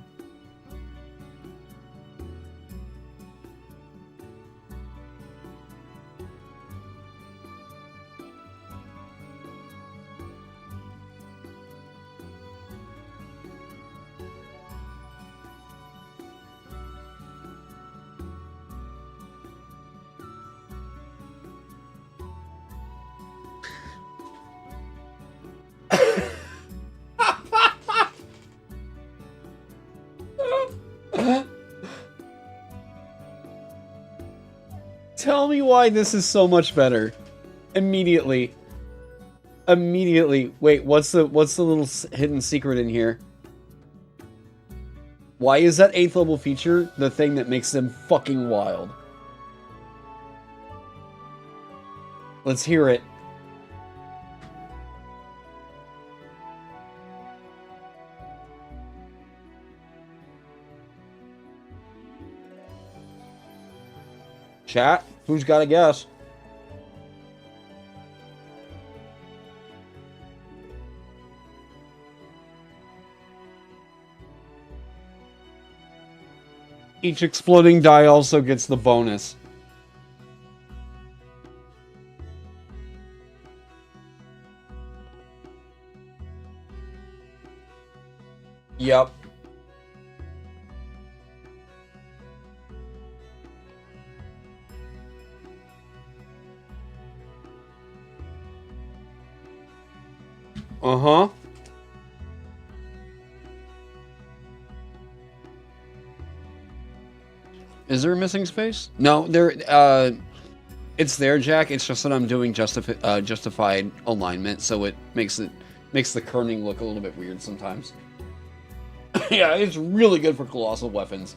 Tell me why this is so much better. Immediately. Wait, what's the little hidden secret in here? Why is that 8th level feature the thing that makes them fucking wild? Let's hear it. Chat, who's got a guess? Each exploding die also gets the bonus. Yep. Uh-huh. Is there a missing space? No, there, it's there, Jack. It's just that I'm doing justified alignment, so it makes the kerning look a little bit weird sometimes. Yeah, it's really good for colossal weapons.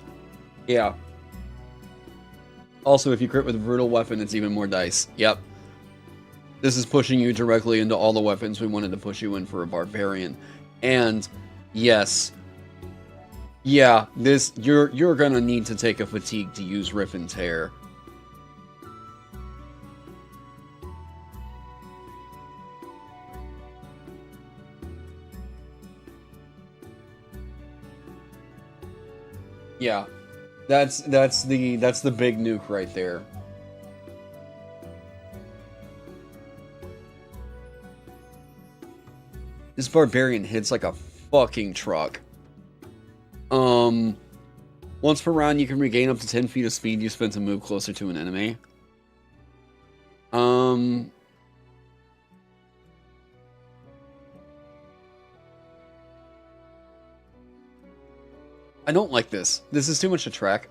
Yeah. Also, if you crit with a brutal weapon, it's even more dice. Yep. This is pushing you directly into all the weapons we wanted to push you in for a barbarian. And yes. Yeah, this you're gonna need to take a fatigue to use Riff and Tear. Yeah. That's the big nuke right there. This barbarian hits like a fucking truck. Once per round, you can regain up to 10 feet of speed you spent to move closer to an enemy. I don't like this. This is too much to track.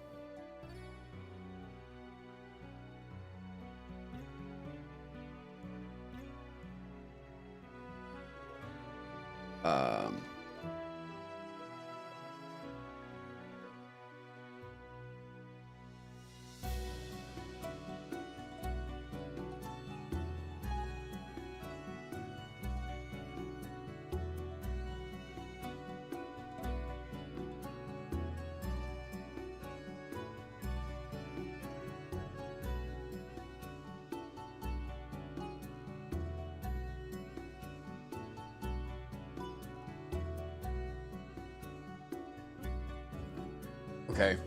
Okay.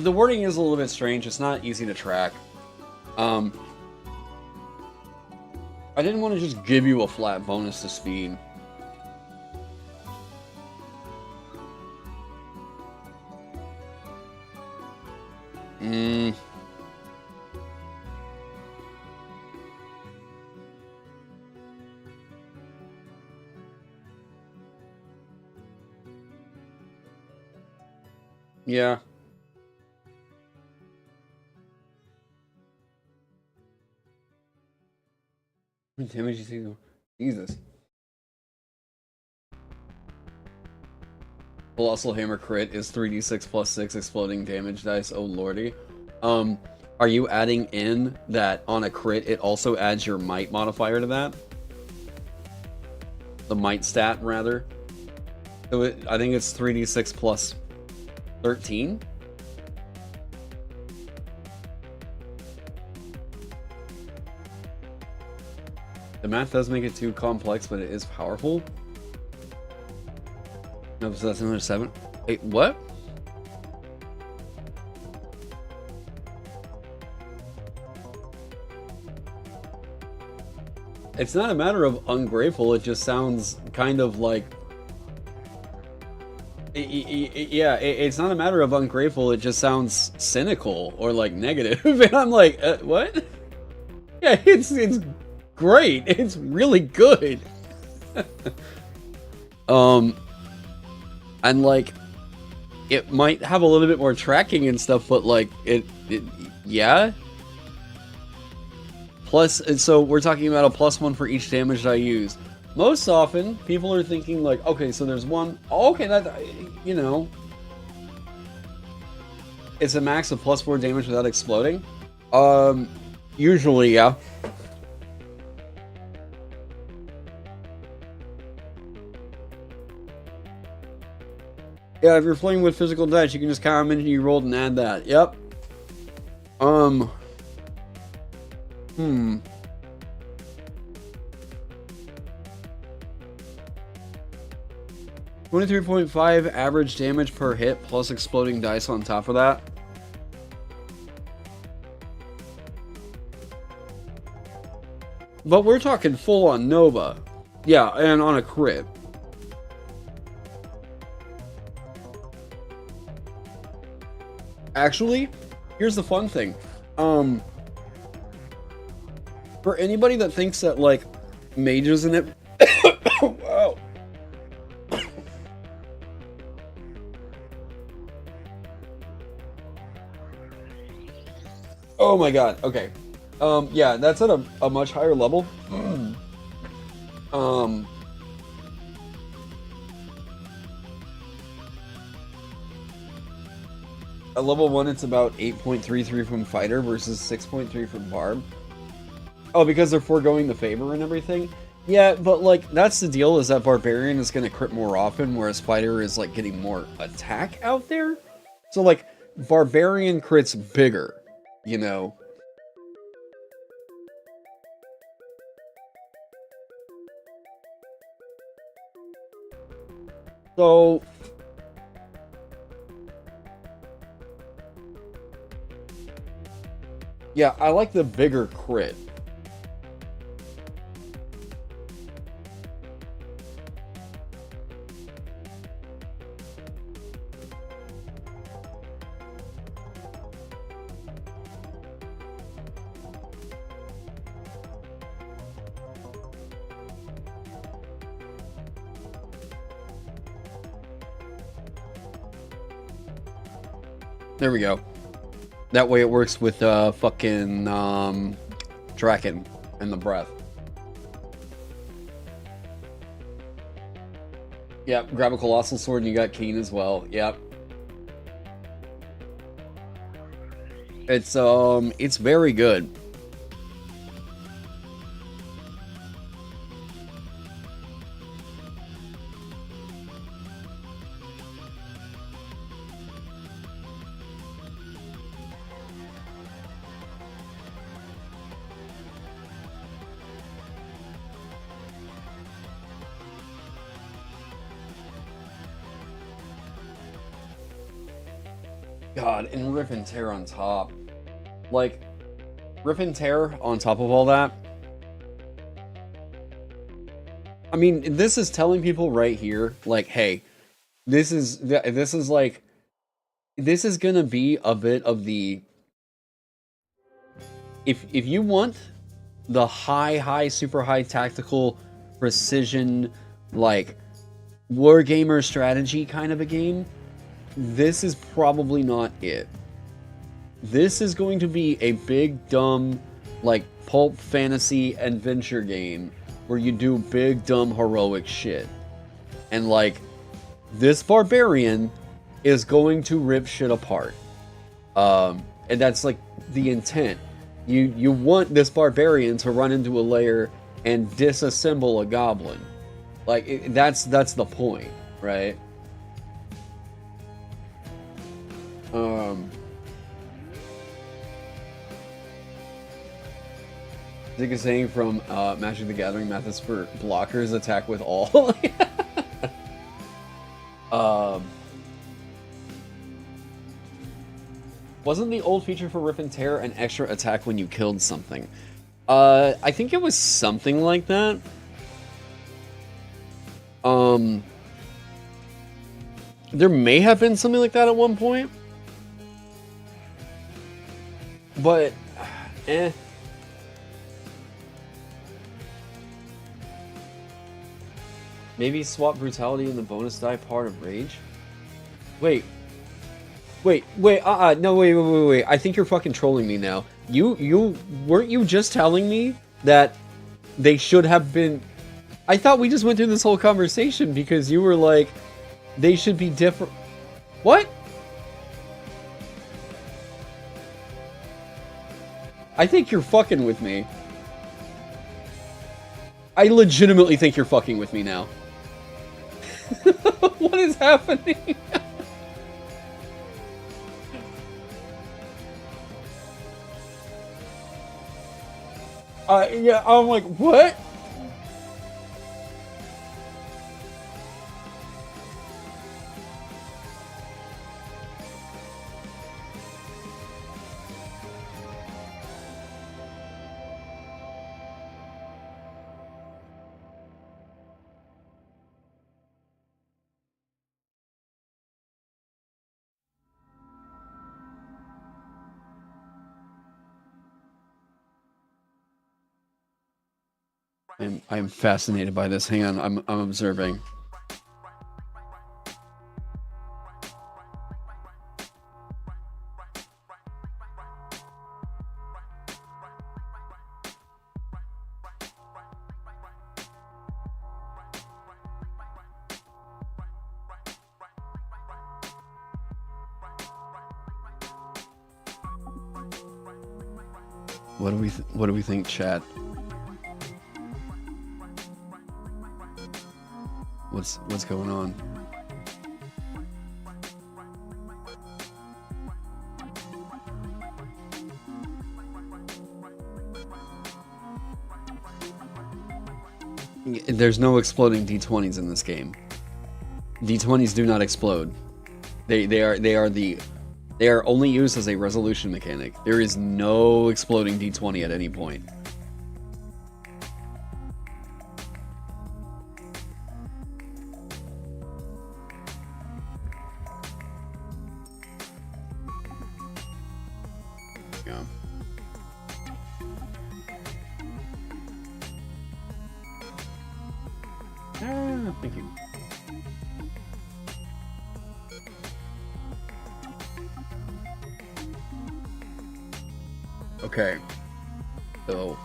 The wording is a little bit strange. It's not easy to track. I didn't want to just give you a flat bonus to speed. Yeah. Damage you see. Jesus. Colossal Hammer crit is 3d6 plus 6 exploding damage dice. Oh lordy. Are you adding in that on a crit it also adds your might modifier to that? The might stat, rather. So I think it's 3d6 plus 13? The math does make it too complex, but it is powerful. No, so that's another 7. Wait, what? It's not a matter of ungrateful, it just sounds kind of like... Yeah, it's not a matter of ungrateful, it just sounds cynical or like negative. And I'm like, what? Yeah, it's great. It's really good. And like, it might have a little bit more tracking and stuff, but like, yeah. Plus, and so we're talking about a +1 for each damage that I use. Most often, people are thinking like, okay, so there's one, oh, okay, that, you know, it's a max of +4 damage without exploding. Usually, yeah. Yeah, if you're playing with physical dice, you can just count how many you rolled and add that. Yep. 23.5 average damage per hit plus exploding dice on top of that. But we're talking full on Nova. Yeah, and on a crit. Actually, here's the fun thing. For anybody that thinks that, like, mages in it... Wow. Oh my god, okay. Yeah, that's at a much higher level. At level 1, it's about 8.33 from Fighter versus 6.3 from Barb. Oh, because they're foregoing the favor and everything? Yeah, but, like, that's the deal, is that Barbarian is going to crit more often, whereas Fighter is, like, getting more attack out there. So, like, Barbarian crits bigger, you know? So... yeah, I like the bigger crit. There we go. That way it works with fucking Draken and the breath. Yep, grab a Colossal Sword and you got Keen as well. Yep. It's very good. God, and Riff and Tear on top. Like, Riff and Tear on top of all that. I mean, this is telling people right here, like, hey, this is like, this is gonna be a bit of the... If you want the super high tactical precision, like, wargamer strategy kind of a game, this is probably not it. This is going to be a big, dumb, like pulp fantasy adventure game where you do big dumb heroic shit. And like this barbarian is going to rip shit apart. And that's like the intent. You want this barbarian to run into a lair and disassemble a goblin. Like that's the point, right? I think a saying from Magic the Gathering methods for blockers: attack with all. Wasn't the old feature for Rip and Tear an extra attack when you killed something? I think it was something like that. There may have been something like that at one point. But, Maybe swap brutality in the bonus die part of rage? Wait, no, wait. I think you're fucking trolling me now. Weren't you just telling me that they should have been... I thought we just went through this whole conversation because you were like, they should be different. What? I think you're fucking with me. I legitimately think you're fucking with me now. What is happening? Yeah, I'm like, what? I'm fascinated by this. Hang on, I'm observing. What do we think, chat? What's going on? There's no exploding D20s in this game. D20s do not explode. They are only used as a resolution mechanic. There is no exploding D20 at any point. Thank you. Okay. So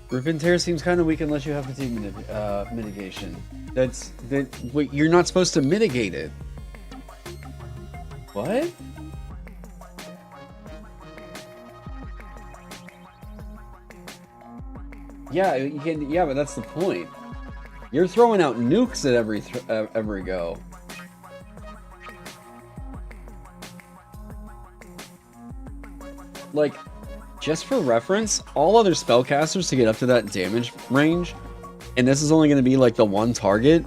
Rip and Tear seems kind of weak unless you have fatigue mitigation. Wait, you're not supposed to mitigate it. What? Yeah, you can. Yeah, but that's the point. You're throwing out nukes at every go. Like, just for reference, all other spellcasters to get up to that damage range, and this is only going to be like the one target,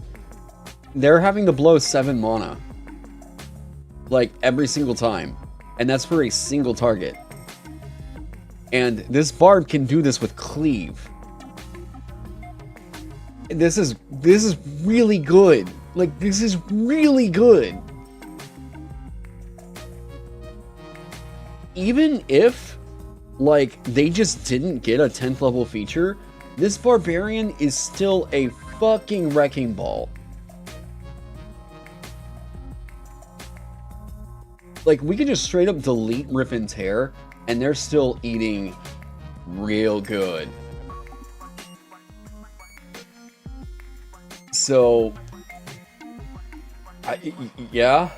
they're having to blow 7 mana. Like, every single time. And that's for a single target. And this bard can do this with cleave. This is really good. Like, this is really good. Even if like, they just didn't get a 10th level feature, this Barbarian is still a fucking wrecking ball. Like, we could just straight up delete Rip and Tear, and they're still eating real good. So, yeah.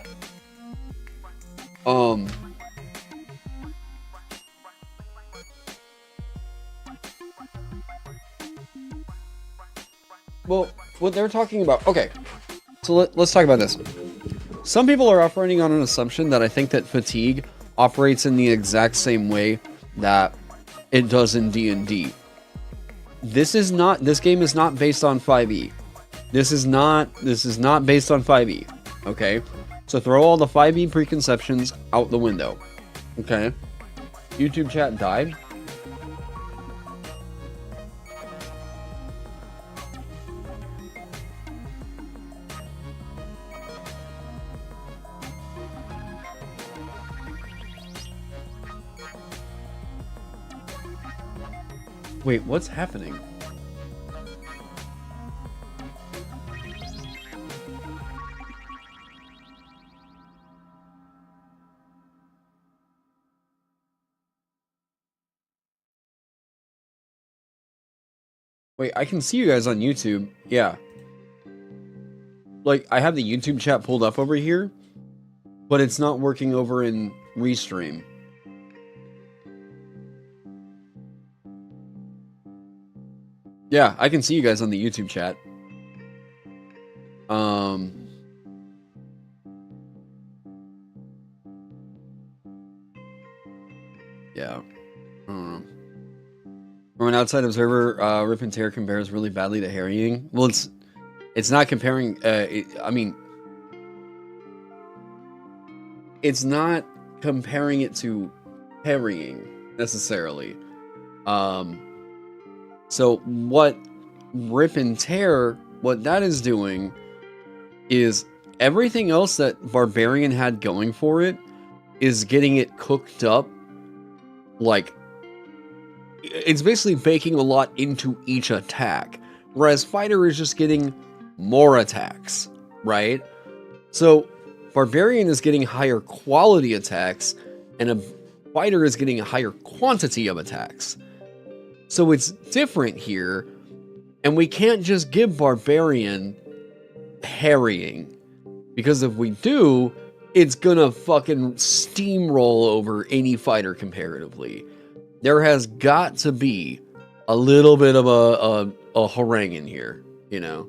Well, what they're talking about... Okay, so let's talk about this. Some people are operating on an assumption that I think that Fatigue operates in the exact same way that it does in D&D. This game is not based on 5e. This is not based on 5e. Okay? So throw all the 5e preconceptions out the window. Okay? YouTube chat died. Wait, what's happening? Wait, I can see you guys on YouTube. Yeah. Like, I have the YouTube chat pulled up over here, but it's not working over in Restream. Yeah, I can see you guys on the YouTube chat. Yeah. I don't know. From an outside observer, Rip and Tear compares really badly to harrying. Well, it's not comparing. I mean, it's not comparing it to harrying necessarily. So what Rip and Tear, what that is doing is everything else that Barbarian had going for it is getting it cooked up. Like, it's basically baking a lot into each attack, whereas Fighter is just getting more attacks, right? So Barbarian is getting higher quality attacks, and a Fighter is getting a higher quantity of attacks. So it's different here, and we can't just give Barbarian harrying, because if we do, it's gonna fucking steamroll over any fighter comparatively. There has got to be a little bit of a harangue in here, you know?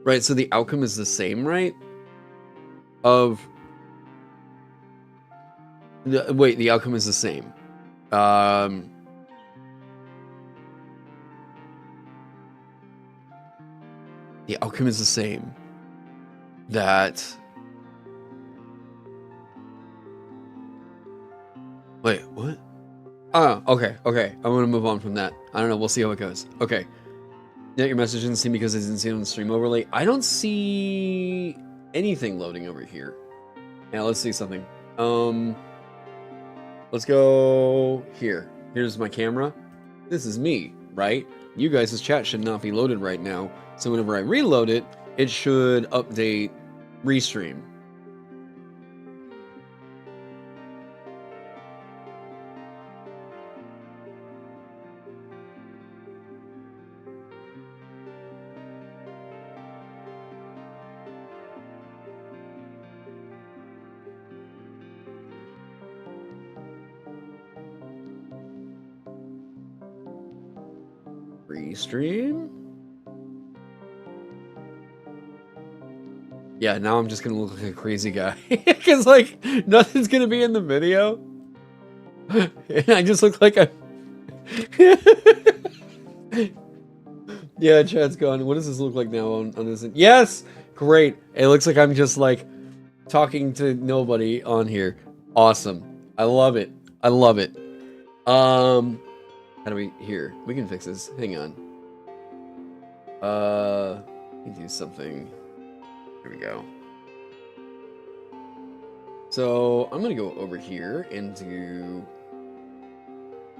Right, so the outcome is the same, right? Wait, the outcome is the same. The outcome is the same. That... Wait, what? Oh, okay. I'm gonna move on from that. I don't know, we'll see how it goes. Okay. Yeah, your message didn't see because I didn't see it on the stream overlay. I don't see anything loading over here. Yeah, let's see something. Let's go here. Here's my camera. This is me, right? You guys' chat should not be loaded right now. So whenever I reload it, it should update Restream. Restream? Yeah, now I'm just gonna look like a crazy guy. Because, like, nothing's gonna be in the video. And I just look like a... Yeah, chat's gone. What does this look like now on this? Yes! Great. It looks like I'm just, like, talking to nobody on here. Awesome. I love it. I love it. How do we... Here. We can fix this. Hang on. Let me do something. Here we go. So I'm gonna go over here and do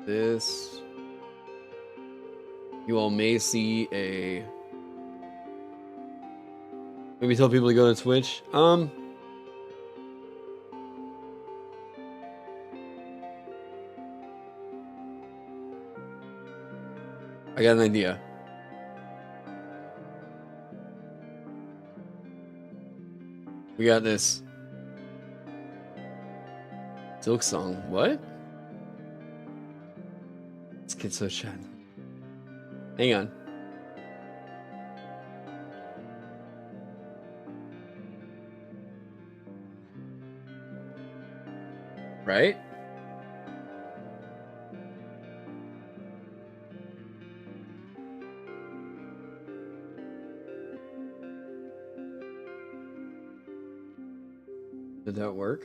this. You all may see a... Maybe tell people to go to Twitch. I got an idea. We got this. Silk song. What? This kid's so shy. Hang on. Right? Did that work?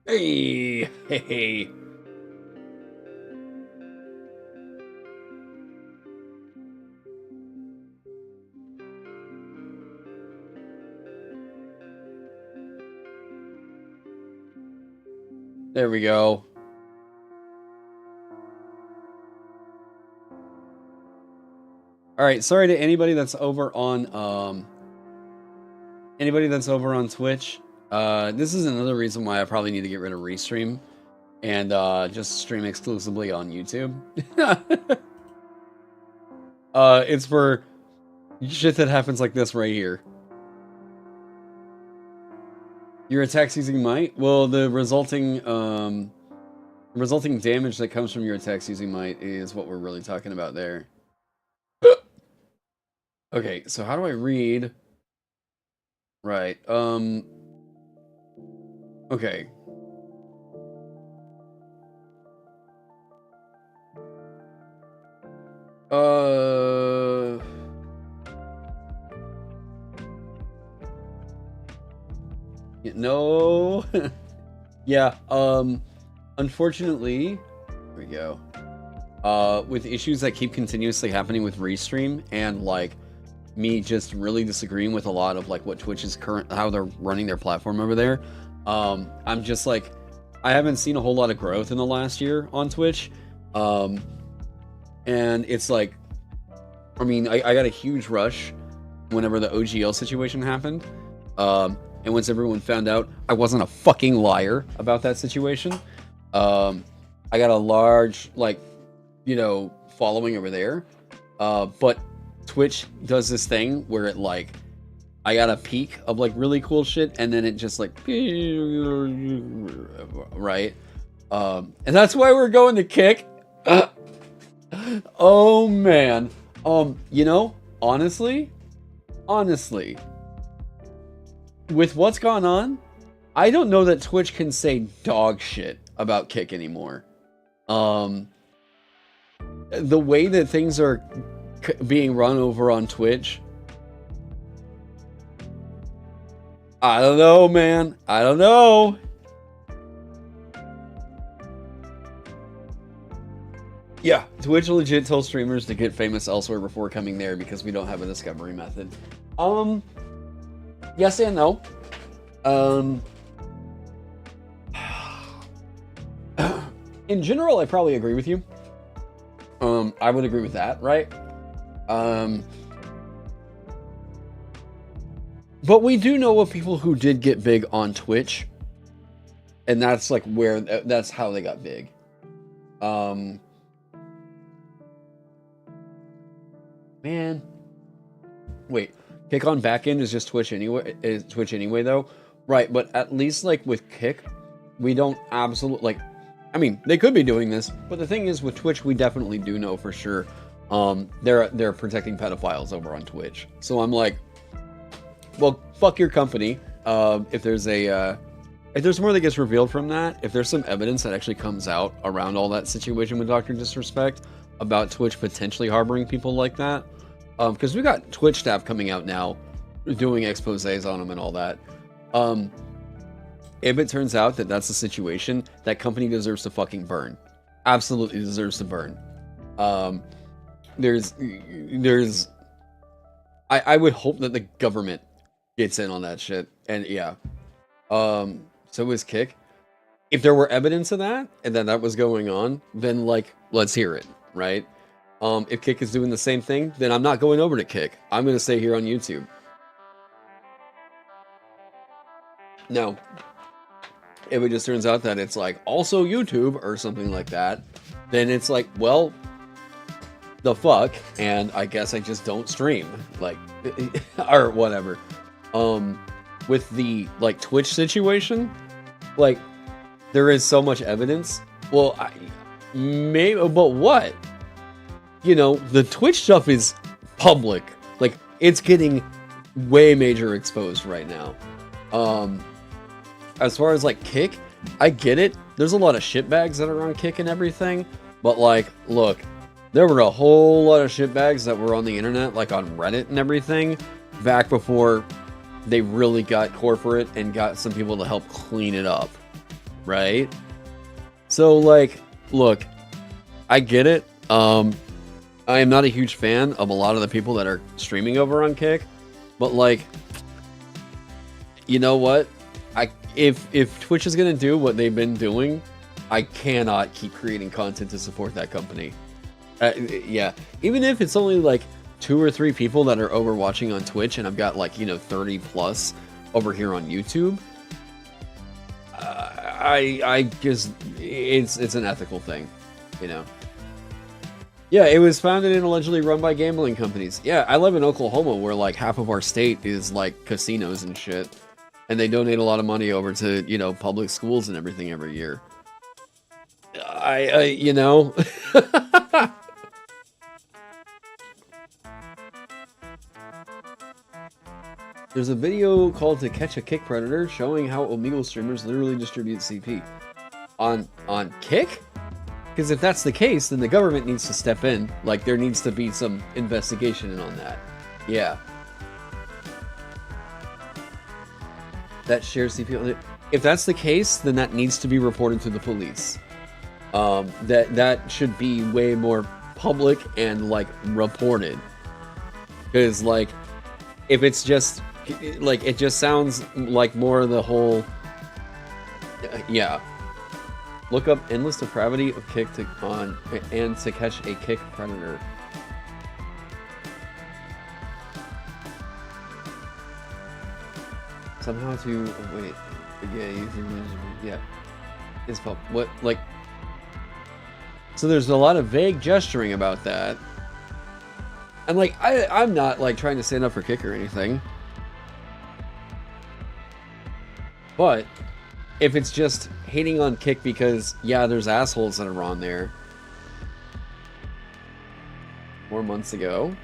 Hey, hey. There we go. All right, sorry to anybody that's over on Twitch. This is another reason why I probably need to get rid of Restream and just stream exclusively on YouTube. It's for shit that happens like this right here. Your attacks using might? Well, the resulting damage that comes from your attacks using might is what we're really talking about there. Okay, so how do I read? Right, okay. No. Yeah, unfortunately, here we go. With issues that keep continuously happening with Restream and like me just really disagreeing with a lot of like what Twitch is how they're running their platform over there. I'm just like, I haven't seen a whole lot of growth in the last year on Twitch. And it's like, I mean, I got a huge rush whenever the OGL situation happened. And once everyone found out I wasn't a fucking liar about that situation, I got a large, like, you know, following over there. But Twitch does this thing where it, like, I got a peak of, like, really cool shit, and then it just, like, right? And that's why we're going to kick. Oh, man. You know, honestly, with what's gone on, I don't know that Twitch can say dog shit about Kick anymore. The way that things are being run over on Twitch, I don't know, man. I don't know. Yeah, Twitch legit tells streamers to get famous elsewhere before coming there because we don't have a discovery method. Yes and no. In general, I probably agree with you. I would agree with that, right? But we do know of people who did get big on Twitch, and that's like where that's how they got big. Man, wait. Kick on backend is just Twitch anyway. Is Twitch anyway though, right? But at least like with Kick, we don't absolutely like. I mean, they could be doing this, but the thing is with Twitch, we definitely do know for sure. They're protecting pedophiles over on Twitch. So I'm like, well, fuck your company. If there's more that gets revealed from that, if there's some evidence that actually comes out around all that situation with Dr. Disrespect about Twitch potentially harboring people like that. Because we got Twitch staff coming out now doing exposés on them and all that. If it turns out that that's the situation, that company deserves to fucking burn. Absolutely deserves to burn. I would hope that the government gets in on that shit. And yeah. So is Kick. If there were evidence of that, and then that was going on, then like, let's hear it, right? If Kick is doing the same thing, then I'm not going over to Kick. I'm gonna stay here on YouTube. No. If it just turns out that it's like also YouTube or something like that, then it's like, well, the fuck, and I guess I just don't stream, like, or whatever. With the like Twitch situation, like, there is so much evidence. Well, maybe, but what? You know, the Twitch stuff is public. Like, it's getting way major exposed right now. As far as like Kick, I get it. There's a lot of shitbags that are on Kick and everything, but like, look, there were a whole lot of shitbags that were on the internet, like on Reddit and everything, back before they really got corporate and got some people to help clean it up, right? So like, look, I get it. I am not a huge fan of a lot of the people that are streaming over on Kick, but like, you know what? If Twitch is gonna do what they've been doing, I cannot keep creating content to support that company. Yeah, even if it's only like 2 or 3 people that are over watching on Twitch, and I've got like, you know, 30 plus over here on YouTube. I just, it's an ethical thing, you know. Yeah, it was founded and allegedly run by gambling companies. Yeah, I live in Oklahoma, where like half of our state is like casinos and shit, and they donate a lot of money over to, you know, public schools and everything every year. You know. There's a video called "To Catch a Kick Predator" showing how Omegle streamers literally distribute CP on Kick. Because if that's the case, then the government needs to step in. Like, there needs to be some investigation on that. Yeah. That shares CP on it. If that's the case, then that needs to be reported to the police. That should be way more public and like reported. Because like, if it's just like, it just sounds like more of the whole, yeah. Look up endless depravity of Kick and to catch a Kick predator. Somehow to wait. Yeah. Is what, like? So there's a lot of vague gesturing about that, and like, I'm not like trying to stand up for Kick or anything, but if it's just hating on Kick because, yeah, there's assholes that are on there 4 months ago.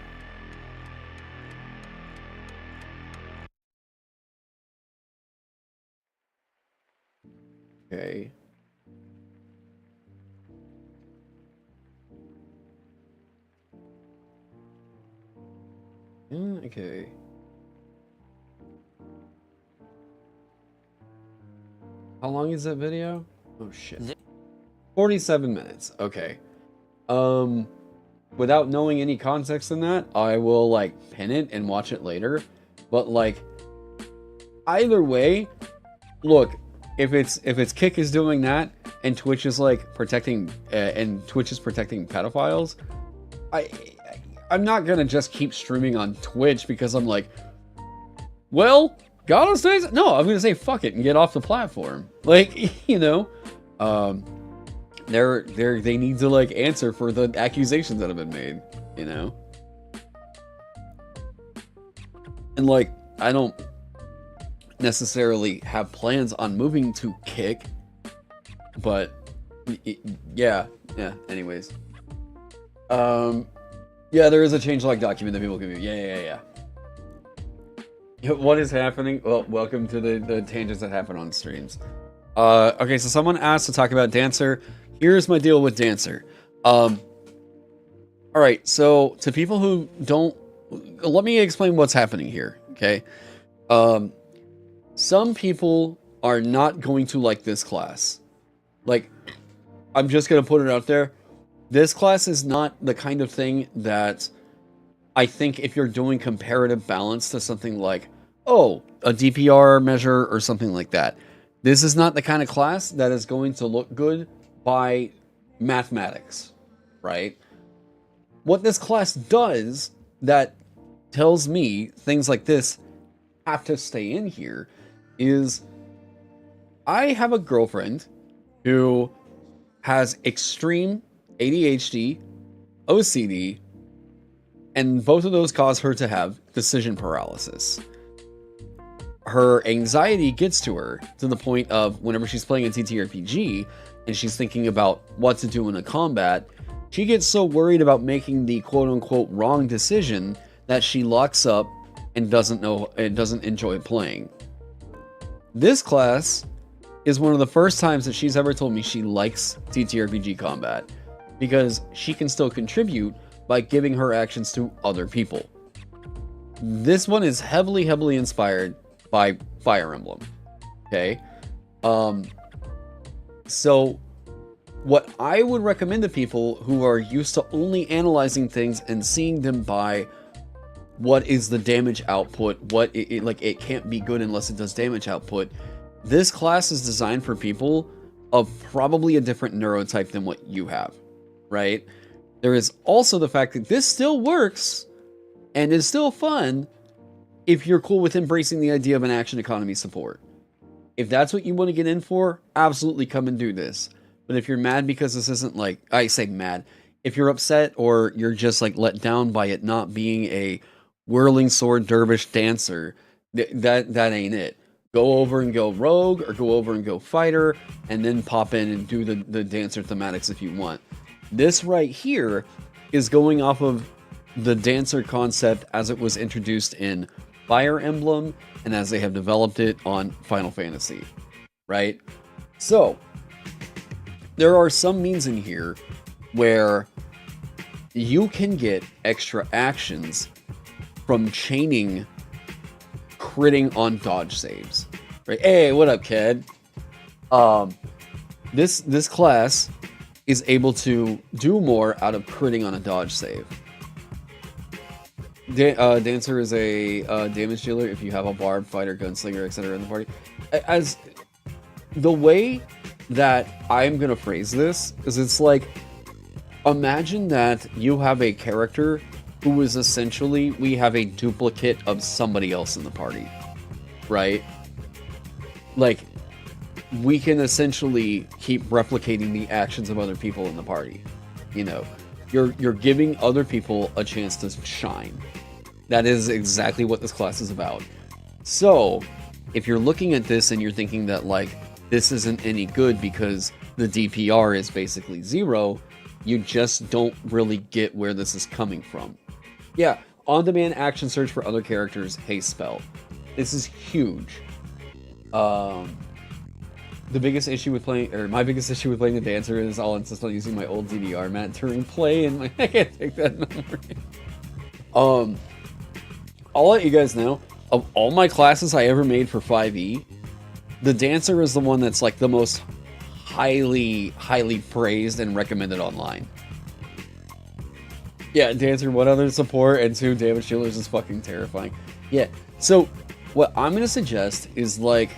Okay. Okay. How long is that video? Oh shit. 47 minutes. Okay. Without knowing any context in that, I will like pin it and watch it later. But like, either way, look, if it's Kick is doing that and Twitch is like protecting pedophiles, I'm not gonna just keep streaming on Twitch because I'm like, well, God on stage? No, I'm gonna say fuck it and get off the platform. Like, you know, they need to like answer for the accusations that have been made, you know. And like, I don't necessarily have plans on moving to Kick, but yeah. Anyways, yeah, there is a changelog document that people can view. Yeah. What is happening? Well, welcome to the tangents that happen on streams. Okay, so someone asked to talk about Dancer. Here's my deal with Dancer. Alright, so to people who don't... Let me explain what's happening here, okay? Some people are not going to like this class. Like, I'm just gonna put it out there. This class is not the kind of thing that I think if you're doing comparative balance to something like, oh, a DPR measure or something like that. This is not the kind of class that is going to look good by mathematics, right? What this class does that tells me things like this have to stay in here is I have a girlfriend who has extreme ADHD, OCD, and both of those cause her to have decision paralysis. Her anxiety gets to her to the point of whenever she's playing a TTRPG and she's thinking about what to do in a combat, she gets so worried about making the quote-unquote wrong decision that she locks up and doesn't enjoy playing. This class is one of the first times that she's ever told me she likes TTRPG combat because she can still contribute by giving her actions to other people. This one is heavily inspired by Fire Emblem. Okay? So what I would recommend to people who are used to only analyzing things and seeing them by what is the damage output, it can't be good unless it does damage output. This class is designed for people of probably a different neurotype than what you have, right? There is also the fact that this still works and is still fun if you're cool with embracing the idea of an action economy support. If that's what you want to get in for, absolutely come and do this. But if you're mad because this isn't like, I say mad, if you're upset or you're just like let down by it not being a whirling sword dervish dancer, that ain't it. Go over and go rogue or go over and go fighter and then pop in and do the dancer thematics if you want. This right here is going off of the dancer concept as it was introduced in Fire Emblem and as they have developed it on Final Fantasy, right? So, there are some means in here where you can get extra actions from chaining critting on dodge saves. Right? Hey, what up, kid? This class is able to do more out of critting on a dodge save. Dancer is a damage dealer if you have a barb, fighter, gunslinger, etc. in the party. As the way that I'm gonna phrase this is, it's like, imagine that you have a character who is essentially, we have a duplicate of somebody else in the party, right? Like, we can essentially keep replicating the actions of other people in the party. You know, you're giving other people a chance to shine. That is exactly what this class is about. So, if you're looking at this and you're thinking that, like, this isn't any good because the DPR is basically 0, you just don't really get where this is coming from. Yeah, on-demand action search for other characters, haste spell. This is huge. The biggest issue with playing, or my biggest issue with playing the dancer is I'll insist on using my old DDR mat during play, and I can't take that number. I'll let you guys know, of all my classes I ever made for 5e, the dancer is the one that's like the most highly praised and recommended online. Yeah, dancer, 1 other support, and 2 damage dealers is fucking terrifying. Yeah, so what I'm gonna suggest is, like,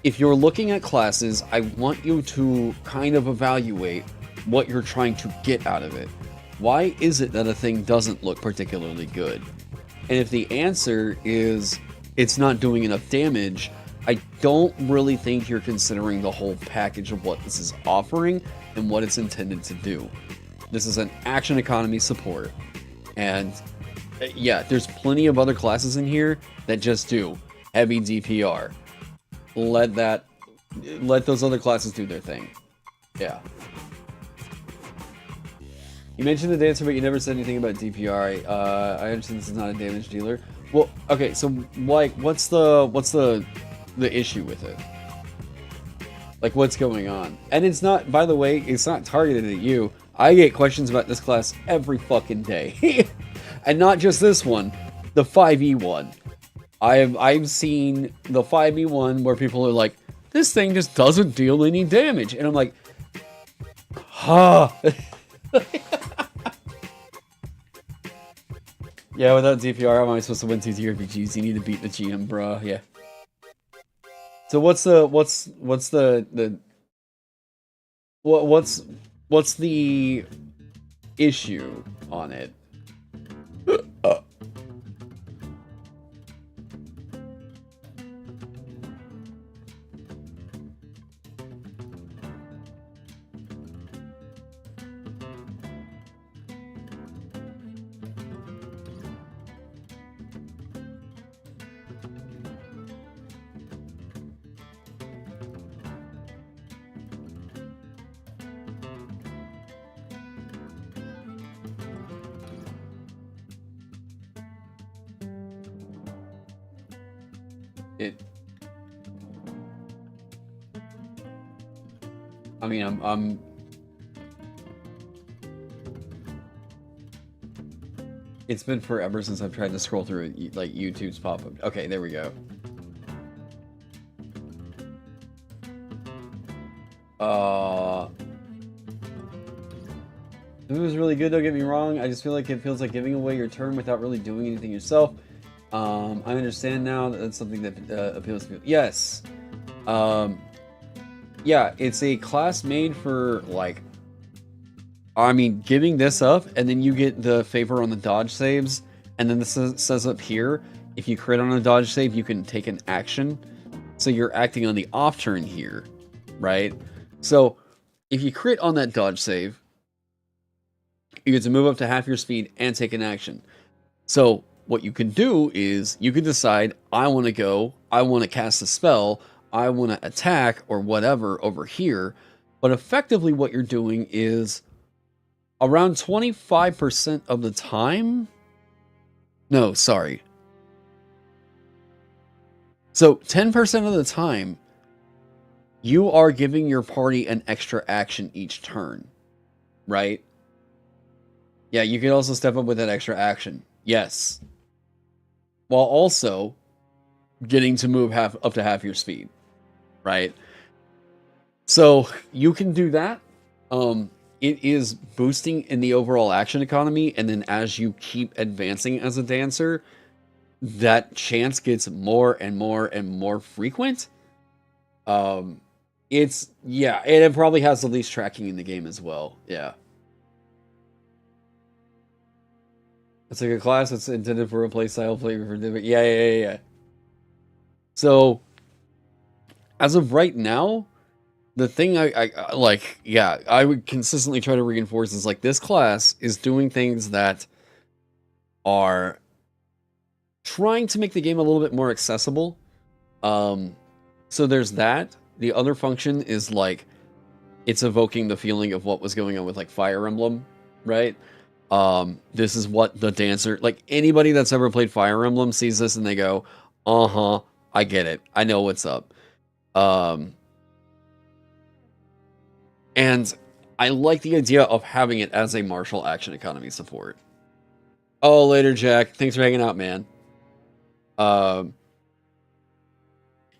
if you're looking at classes, I want you to kind of evaluate what you're trying to get out of it. Why is it that a thing doesn't look particularly good? And if the answer is it's not doing enough damage, I don't really think you're considering the whole package of what this is offering and what it's intended to do. This is an action economy support. And yeah, there's plenty of other classes in here that just do heavy DPR. Let those other classes do their thing. Yeah. You mentioned the dancer, but you never said anything about DPR. I understand this is not a damage dealer. Well, okay, so like, what's the issue with it? Like, what's going on? And it's not, by the way, it's not targeted at you. I get questions about this class every fucking day. And not just this one, the 5e one. I've seen the 5e one where people are like, this thing just doesn't deal any damage. And I'm like, huh. Yeah, without DPR, how am I supposed to win 2 TRPGs? You need to beat the GM, bruh. Yeah. So what's the issue on it? I mean, I'm it's been forever since I've tried to scroll through it, like YouTube's pop-up. Okay, there we go. It was really good, don't get me wrong. I just feel like it feels like giving away your turn without really doing anything yourself. I understand now that that's something that appeals to people. Yes. Yeah, it's a class made for, like, I mean, giving this up, and then you get the favor on the dodge saves, and then this says up here, if you crit on a dodge save, you can take an action. So you're acting on the off turn here, right? So if you crit on that dodge save, you get to move up to half your speed and take an action. So what you can do is you can decide, I want to cast a spell, I want to attack or whatever over here. But effectively what you're doing is around 25% of the time. No, sorry. So 10% of the time, you are giving your party an extra action each turn, right? Yeah, you can also step up with that extra action. Yes. While also getting to move up to half your speed, right? So you can do that. It is boosting in the overall action economy, and then as you keep advancing as a dancer, that chance gets more and more and more frequent. It's, yeah, and it probably has the least tracking in the game as well. Yeah. It's like a class that's intended for a playstyle flavor for different. Yeah. So, as of right now, the thing I like, yeah, I would consistently try to reinforce is like this class is doing things that are trying to make the game a little bit more accessible. So there's that. The other function is like it's evoking the feeling of what was going on with like Fire Emblem, right? This is what the dancer, like anybody that's ever played Fire Emblem sees this and they go, uh-huh, I get it. I know what's up. And I like the idea of having it as a martial action economy support. Oh, later, Jack. Thanks for hanging out, man.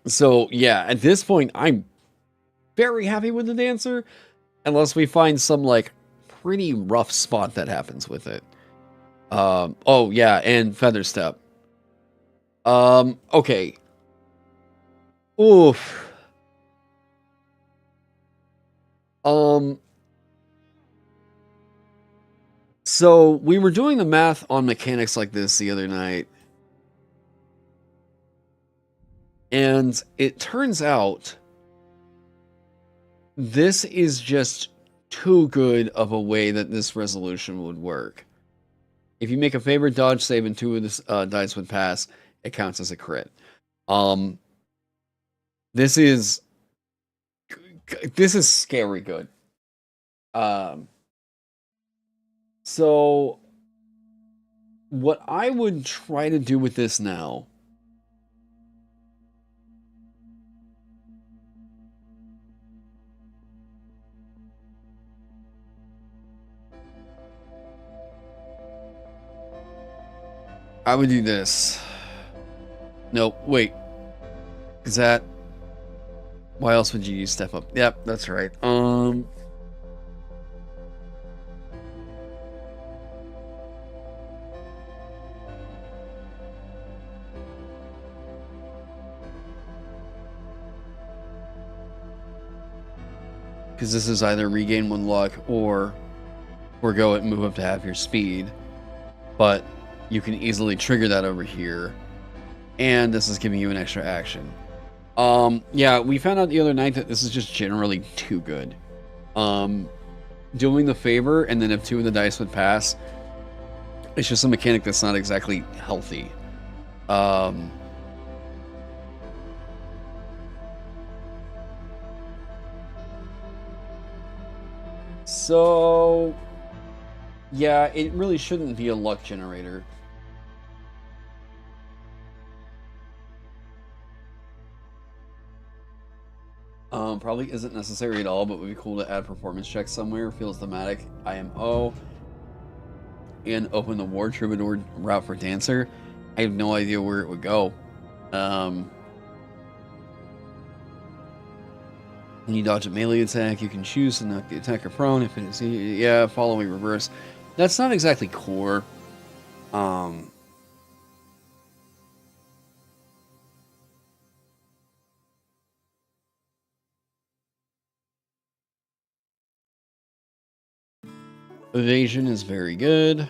So yeah, at this point, I'm very happy with the dancer, unless we find some like pretty rough spot that happens with it. Oh yeah, and Feather Step. Okay. Oof. So we were doing the math on mechanics like this the other night, and it turns out this is just too good of a way that this resolution would work. If you make a favorite dodge save and 2 of the dice would pass, it counts as a crit. This is scary good. So what I would try to do with this now I would do this. Nope, wait. Is that... Why else would you use step up? Yep, that's right. because this is either regain 1 luck or forgo it and move up to half your speed. But you can easily trigger that over here, and this is giving you an extra action. Yeah, we found out the other night that this is just generally too good. Doing the favor, and then if 2 of the dice would pass, it's just a mechanic that's not exactly healthy. So yeah, it really shouldn't be a luck generator. Probably isn't necessary at all, but would be cool to add performance checks somewhere. Feels thematic. IMO. And open the War Troubadour route for Dancer. I have no idea where it would go. When you dodge a melee attack, you can choose to knock the attacker prone if it is... Yeah, following reverse. That's not exactly core. Evasion is very good.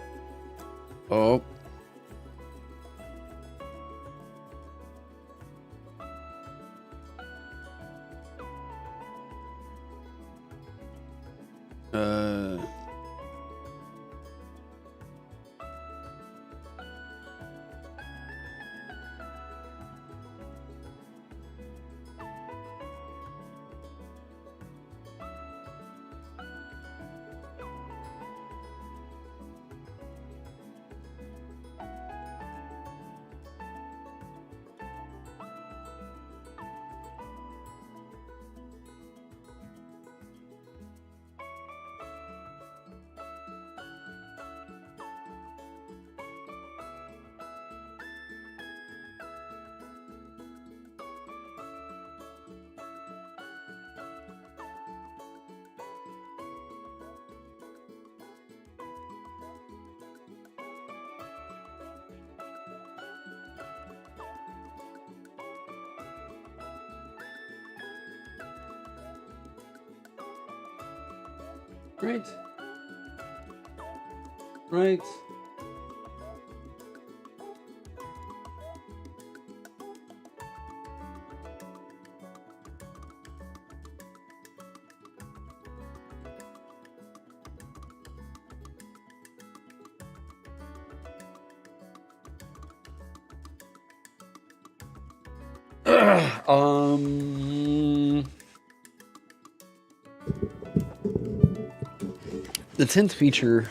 Oh. Right. Right. The 10th feature.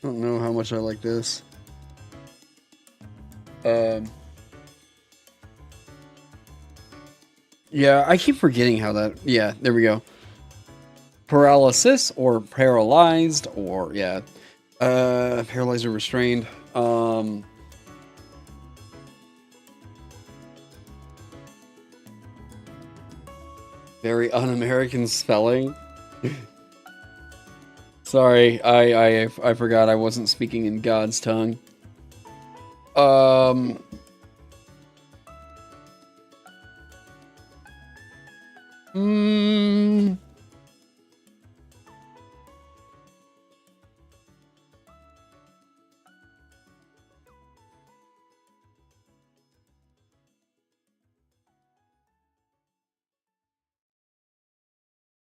I don't know how much I like this. Yeah, I keep forgetting how that... Yeah, there we go. Paralysis or paralyzed or... Yeah. Paralyzed or restrained. Very un-American spelling. Sorry, I forgot I wasn't speaking in God's tongue.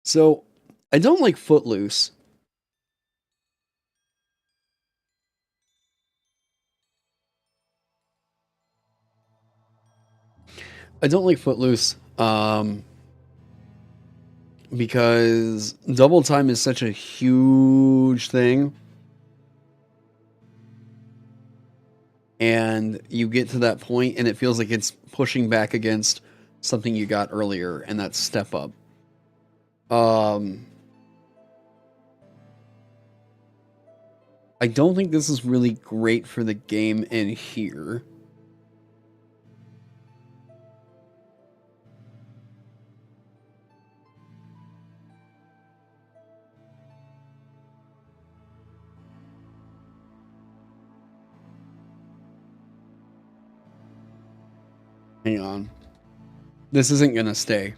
So, I don't like Footloose. I don't like Footloose, because double time is such a huge thing. And you get to that point and it feels like it's pushing back against something you got earlier, and that's step up. I don't think this is really great for the game in here. Hang on. This isn't gonna stay.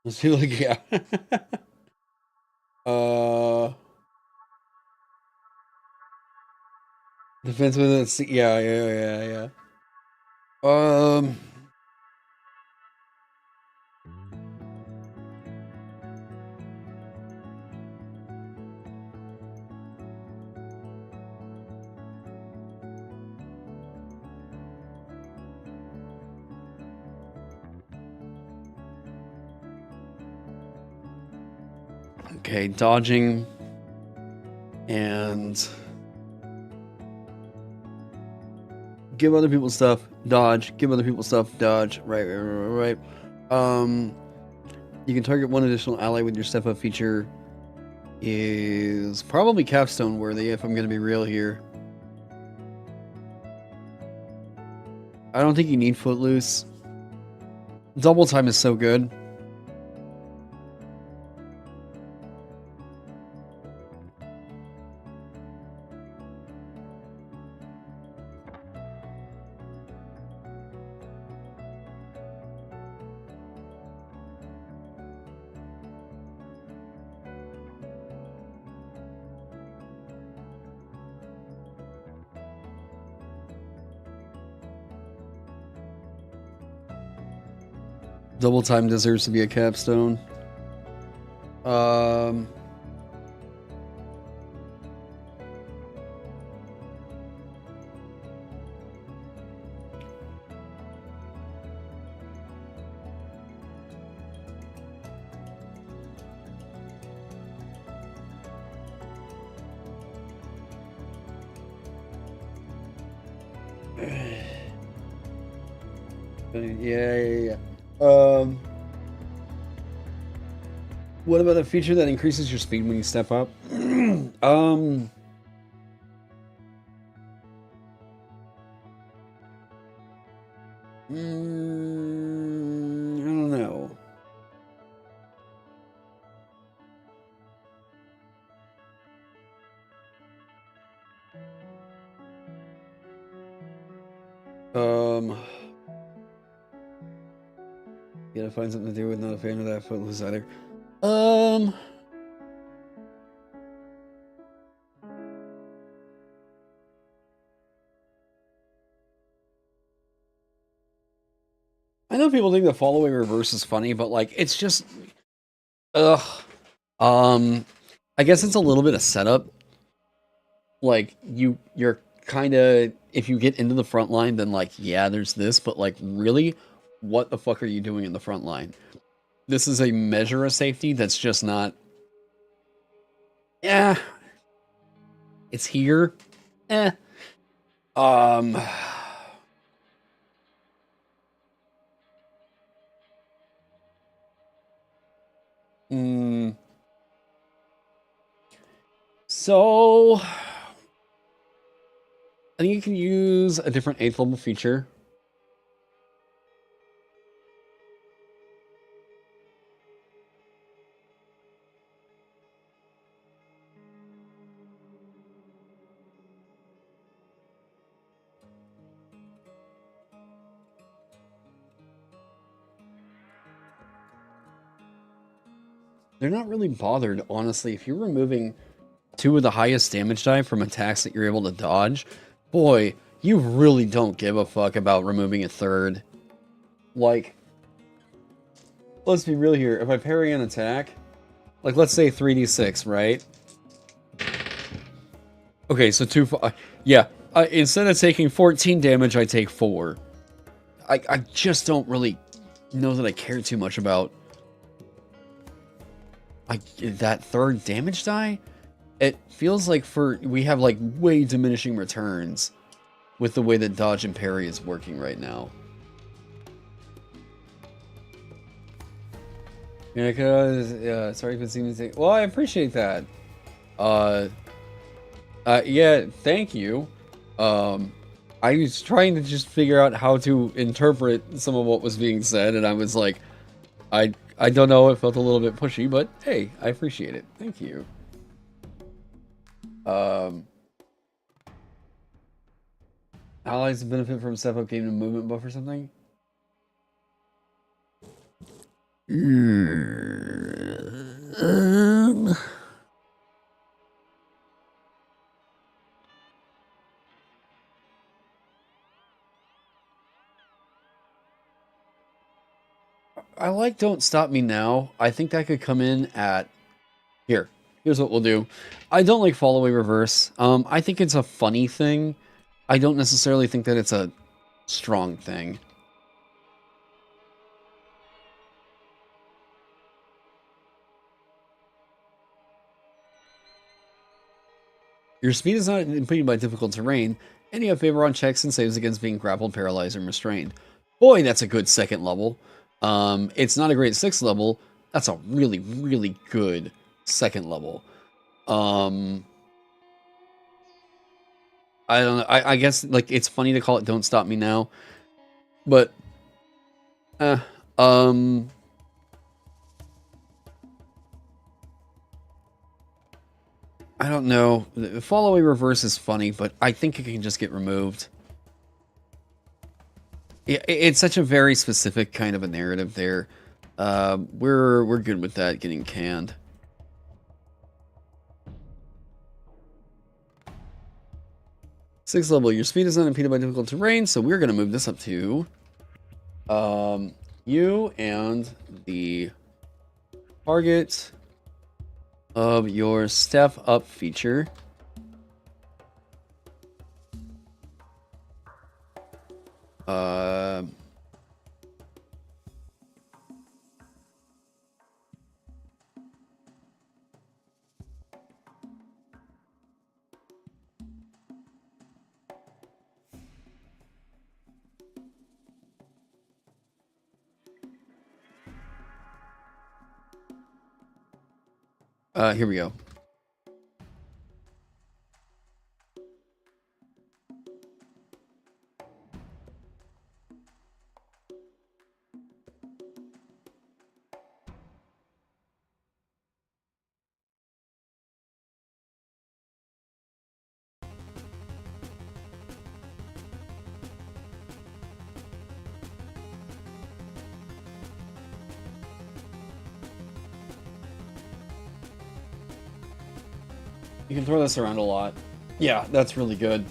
Let's see, like, yeah. Defense with it. Yeah. Um, okay, dodging and give other people stuff, dodge, give other people stuff, dodge, right. You can target one additional ally with your step up feature. Is probably capstone worthy, if I'm gonna be real here. I don't think you need Footloose. Double time is so good. Double time deserves to be a capstone. Yeah. What about a feature that increases your speed when you step up? I don't know. Gotta find something to do with. Not a fan of that Footloose either. I know people think the following reverse is funny, but like it's just ugh. I guess it's a little bit of setup. Like you're kind of, if you get into the front line, then like, yeah, there's this, but like, really, what the fuck are you doing in the front line? This is a measure of safety that's just not, yeah, it's here, eh. Um, so, I think you can use a different 8th level feature. They're not really bothered, honestly. If you're removing 2 of the highest damage die from attacks that you're able to dodge, boy, you really don't give a fuck about removing a 3rd. Like, let's be real here. If I parry an attack, like let's say 3d6, right? Okay, so 2, yeah. Instead of taking 14 damage, I take 4. I just don't really know that I care too much about that 3rd damage die. It feels like we have like way diminishing returns with the way that dodge and parry is working right now. Yeah, cause sorry if it seems to. Well, I appreciate that. Yeah, thank you. I was trying to just figure out how to interpret some of what was being said, and I was like, I don't know, it felt a little bit pushy, but hey, I appreciate it. Thank you. Allies benefit from step up game and movement buff or something? I like Don't Stop Me Now. I think that could come in at... Here's what we'll do. I don't like Fall Away Reverse. I think it's a funny thing. I don't necessarily think that it's a strong thing. Your speed is not impeded by difficult terrain, and you have favor on checks and saves against being grappled, paralyzed, and restrained. Boy, that's a good 2nd level. It's not a great 6th level. That's a really, really good 2nd level. I don't know. I guess like it's funny to call it Don't Stop Me Now, but I don't know. Fall Away Reverse is funny, but I think it can just get removed. It's such a very specific kind of a narrative there. We're good with that getting canned. Sixth level, your speed is not impeded by difficult terrain, so we're gonna move this up to you and the target of your step up feature. Here we go. You can throw this around a lot. Yeah, that's really good.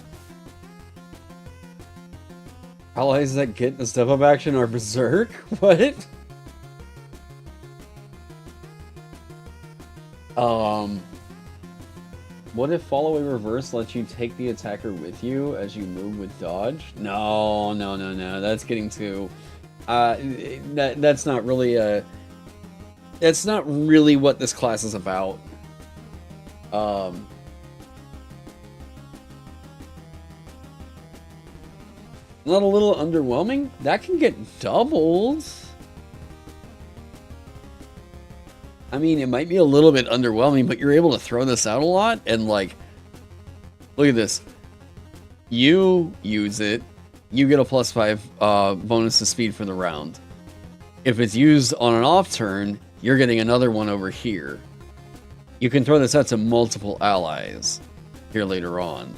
Allies that get the step up action are berserk? What? What if follow a reverse lets you take the attacker with you as you move with dodge? No, no, no, no. That's getting too... that's not really a... That's not really what this class is about. Not a little underwhelming? That can get doubled. I mean, it might be a little bit underwhelming, but you're able to throw this out a lot, and like, look at this. You use it, you get a +5 bonus to speed for the round. If it's used on an off turn, you're getting another one over here. You can throw this out to multiple allies here later on.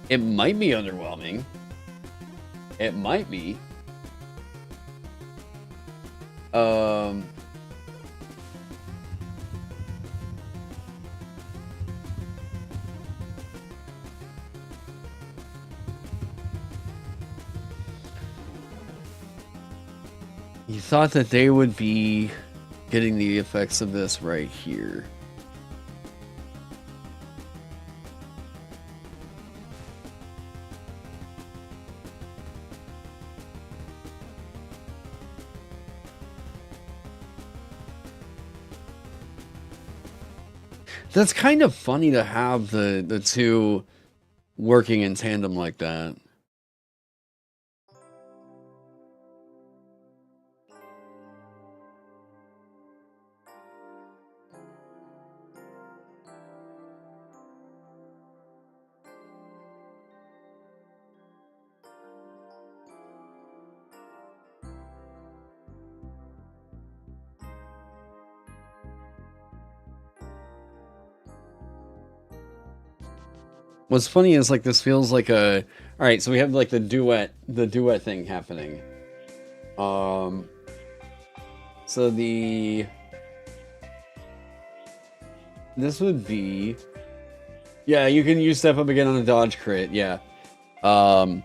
It might be underwhelming. It might be. You thought that they would be getting the effects of this right here. That's kind of funny to have the two working in tandem like that. What's funny is like this feels like a... Alright, so we have like the duet thing happening. So this would be... Yeah, you can use step up again on a dodge crit, yeah. I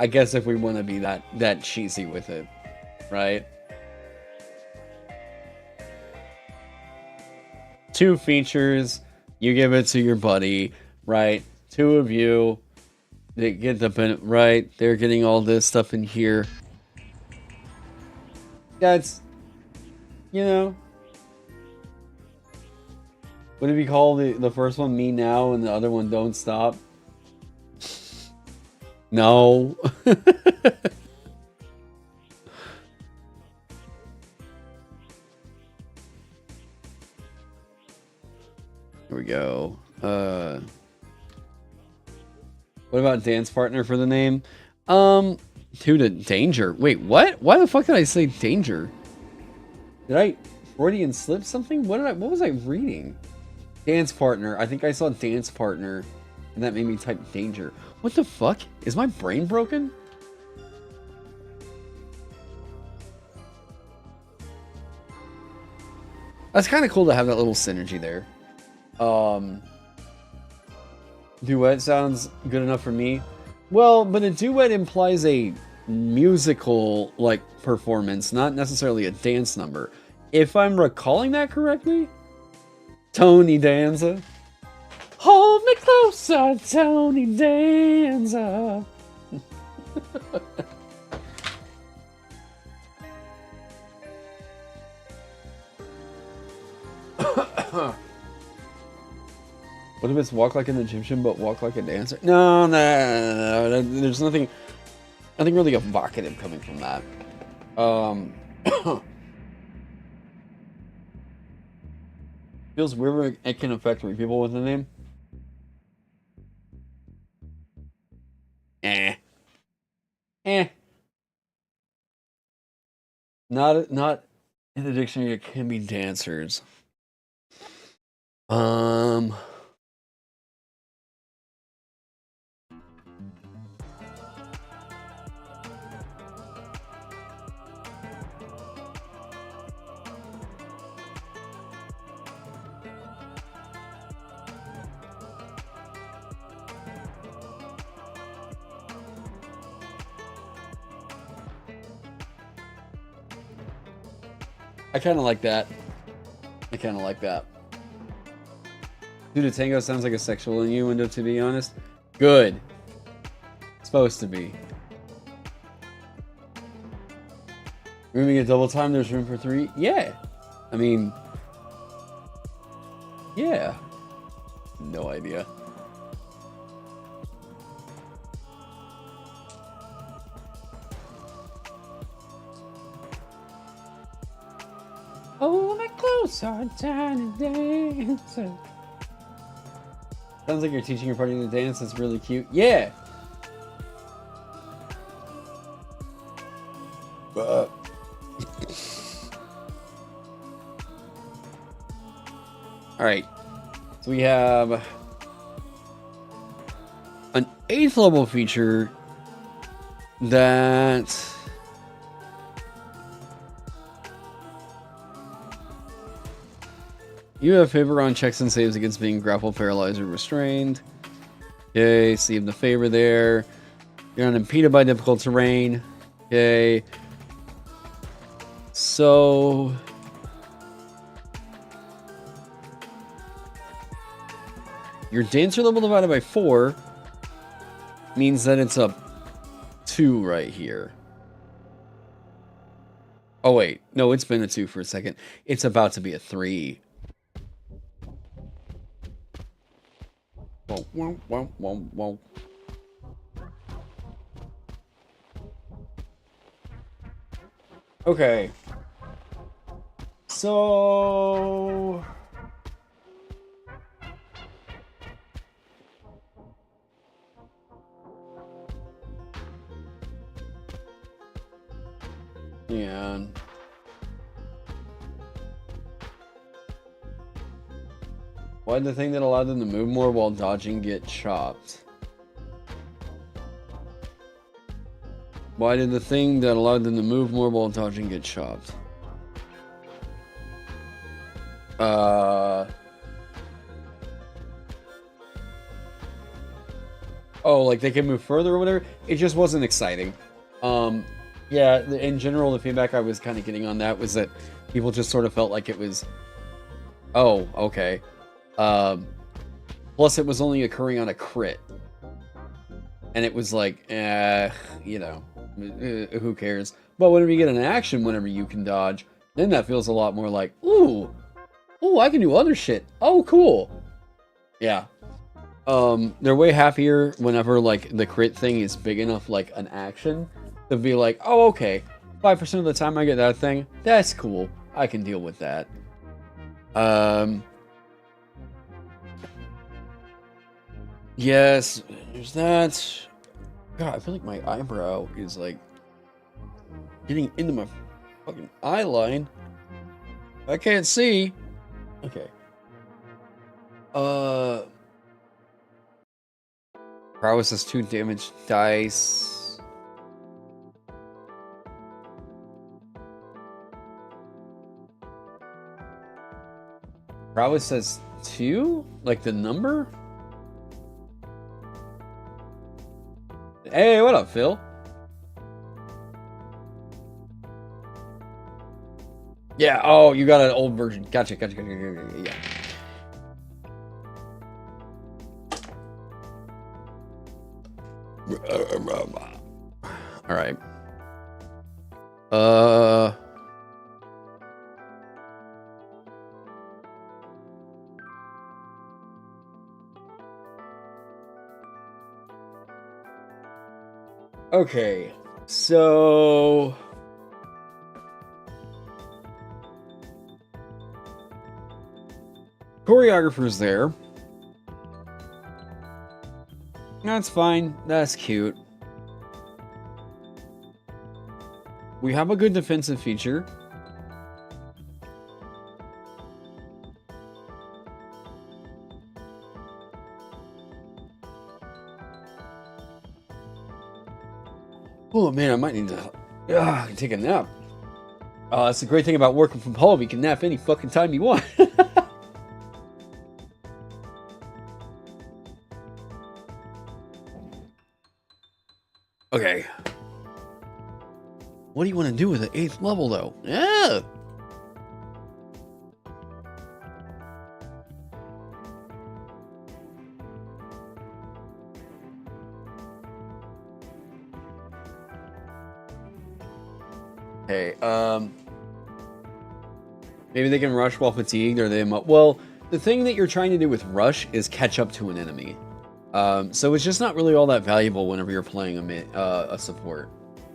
guess if we want to be that cheesy with it, right? Two features, you give it to your buddy, right? Two of you, they get the right. They're getting all this stuff in here. That's, you know, would it be called the first one Me Now and the other one Don't Stop? No. Here we go. What about dance partner for the name? Two to danger. Wait, what? Why the fuck did I say danger? Did I Freudian slip something? What was I reading? Dance partner. I think I saw dance partner, and that made me type danger. What the fuck? Is my brain broken? That's kind of cool to have that little synergy there. Duet sounds good enough for me. Well, but a duet implies a musical, like, performance, not necessarily a dance number. If I'm recalling that correctly? Tony Danza. Hold me closer, Tony Danza. What if it's walk like an Egyptian but walk like a dancer? No. There's nothing really evocative coming from that. Feels weird when it can affect three people with the name. Not in the dictionary. It can be dancers. I kind of like that. I kind of like that. Dude, a tango sounds like a sexual innuendo, to be honest. Good. It's supposed to be. Rooming a double time, there's room for 3? Yeah. I mean... Yeah. No idea. Oh, my clothes are tiny dancer. Sounds like you're teaching your party to dance. It's really cute. Yeah. All right. So we have an 8th level feature that you have favor on checks and saves against being grappled, paralyzed, or restrained. Okay, so you have the favor there. You're unimpeded by difficult terrain. Okay. So your dancer level divided by 4 means that it's a 2 right here. Oh wait, no, it's been a 2 for a second. It's about to be a 3. Whoa, whoa, whoa, whoa, whoa. Okay. So... yeah. Why did the thing that allowed them to move more while dodging get chopped? Why did the thing that allowed them to move more while dodging get chopped? Oh, like they can move further or whatever? It just wasn't exciting. Yeah, in general, the feedback I was kind of getting on that was that people just sort of felt like it was... Oh, okay. Plus, it was only occurring on a crit. And it was like, you know, who cares? But whenever you get an action, whenever you can dodge, then that feels a lot more like, ooh, I can do other shit. Oh, cool. Yeah. They're way happier whenever, like, the crit thing is big enough, like, an action, to be like, oh, okay, 5% of the time I get that thing, that's cool. I can deal with that. Yes, there's that. God, I feel like my eyebrow is, like, getting into my fucking eye line. I can't see. Okay. Prowess has 2 damage dice. Prowess says 2? Like the number? Hey, what up, Phil? Yeah, oh, you got an old version. Gotcha. Yeah. All right. Okay, so choreographer's there. That's fine. That's cute. We have a good defensive feature. Oh man, I might need to take a nap. That's the great thing about working from home. You can nap any fucking time you want. Okay. What do you want to do with the 8th level, though? Yeah. Okay, maybe they can rush while fatigued, or they... Well, the thing that you're trying to do with rush is catch up to an enemy. So it's just not really all that valuable whenever you're playing a support,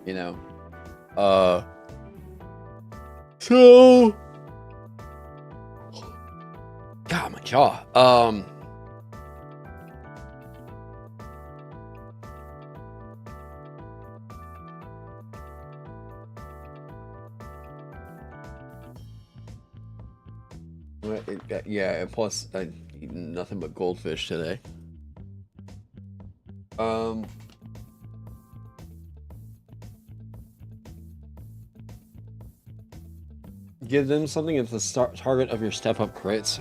you know? So... God, my jaw. Yeah, plus I eat nothing but goldfish today. Give them something if the target of your step up crits.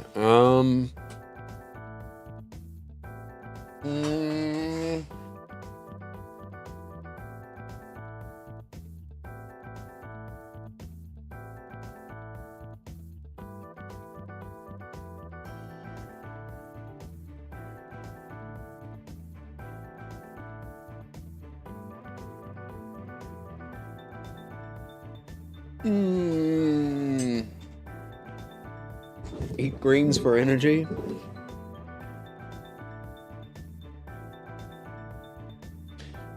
Eat greens for energy.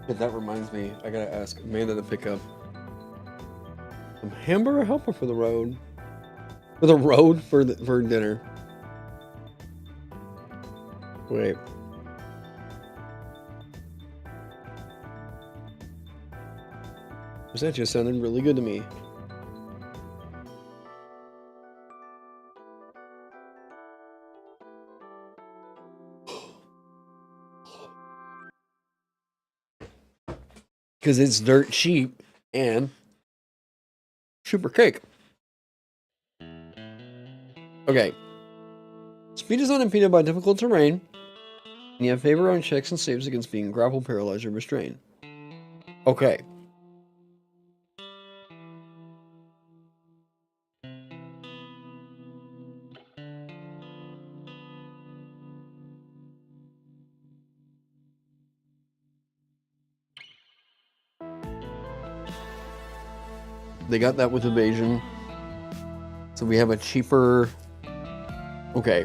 But that reminds me, I gotta ask Amanda to pick up some hamburger helper for the road. For the road for dinner. Wait. That just sounded really good to me. Because it's dirt cheap and super cake. Okay. Speed is unimpeded by difficult terrain. And you have favor on checks and saves against being grappled, paralyzed, or restrained. Okay. They got that with evasion. So we have a cheaper... Okay.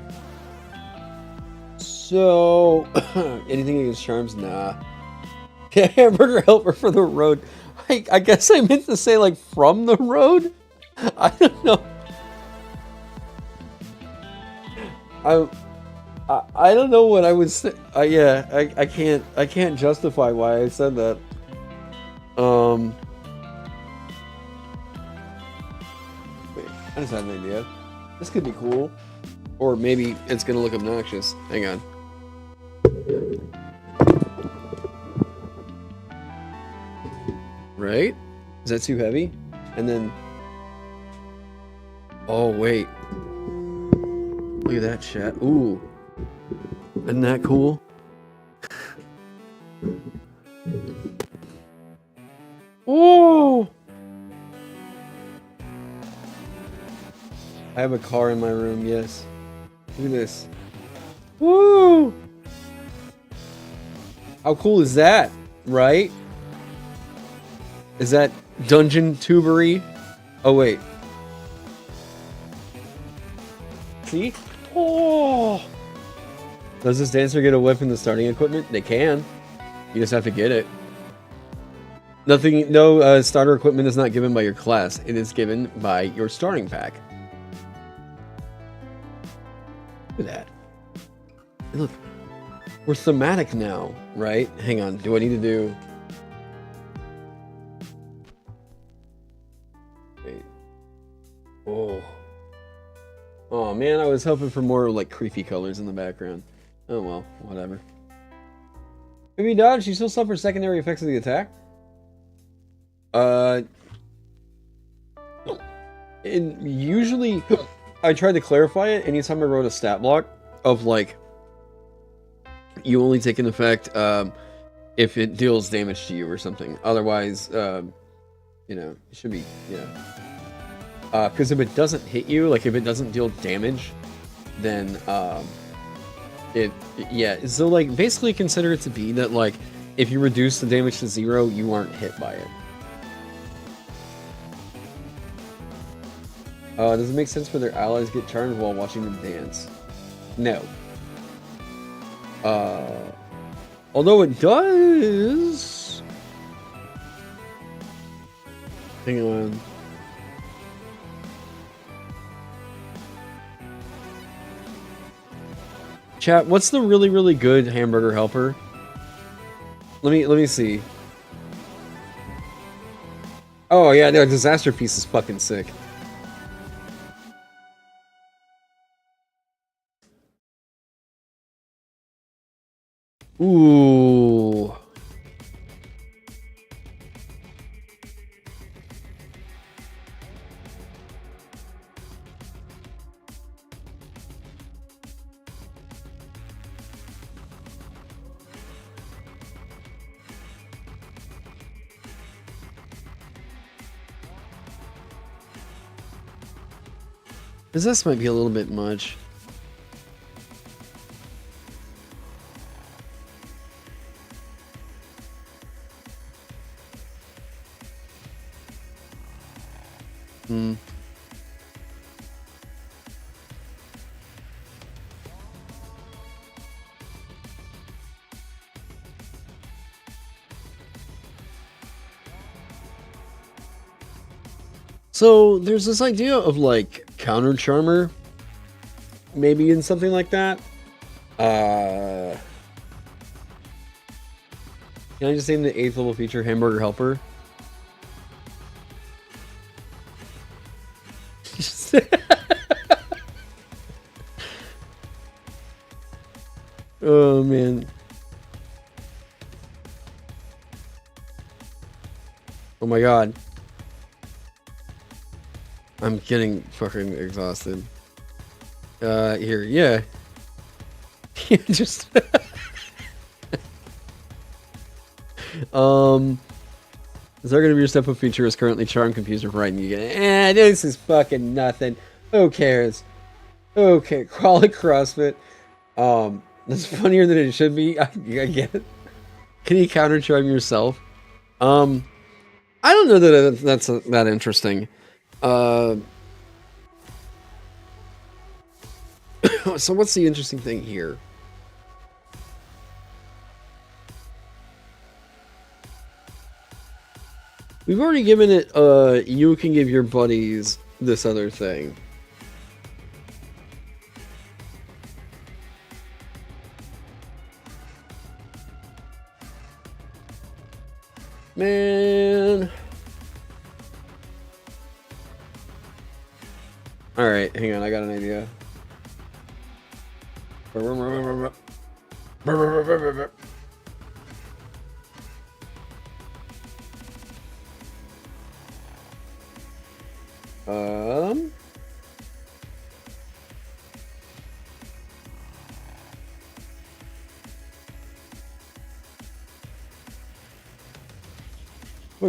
So... anything against charms? Nah. Hamburger helper for the road. I guess I meant to say, like, from the road? I don't know. I don't know what I would say. Yeah, I can't justify why I said that. Wait, I just had an idea. This could be cool. Or maybe it's gonna look obnoxious. Hang on. Right? Is that too heavy? And then... Oh, wait. Look at that chat. Ooh. Isn't that cool? Ooh! I have a car in my room, yes. Look at this. Woo! How cool is that? Right? Is that dungeon tubery? Oh, wait. See? Oh! Does this dancer get a whiff in the starting equipment? They can. You just have to get it. Nothing. No starter equipment is not given by your class. It is given by your starting pack. Look at that. And look, we're thematic now, right? Hang on. Do I need to do... Wait. Oh. Oh man, I was hoping for more like creepy colors in the background. Oh well, whatever. Maybe dodge, you still suffer secondary effects of the attack? And usually I tried to clarify it anytime I wrote a stat block of like you only take an effect if it deals damage to you or something. Otherwise, you know, it should be, yeah. Because if it doesn't hit you, like if it doesn't deal damage, then yeah. So like basically consider it to be that like if you reduce the damage to 0, you aren't hit by it. Does it make sense for their allies get charmed while watching them dance? No. Although it does. Hang on. Chat, what's the really, really good hamburger helper? Let me see. Oh yeah, no, Disaster Piece is fucking sick. Ooh. This might be a little bit much. So there's this idea of like counter charmer, maybe in something like that. Can I just name the 8th level feature Hamburger Helper? Oh man. Oh my god. I'm getting fucking exhausted. Here, yeah. Just is there gonna be your step-up feature is currently charm confused right and you get this is fucking nothing. Who cares? Okay, crawl at CrossFit. That's funnier than it should be. I get it. Can you counter charm yourself? I don't know that that's that interesting. So what's the interesting thing here? We've already given it, you can give your buddies this other thing. Man. Alright, hang on, I got an idea. We're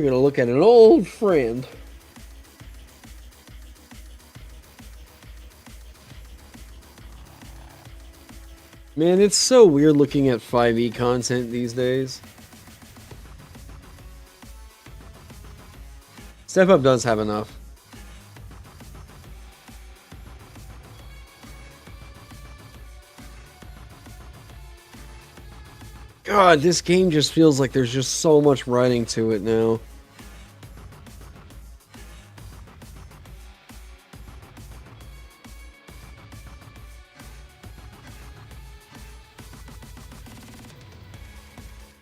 gonna look at an old friend. Man, it's so weird looking at 5e content these days. Step Up does have enough. God, this game just feels like there's just so much writing to it now.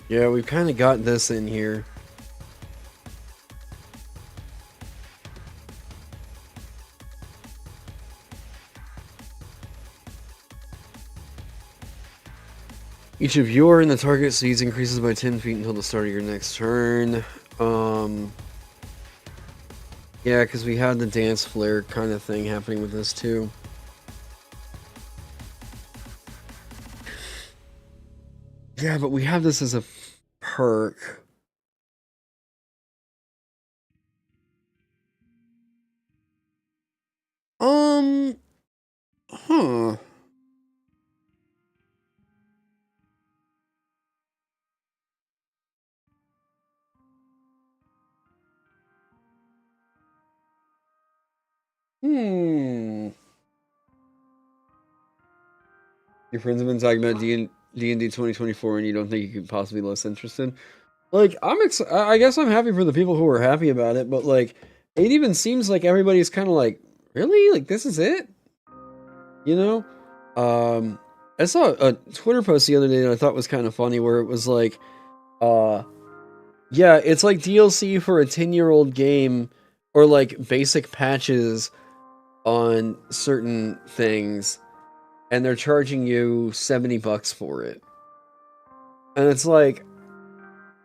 Yeah, we've kind of got this in here. Each of your and the target speeds increases by 10 feet until the start of your next turn. Yeah, because we had the dance flare kind of thing happening with this too. Yeah, but we have this as a perk. Huh. Your friends have been talking about D&D 2024 and you don't think you could possibly be less interested? Like, I guess I'm happy for the people who are happy about it, but like, it even seems like everybody's kind of like, really? Like, this is it? You know? I saw a Twitter post the other day that I thought was kind of funny where it was like, yeah, it's like DLC for a 10-year-old game or like basic patches on certain things and they're charging you $70 for it. And it's like,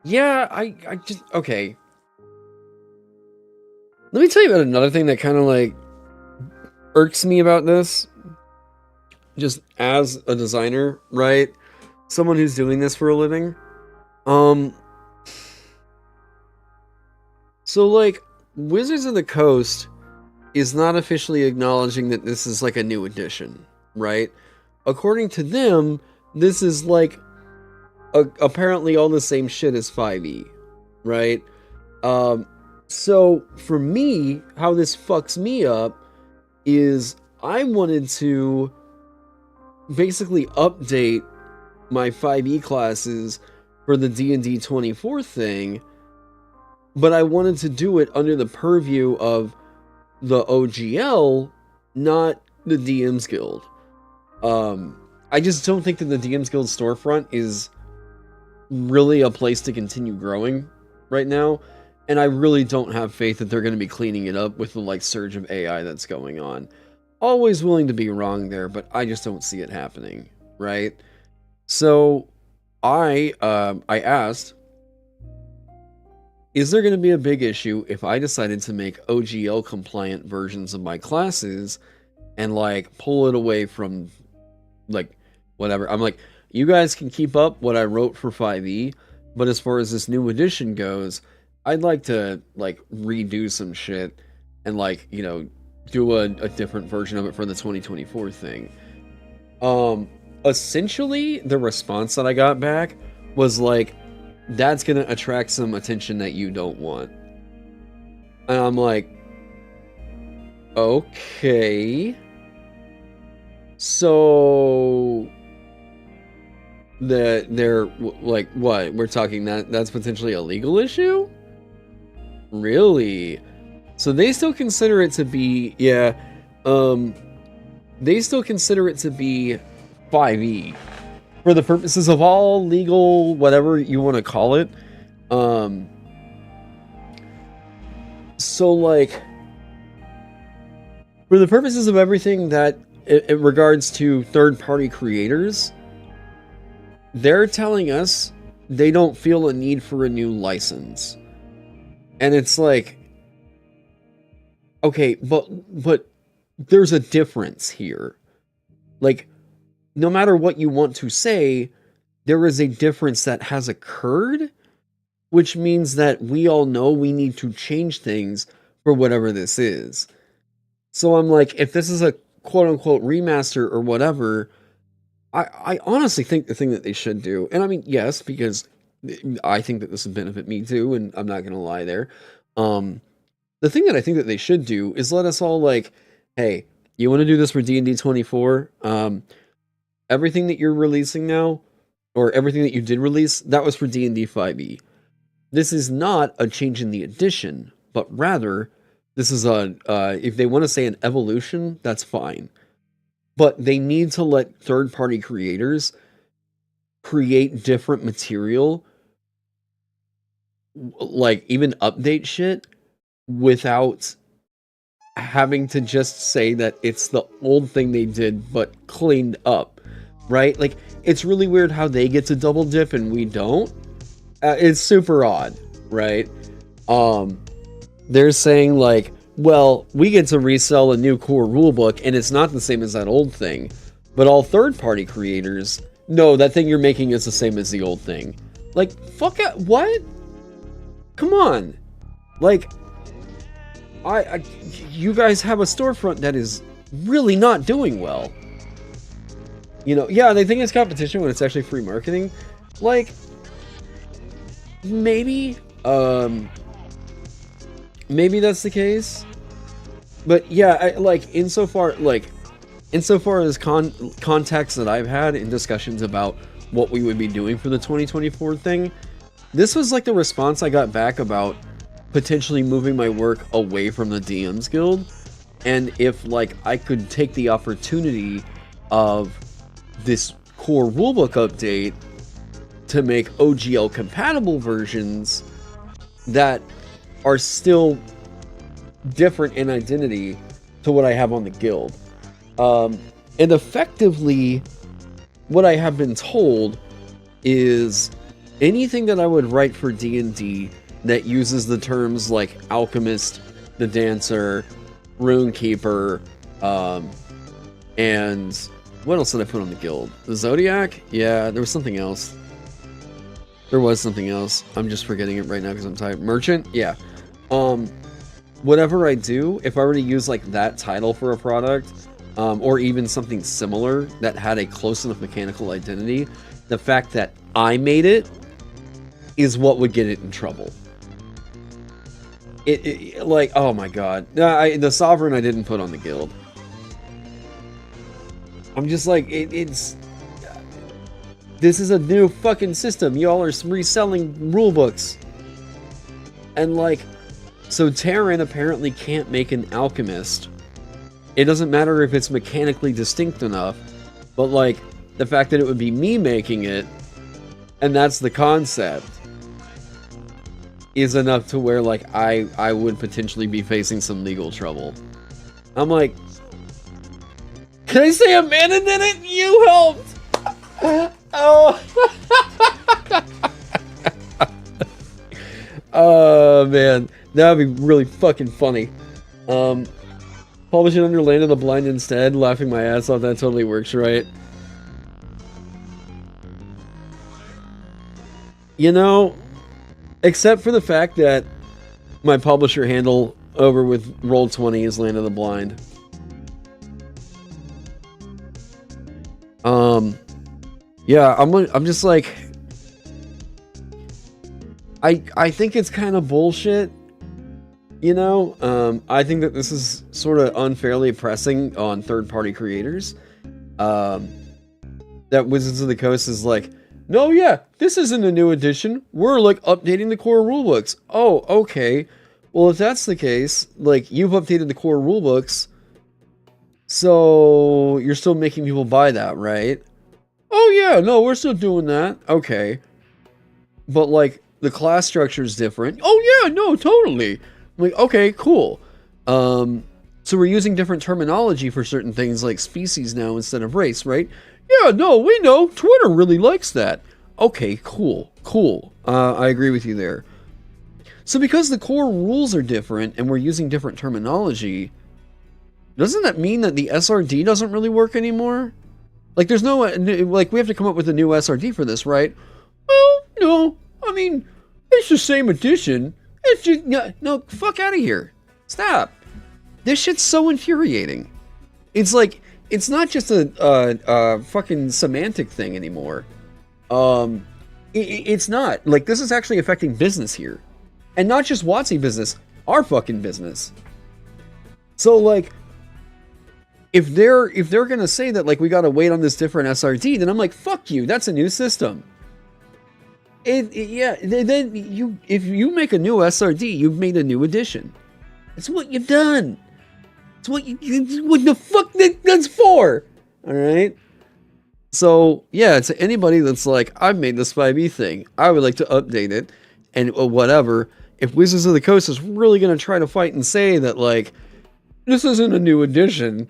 yeah, I just, okay. Let me tell you about another thing that kind of like irks me about this. Just as a designer, right? Someone who's doing this for a living. So like, Wizards of the Coast is not officially acknowledging that this is like a new edition, right? According to them, this is like apparently all the same shit as 5e, right? So for me, how this fucks me up is I wanted to basically update my 5e classes for the D&D 24 thing, but I wanted to do it under the purview of the OGL, not the DM's Guild. I just don't think that the DM's Guild storefront is really a place to continue growing right now, and I really don't have faith that they're going to be cleaning it up with the like surge of AI that's going on. Always willing to be wrong there, but I just don't see it happening, right? So I asked, is there going to be a big issue if I decided to make OGL compliant versions of my classes and like pull it away from like whatever? I'm like, you guys can keep up what I wrote for 5e, but as far as this new edition goes, I'd like to like redo some shit and like, you know, do a different version of it for the 2024 thing. Essentially the response that I got back was like, that's gonna attract some attention that you don't want. And I'm like, okay. So they're like, what? We're talking that's potentially a legal issue? Really? So they still consider it to be, yeah, they still consider it to be 5e. For the purposes of all legal, whatever you want to call it. So like, for the purposes of everything that in regards to third-party creators, they're telling us they don't feel a need for a new license. And it's like, okay, but there's a difference here. Like, no matter what you want to say, there is a difference that has occurred, which means that we all know we need to change things for whatever this is. So I'm like, if this is a quote-unquote remaster or whatever, I honestly think the thing that they should do, and I mean, yes, because I think that this would benefit me too, and I'm not going to lie there. The thing that I think that they should do is let us all like, hey, you want to do this for D&D 24? Everything that you're releasing now, or everything that you did release, that was for D&D 5e. This is not a change in the edition, but rather, this is a, if they want to say an evolution, that's fine. But they need to let third-party creators create different material, like even update shit, without having to just say that it's the old thing they did, but cleaned up. Right? Like, it's really weird how they get to double dip and we don't. It's super odd, right? They're saying like, well, we get to resell a new core rulebook and it's not the same as that old thing. But all third-party creators, no, that thing you're making is the same as the old thing. Like, fuck it, what? Come on. Like, you guys have a storefront that is really not doing well. You know, yeah, they think it's competition when it's actually free marketing. Like, maybe, maybe that's the case. But yeah, insofar as context that I've had in discussions about what we would be doing for the 2024 thing, this was like the response I got back about potentially moving my work away from the DM's Guild, and if like I could take the opportunity of this core rulebook update to make OGL compatible versions that are still different in identity to what I have on the guild. And effectively, what I have been told is anything that I would write for D&D that uses the terms like Alchemist, the Dancer, Runekeeper, and what else did I put on the guild? The Zodiac? Yeah, there was something else. There was something else. I'm just forgetting it right now because I'm tired. Merchant? Yeah. Whatever I do, if I were to use like that title for a product, or even something similar that had a close enough mechanical identity, the fact that I made it is what would get it in trouble. It like, oh my god. The Sovereign I didn't put on the guild. I'm just like, it's... This is a new fucking system. Y'all are reselling rulebooks. And like, so Taron apparently can't make an alchemist. It doesn't matter if it's mechanically distinct enough, but like, the fact that it would be me making it, and that's the concept, is enough to where like I would potentially be facing some legal trouble. I'm like, can I say Amanda did it? You helped! Oh. Oh man, that would be really fucking funny. Publish it under Land of the Blind instead. Laughing my ass off. That totally works, right? You know, except for the fact that my publisher handle over with Roll20 is Land of the Blind. Yeah, I'm just like, I think it's kind of bullshit, you know? I think that this is sort of unfairly pressing on third-party creators. That Wizards of the Coast is like, no, yeah, this isn't a new edition. We're, like, updating the core rulebooks. Oh, okay. Well, if that's the case, like, you've updated the core rulebooks, so you're still making people buy that, right? Oh, yeah, no, we're still doing that. Okay. But, like, the class structure is different. Oh, yeah, no, totally. I'm like, okay, cool. So we're using different terminology for certain things like species now instead of race, right? Yeah, no, we know. Twitter really likes that. Okay, cool, cool. I agree with you there. So because the core rules are different and we're using different terminology, doesn't that mean that the SRD doesn't really work anymore? Like, there's no, like, we have to come up with a new SRD for this, right? Well, no. I mean, it's the same edition. It's just, no, fuck out of here. Stop. This shit's so infuriating. It's like, it's not just a fucking semantic thing anymore. It's not. Like, this is actually affecting business here. And not just WotC business, our fucking business. So, like, if they're gonna say that, like, we gotta wait on this different SRD, then I'm like, fuck you, that's a new system. Yeah, then if you make a new SRD, you've made a new edition. It's what you've done. It's what the fuck that's for. All right. So yeah, to anybody that's like, I've made this 5e thing, I would like to update it, and whatever. If Wizards of the Coast is really gonna try to fight and say that, like, this isn't a new edition,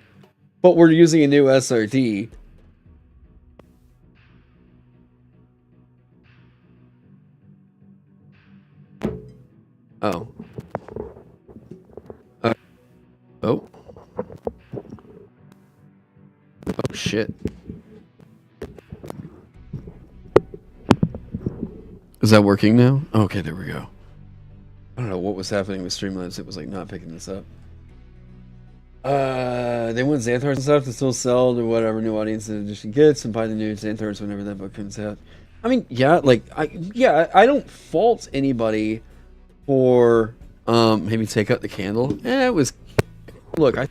but we're using a new SRD. Oh. Oh. Oh, shit. Is that working now? Okay, there we go. I don't know what was happening with Streamlabs. It was, like, not picking this up. They want Xanthars and stuff to still sell to whatever new audience the edition gets and buy the new Xanthars whenever that book comes out. I mean, yeah, like, I don't fault anybody for maybe take out the candle. It was look, I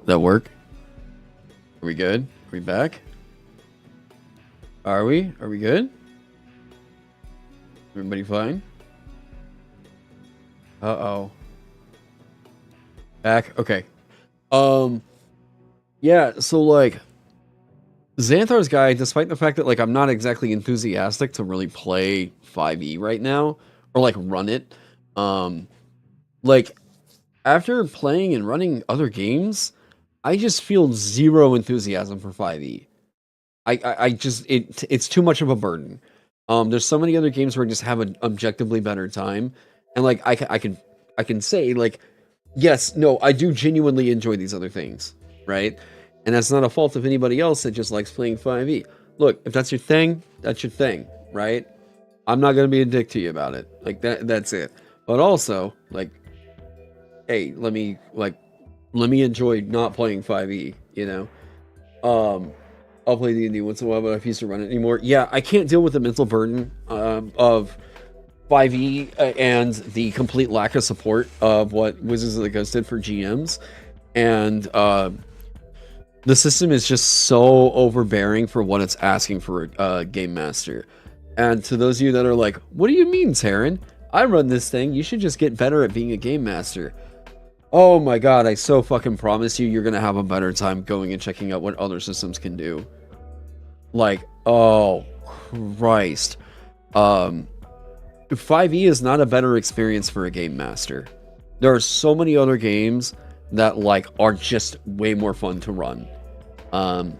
that work? Are we good? Are we back? Are we? Are we good? Everybody fine? Uh-oh. Back? Okay. Yeah, so like Xanthar's Guide, despite the fact that like I'm not exactly enthusiastic to really play 5e right now, or like run it, like after playing and running other games, I just feel zero enthusiasm for 5e. I just it's too much of a burden. There's so many other games where I just have an objectively better time, and like I can say like, yes, no, I do genuinely enjoy these other things, right? And that's not a fault of anybody else that just likes playing 5e. Look, if that's your thing, that's your thing, right? I'm not gonna be a dick to you about it. Like that's it. But also, like, hey, let me enjoy not playing 5e, you know? I'll play D&D once in a while, but I refuse to run it anymore. Yeah, I can't deal with the mental burden of 5e and the complete lack of support of what Wizards of the Coast did for GMs. And the system is just so overbearing for what it's asking for a game master. And to those of you that are like, what do you mean, Taron? I run this thing. You should just get better at being a game master. Oh my god, I so fucking promise you, you're gonna have a better time going and checking out what other systems can do. Like, oh Christ. 5e is not a better experience for a game master. There are so many other games that like are just way more fun to run. And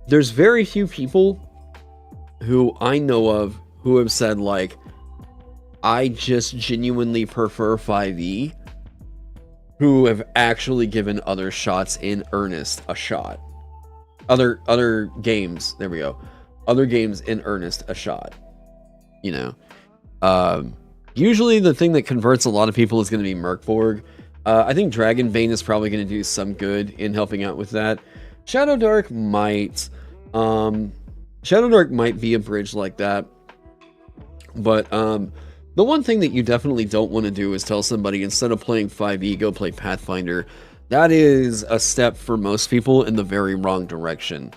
there's very few people who I know of who have said like, I just genuinely prefer 5e, who have actually given other shots in earnest a shot. Other games, there we go. Other games in earnest a shot. You know. Usually the thing that converts a lot of people is going to be Merkborg. I think Dragonbane is probably going to do some good in helping out with that. Shadow Dark might. Shadow Dark might be a bridge like that. But the one thing that you definitely don't want to do is tell somebody, instead of playing 5e, go play Pathfinder. That is a step for most people in the very wrong direction.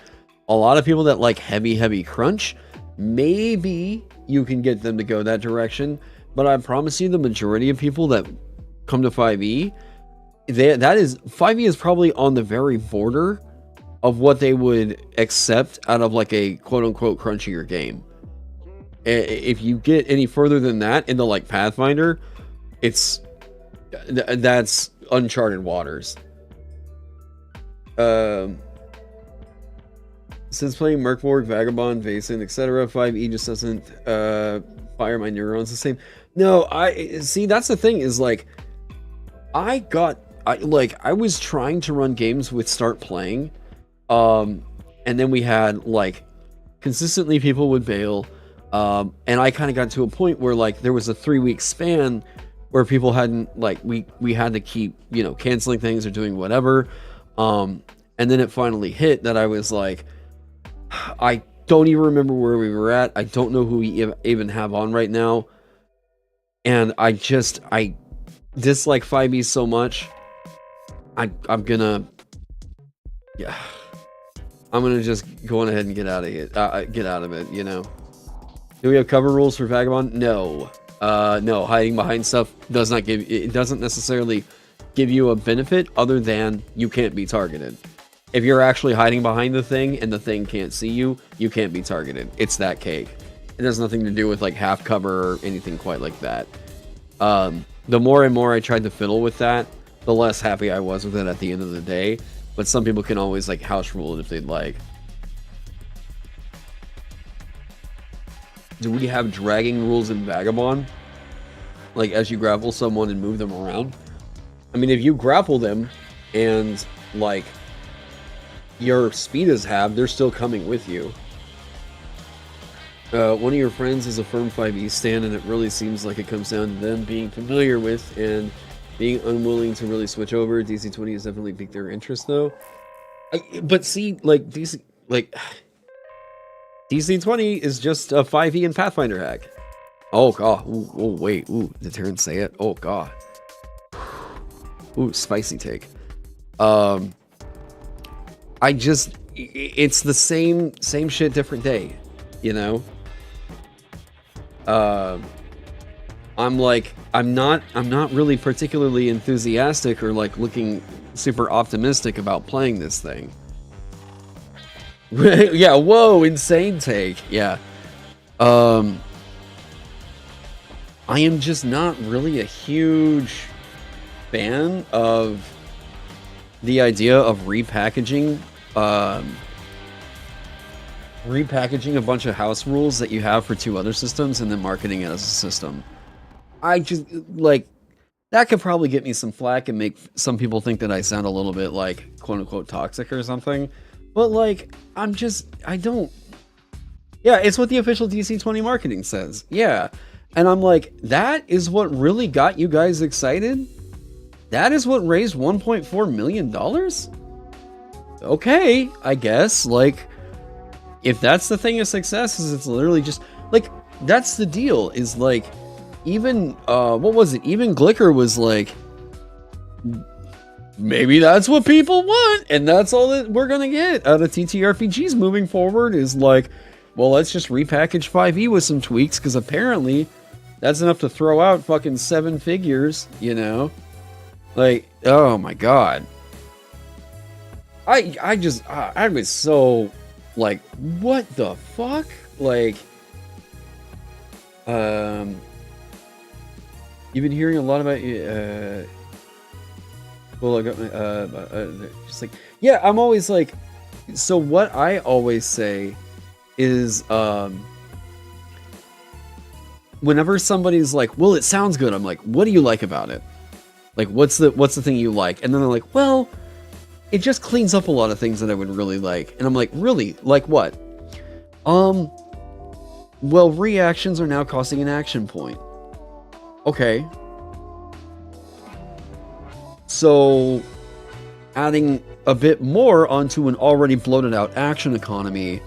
A lot of people that like heavy crunch, maybe you can get them to go that direction, but I promise you the majority of people that come to 5e, 5e is probably on the very border of what they would accept out of like a quote-unquote crunchier game. If you get any further than that into like Pathfinder, that's uncharted waters. Since playing Merkborg, Vagabond, Vaesen, etc., 5e just doesn't fire my neurons the same. No, I see, that's the thing, is like I was trying to run games with Start Playing, and then we had like consistently people would bail. And I kind of got to a point where like there was a 3-week span where people hadn't, like, we had to keep, you know, canceling things or doing whatever. And then it finally hit that I was like, I don't even remember where we were at. I don't know who we even have on right now. And I dislike 5e so much. I'm gonna just go on ahead and get out of it, you know. Do we have cover rules for Vagabond? No. No, hiding behind stuff doesn't necessarily give you a benefit other than you can't be targeted. If you're actually hiding behind the thing and the thing can't see you, you can't be targeted. It's that cake. It has nothing to do with like half cover or anything quite like that. the more and more I tried to fiddle with that, the less happy I was with it at the end of the day. But some people can always like house rule it if they'd like. Do we have dragging rules in Vagabond? Like as you grapple someone and move them around? I mean, if you grapple them and like your speed is halved, they're still coming with you. One of your friends is a firm 5e stand, and it really seems like it comes down to them being familiar with and being unwilling to really switch over. DC20 has definitely piqued their interest, though. But see, like DC20 is just a 5e and Pathfinder hack. Oh god. Ooh, oh wait. Ooh, did Taron say it? Oh god. Ooh, spicy take. It's the same shit, different day, you know? I'm not really particularly enthusiastic or like looking super optimistic about playing this thing. Yeah, whoa, insane take. Yeah. I am just not really a huge fan of the idea of repackaging a bunch of house rules that you have for 2 other systems and then marketing it as a system. I just, like, that could probably get me some flack and make some people think that I sound a little bit, like, quote-unquote toxic or something. But, like, I don't... Yeah, it's what the official DC20 marketing says. Yeah. And I'm like, that is what really got you guys excited? That is what raised $1.4 million? Okay, I guess, like... If that's the thing of success, is it's literally just like that's the deal. Is like even what was it? Even Glicker was like, maybe that's what people want, and that's all that we're gonna get out of TTRPGs moving forward. Is like, well, let's just repackage 5e with some tweaks because apparently that's enough to throw out fucking 7 figures. You know, like oh my god, I was so. Like, what the fuck? Like, you've been hearing a lot about, well, I got my, just like, yeah, I'm always like, so what I always say is, whenever somebody's like, well, it sounds good, I'm like, what do you like about it? Like, what's the thing you like? And then they're like, well, it just cleans up a lot of things that I would really like. And I'm like, really? Like what? Well, reactions are now costing an action point. Okay. So, adding a bit more onto an already bloated out action economy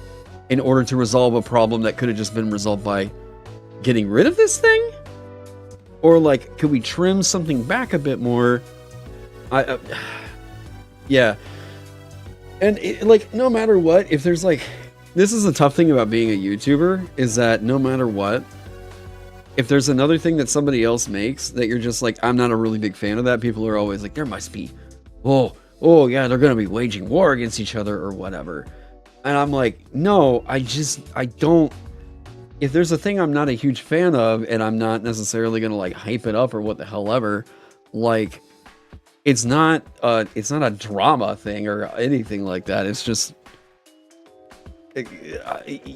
in order to resolve a problem that could have just been resolved by getting rid of this thing? Or like, could we trim something back a bit more? Yeah. And like, no matter what, if there's like, this is a tough thing about being a YouTuber, is that no matter what, if there's another thing that somebody else makes that you're just like, I'm not a really big fan of that, people are always like, there must be, oh yeah, they're going to be waging war against each other or whatever. And I'm like, no, I don't, if there's a thing I'm not a huge fan of and I'm not necessarily going to like hype it up or what the hell ever, like, it's not a drama thing or anything like that. It's just,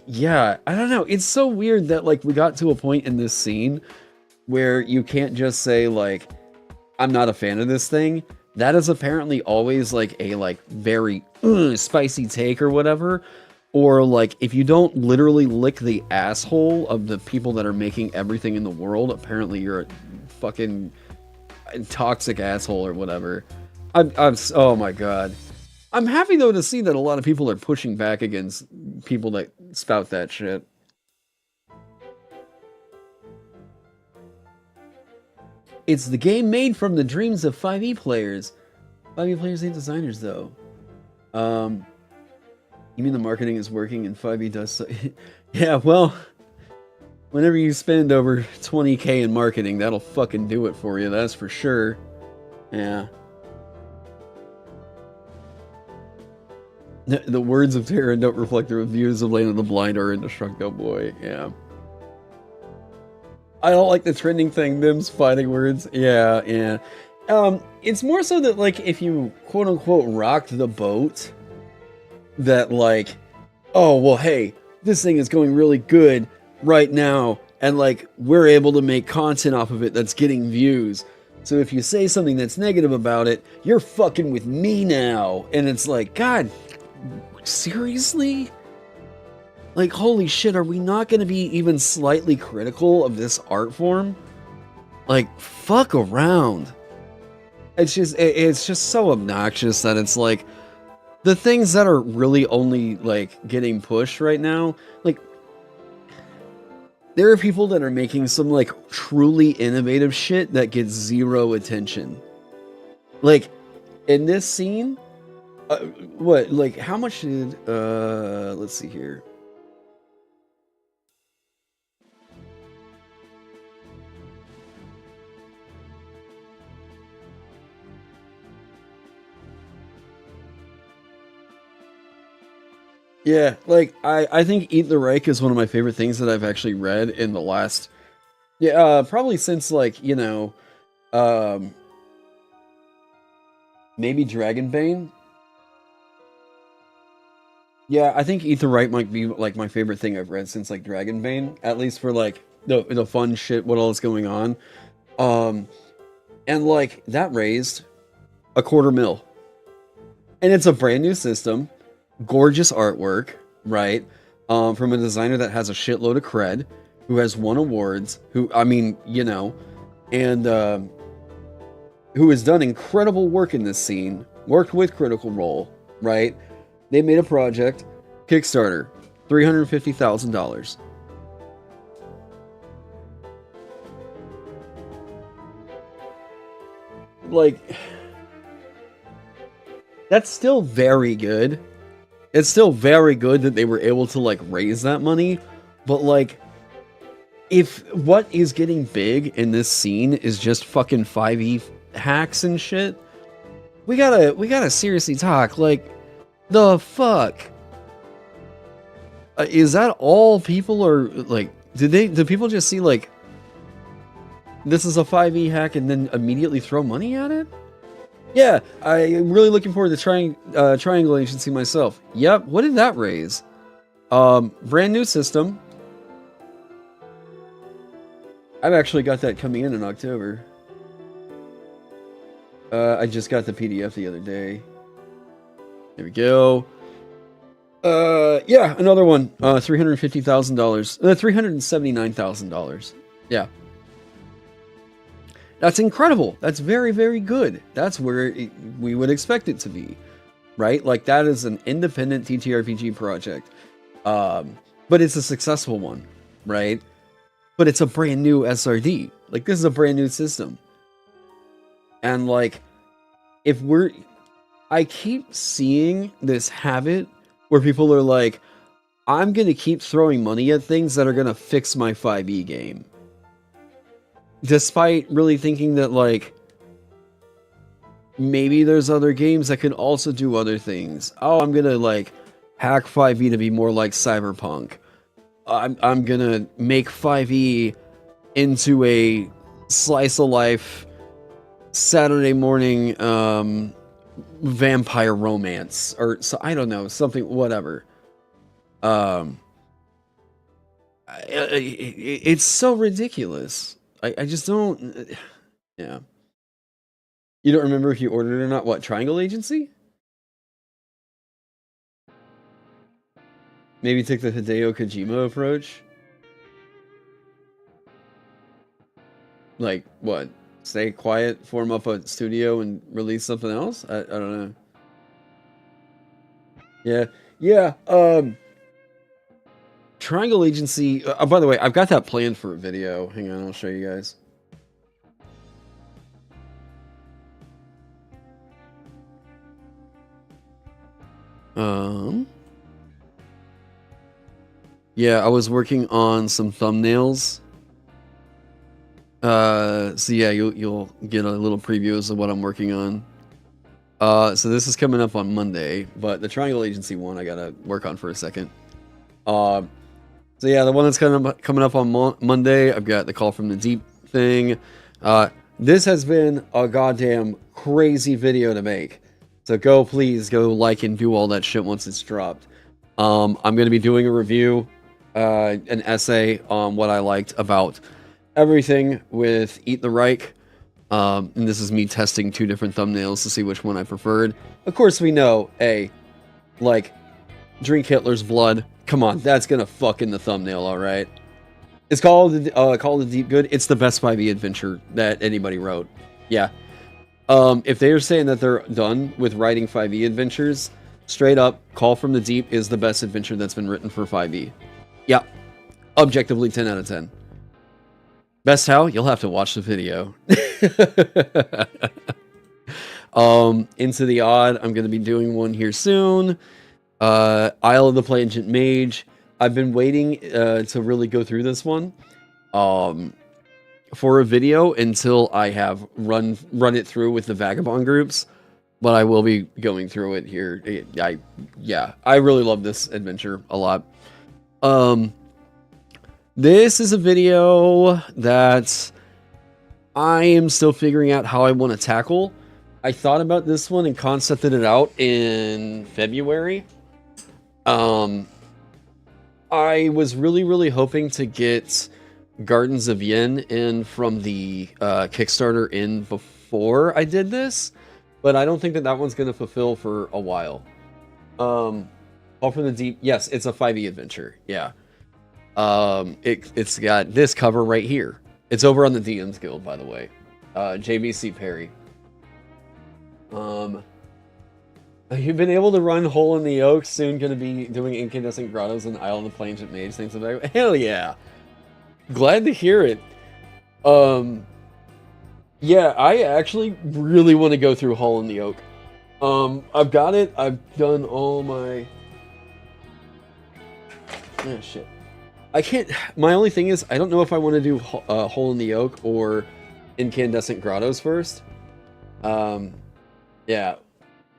yeah, I don't know. It's so weird that like we got to a point in this scene where you can't just say like, I'm not a fan of this thing. That is apparently always like a like very spicy take or whatever. Or like if you don't literally lick the asshole of the people that are making everything in the world, apparently you're a fucking toxic asshole or whatever. I'm oh my god. I'm happy though to see that a lot of people are pushing back against people that spout that shit. It's the game made from the dreams of 5e players. 5e players ain't designers though. You mean the marketing is working and 5e does so yeah, well, whenever you spend over 20k in marketing, that'll fucking do it for you, that's for sure. Yeah. The words of Taron don't reflect the reviews of Land of the Blind or Indestructoboy. Yeah. I don't like the trending thing, them's fighting words. Yeah, yeah. It's more so that, like, if you quote-unquote rocked the boat, that, like, oh, well, hey, this thing is going really good right now, and, like, we're able to make content off of it that's getting views. So if you say something that's negative about it, you're fucking with me now. And it's like, God, seriously? Like, holy shit, are we not going to be even slightly critical of this art form? Like, fuck around. It's just so obnoxious that it's like, the things that are really only, like, getting pushed right now, like, there are people that are making some, like, truly innovative shit that gets zero attention. Like, in this scene, what, like, how much did, let's see here. Yeah, like, I think Eat the Reich is one of my favorite things that I've actually read in the last, probably since, like, you know, maybe Dragonbane. Yeah, I think Eat the Right might be, like, my favorite thing I've read since, like, Dragonbane, at least for, like, the fun shit, what all is going on. And, like, that raised $250,000. And it's a brand new system, gorgeous artwork, right? From a designer that has a shitload of cred, who has won awards, who, I mean, you know, and who has done incredible work in this scene, worked with Critical Role, right? They made a project, Kickstarter, $350,000. Like, that's still very good. It's still very good that they were able to, like, raise that money, but, like, if what is getting big in this scene is just fucking 5e hacks and shit, we gotta seriously talk, like, the fuck? Is that all people are, like, did people just see, like, this is a 5e hack and then immediately throw money at it? Yeah, I'm really looking forward to trying Triangle Agency myself. Yep, what did that raise? Brand new system. I've actually got that coming in October. I just got the PDF the other day. There we go. Yeah, another one. $350,000. $379,000. Yeah. That's incredible. That's very, very good. That's where we would expect it to be, right? Like, that is an independent TTRPG project. But it's a successful one, right? But it's a brand new SRD. Like, this is a brand new system. And, like, I keep seeing this habit where people are like, I'm going to keep throwing money at things that are going to fix my 5e game. Despite really thinking that, like, maybe there's other games that can also do other things. Oh, I'm gonna, like, hack 5e to be more like Cyberpunk. I'm gonna make 5e into a slice of life Saturday morning vampire romance, or so, I don't know, something, whatever. It's so ridiculous. I just don't. Yeah. You don't remember if you ordered it or not? What, Triangle Agency? Maybe take the Hideo Kojima approach? Like, what? Stay quiet, form up a studio, and release something else? I don't know. Yeah. Yeah, Triangle Agency... by the way, I've got that planned for a video. Hang on, I'll show you guys. Yeah, I was working on some thumbnails. So yeah, you'll get a little previews of what I'm working on. So this is coming up on Monday, but the Triangle Agency one I gotta work on for a second. So yeah, the one that's coming up on Monday, I've got the Call from the Deep thing. This has been a goddamn crazy video to make. So please go like and do all that shit once it's dropped. I'm going to be doing a review, an essay on what I liked about everything with Eat the Reich. And this is me testing 2 different thumbnails to see which one I preferred. Of course, we know, like, drink Hitler's blood. Come on, that's gonna fuck in the thumbnail, alright? It's called The Deep Good. It's the best 5e adventure that anybody wrote. Yeah. If they are saying that they're done with writing 5e adventures, straight up, Call from the Deep is the best adventure that's been written for 5e. Yeah. Objectively 10 out of 10. Best how? You'll have to watch the video. Into the Odd, I'm going to be doing one here soon. Isle of the Plangent Mage. I've been waiting to really go through this one for a video until I have run it through with the Vagabond groups, but I will be going through it here. I really love this adventure a lot. This is a video that I am still figuring out how I want to tackle. I thought about this one and concepted it out in February. I was really hoping to get Gardens of Yin in from the Kickstarter in before I did this, but I don't think that one's going to fulfill for a while. Call from the Deep, yes, it's a 5e adventure, yeah. It's got this cover right here. It's over on the DM's Guild, by the way. JBC Perry. You've been able to run Hole in the Oak, soon gonna be doing Incandescent Grottos and Isle of the Plangent Mage, things like that. Hell yeah! Glad to hear it. Yeah, I actually really want to go through Hole in the Oak. I've got it. I've done all my... Oh, shit. I can't... My only thing is, I don't know if I want to do Hole in the Oak or Incandescent Grottos first. Yeah.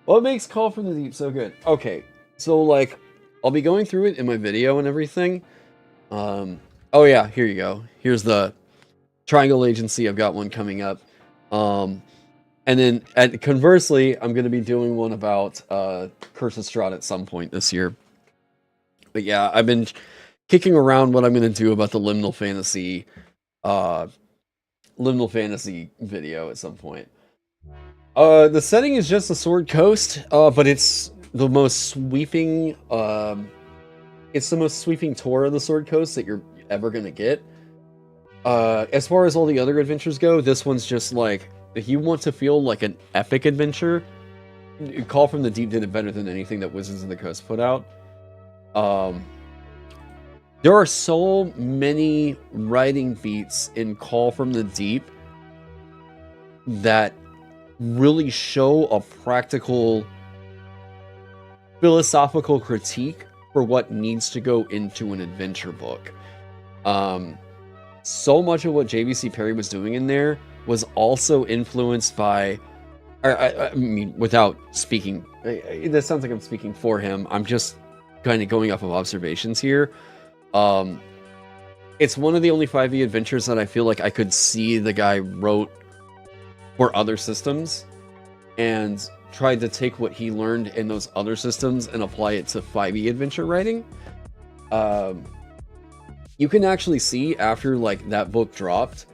What makes Call from the Deep so good? Okay, so, like, I'll be going through it in my video and everything. Oh yeah, here you go. Here's the Triangle Agency. I've got one coming up. And then, conversely, I'm going to be doing one about Curse of Strahd at some point this year. But yeah, I've been kicking around what I'm going to do about the Liminal Fantasy video at some point. The setting is just a Sword Coast, but it's the most sweeping, tour of the Sword Coast that you're ever gonna get. As far as all the other adventures go, this one's just like, if you want to feel like an epic adventure, Call from the Deep did it better than anything that Wizards of the Coast put out. There are so many writing beats in Call from the Deep that really show a practical philosophical critique for what needs to go into an adventure book. So much of what JBC Perry was doing in there was also influenced by, I mean, without speaking, this sounds like I'm speaking for him. I'm just kind of going off of observations here. It's one of the only 5e adventures that I feel like I could see the guy wrote for other systems and tried to take what he learned in those other systems and apply it to 5e adventure writing. You can actually see after like that book dropped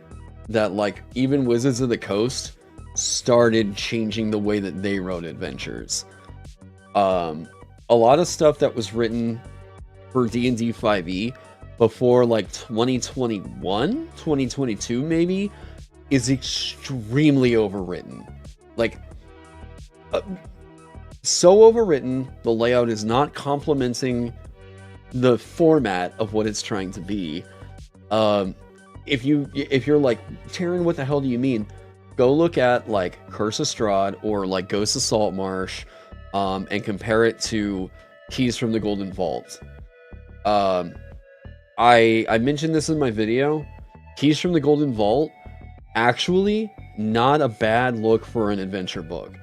that like even Wizards of the Coast started changing the way that they wrote adventures. A lot of stuff that was written for D&D 5e before like 2021, 2022 maybe, is extremely overwritten. Like, so overwritten, the layout is not complementing the format of what it's trying to be. If you're like, Taron, what the hell do you mean? Go look at like Curse of Strahd or like Ghost of Saltmarsh, and compare it to Keys from the Golden Vault. I mentioned this in my video. Keys from the Golden Vault, actually not a bad look for an adventure book.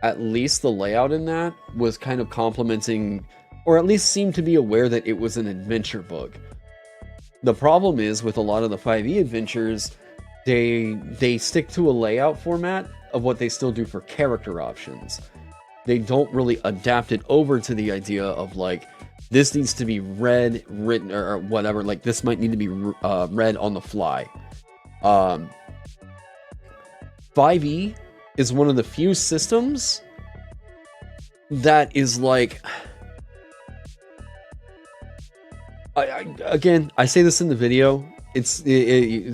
At least the layout in that was kind of complementing, or at least seemed to be aware that it was an adventure book. The problem is with a lot of the 5e adventures, they stick to a layout format of what they still do for character options. They don't really adapt it over to the idea of like, this needs to be read, written, or whatever. Like, this might need to be read on the fly. 5e is one of the few systems that is like... Again, I say this in the video.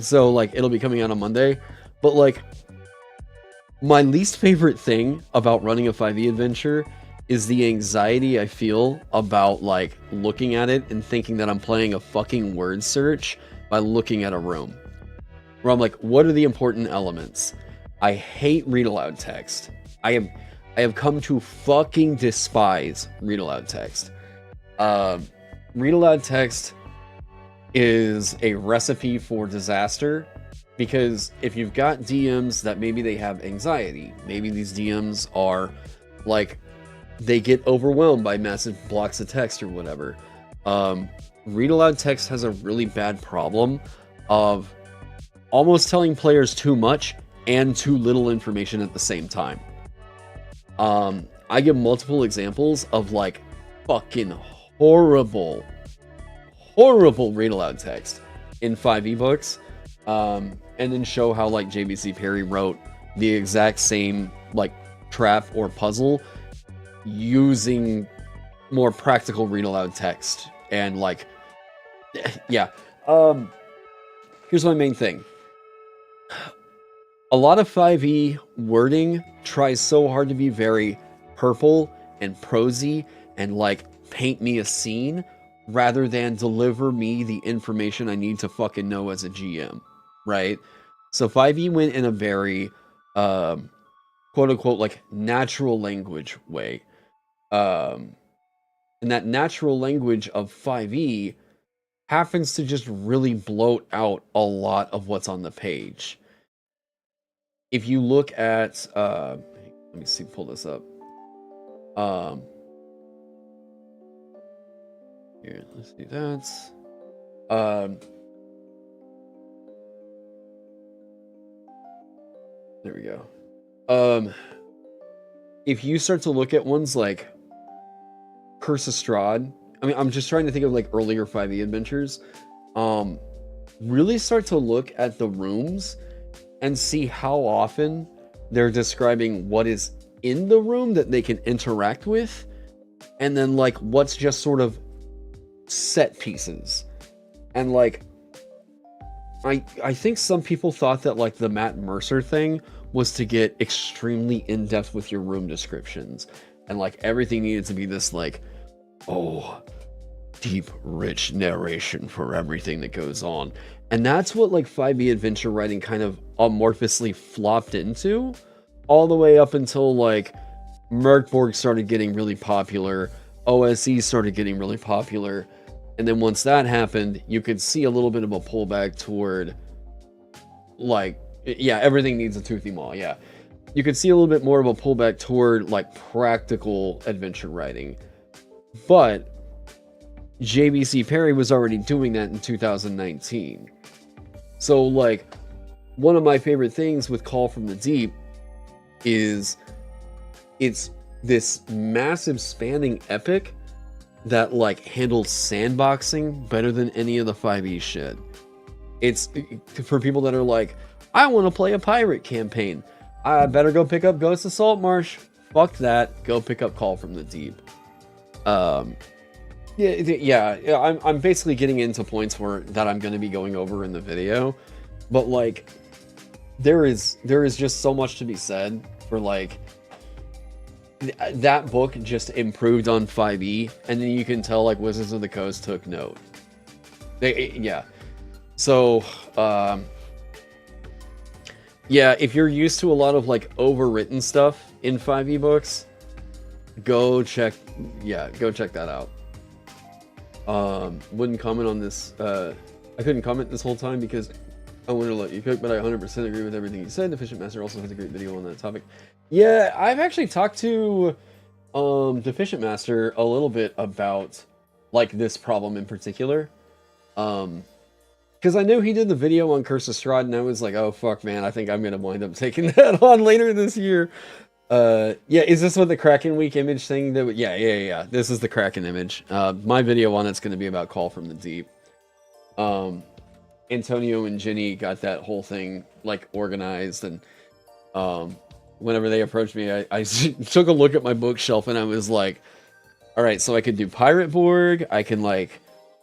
So like it'll be coming out on Monday, but like my least favorite thing about running a 5e adventure is the anxiety I feel about like looking at it and thinking that I'm playing a fucking word search by looking at a room. Where I'm like, what are the important elements? I hate read aloud text. I have come to fucking despise read aloud text. Read aloud text is a recipe for disaster, because if you've got DMs that maybe they have anxiety, maybe these DMs are like, they get overwhelmed by massive blocks of text or whatever. Read aloud text has a really bad problem of almost telling players too much and too little information at the same time. I give multiple examples of like fucking horrible read aloud text in 5e books, and then show how like JBC Perry wrote the exact same like trap or puzzle using more practical read aloud text. And like, yeah, here's my main thing. A lot of 5e wording tries so hard to be very purple and prosy and like paint me a scene rather than deliver me the information I need to fucking know as a GM, right? So 5e went in a very quote unquote like natural language way. And that natural language of 5e happens to just really bloat out a lot of what's on the page. If you look at let me see, pull this up. Here, let's do that. There we go. If you start to look at ones like Curse of Strahd, I mean, I'm just trying to think of like earlier 5e adventures. Really start to look at the rooms and see how often they're describing what is in the room that they can interact with, and then like what's just sort of set pieces. And like I think some people thought that like the Matt Mercer thing was to get extremely in-depth with your room descriptions, and like everything needed to be this like, oh, deep rich narration for everything that goes on. And that's what like 5e adventure writing kind of amorphously flopped into, all the way up until like Merkborg started getting really popular, OSE started getting really popular, and then once that happened, you could see a little bit of a pullback toward like, yeah, everything needs a toothy maw, yeah. You could see a little bit more of a pullback toward like practical adventure writing. But JBC Perry was already doing that in 2019. So like, one of my favorite things with Call from the Deep is it's this massive spanning epic that like handles sandboxing better than any of the 5e shit. It's for people that are like, I want to play a pirate campaign. I better go pick up Ghost of Saltmarsh. Fuck that. Go pick up Call from the Deep. Yeah, I'm basically getting into points that I'm going to be going over in the video, but like there is just so much to be said for like that book just improved on 5e, and then you can tell like Wizards of the Coast took note. Yeah. So yeah, if you're used to a lot of like overwritten stuff in 5e books, go check that out. Wouldn't comment on this. I couldn't comment this whole time because I wanted to let you cook, but I 100% agree with everything you said. Deficient Master also has a great video on that topic. Yeah, I've actually talked to Deficient Master a little bit about like this problem in particular. Because I know he did the video on Curse of Strahd, and I was like, oh fuck, man, I think I'm gonna wind up taking that on later this year. Yeah, is this what the Kraken Week image thing? That yeah. This is the Kraken image. My video on it's gonna be about Call from the Deep. Antonio and Ginny got that whole thing like organized, and whenever they approached me, I took a look at my bookshelf and I was like, all right, so I could do Pirate Borg. I can like,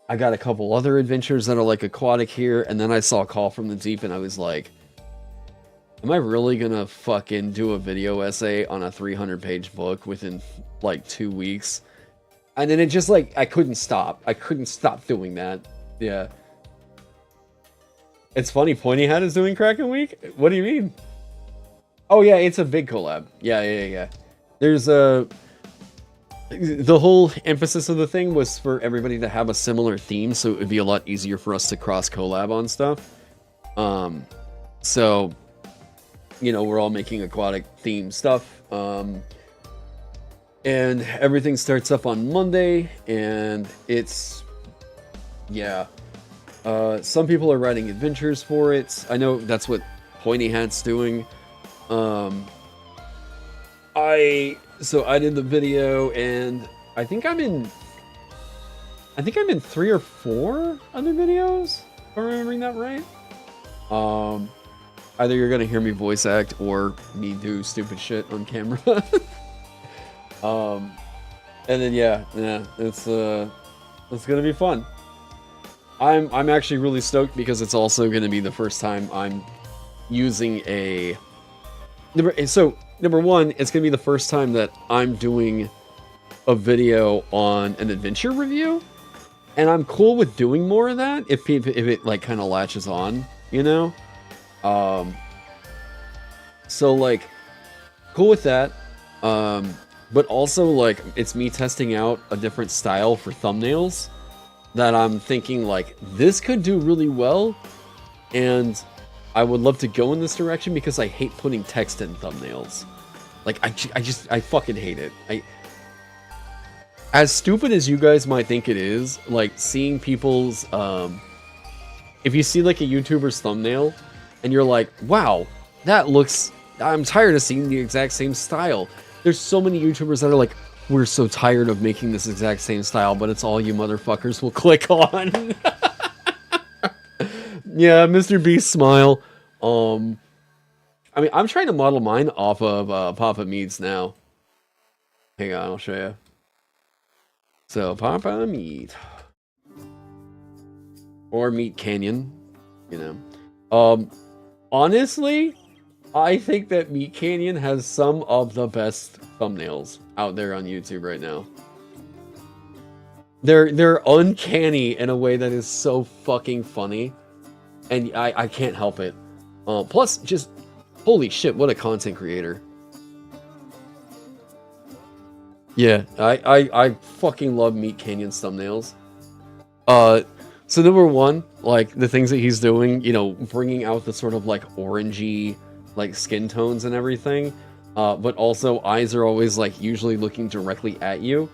I got a couple other adventures that are like aquatic here, and then I saw Call from the Deep and I was like, am I really gonna fucking do a video essay on a 300-page book within like 2 weeks? And then it just like, I couldn't stop. I couldn't stop doing that. Yeah. It's funny, Pointy Hat is doing Kraken Week? What do you mean? Oh yeah, it's a big collab. Yeah. There's a... The whole emphasis of the thing was for everybody to have a similar theme, so it would be a lot easier for us to cross-collab on stuff. So, you know, we're all making aquatic-themed stuff. And everything starts up on Monday, and it's... Yeah. Some people are writing adventures for it. I know that's what Pointy Hat's doing. So I did the video, and I think I'm in 3 or 4 other videos, if I'm remembering that right. Either you're gonna hear me voice act or me do stupid shit on camera. And then yeah, it's gonna be fun. I'm actually really stoked because it's also gonna be the first time I'm using a... So, number one, it's gonna be the first time that I'm doing a video on an adventure review, and I'm cool with doing more of that if it like kind of latches on, you know. So like, cool with that. But also like, it's me testing out a different style for thumbnails that I'm thinking like this could do really well, and I would love to go in this direction because I hate putting text in thumbnails. Like, I fucking hate it. As stupid as you guys might think it is, like, seeing people's, if you see, like, a YouTuber's thumbnail, and you're like, wow, that looks, I'm tired of seeing the exact same style. There's so many YouTubers that are like, we're so tired of making this exact same style, but it's all you motherfuckers will click on. Yeah, Mr. Beast smile. I mean, I'm trying to model mine off of Papa Meats now. Hang on, I'll show you. So, Papa Meat. Or Meat Canyon, you know. Honestly, I think that Meat Canyon has some of the best thumbnails out there on YouTube right now. They're uncanny in a way that is so fucking funny. And I can't help it. Plus, just, holy shit, what a content creator. Yeah, I fucking love Meat Canyon's thumbnails. So number one, like, the things that he's doing, you know, bringing out the sort of, like, orangey, like, skin tones and everything. But also, eyes are always, like, usually looking directly at you.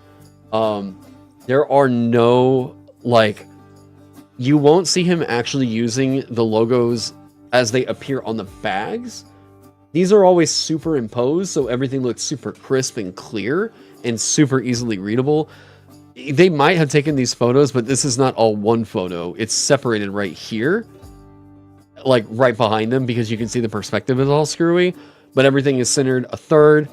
There are no, like... You won't see him actually using the logos as they appear on the bags. These are always superimposed, so everything looks super crisp and clear and super easily readable. They might have taken these photos, but this is not all one photo. It's separated right here, like right behind them, because you can see the perspective is all screwy, but everything is centered a third.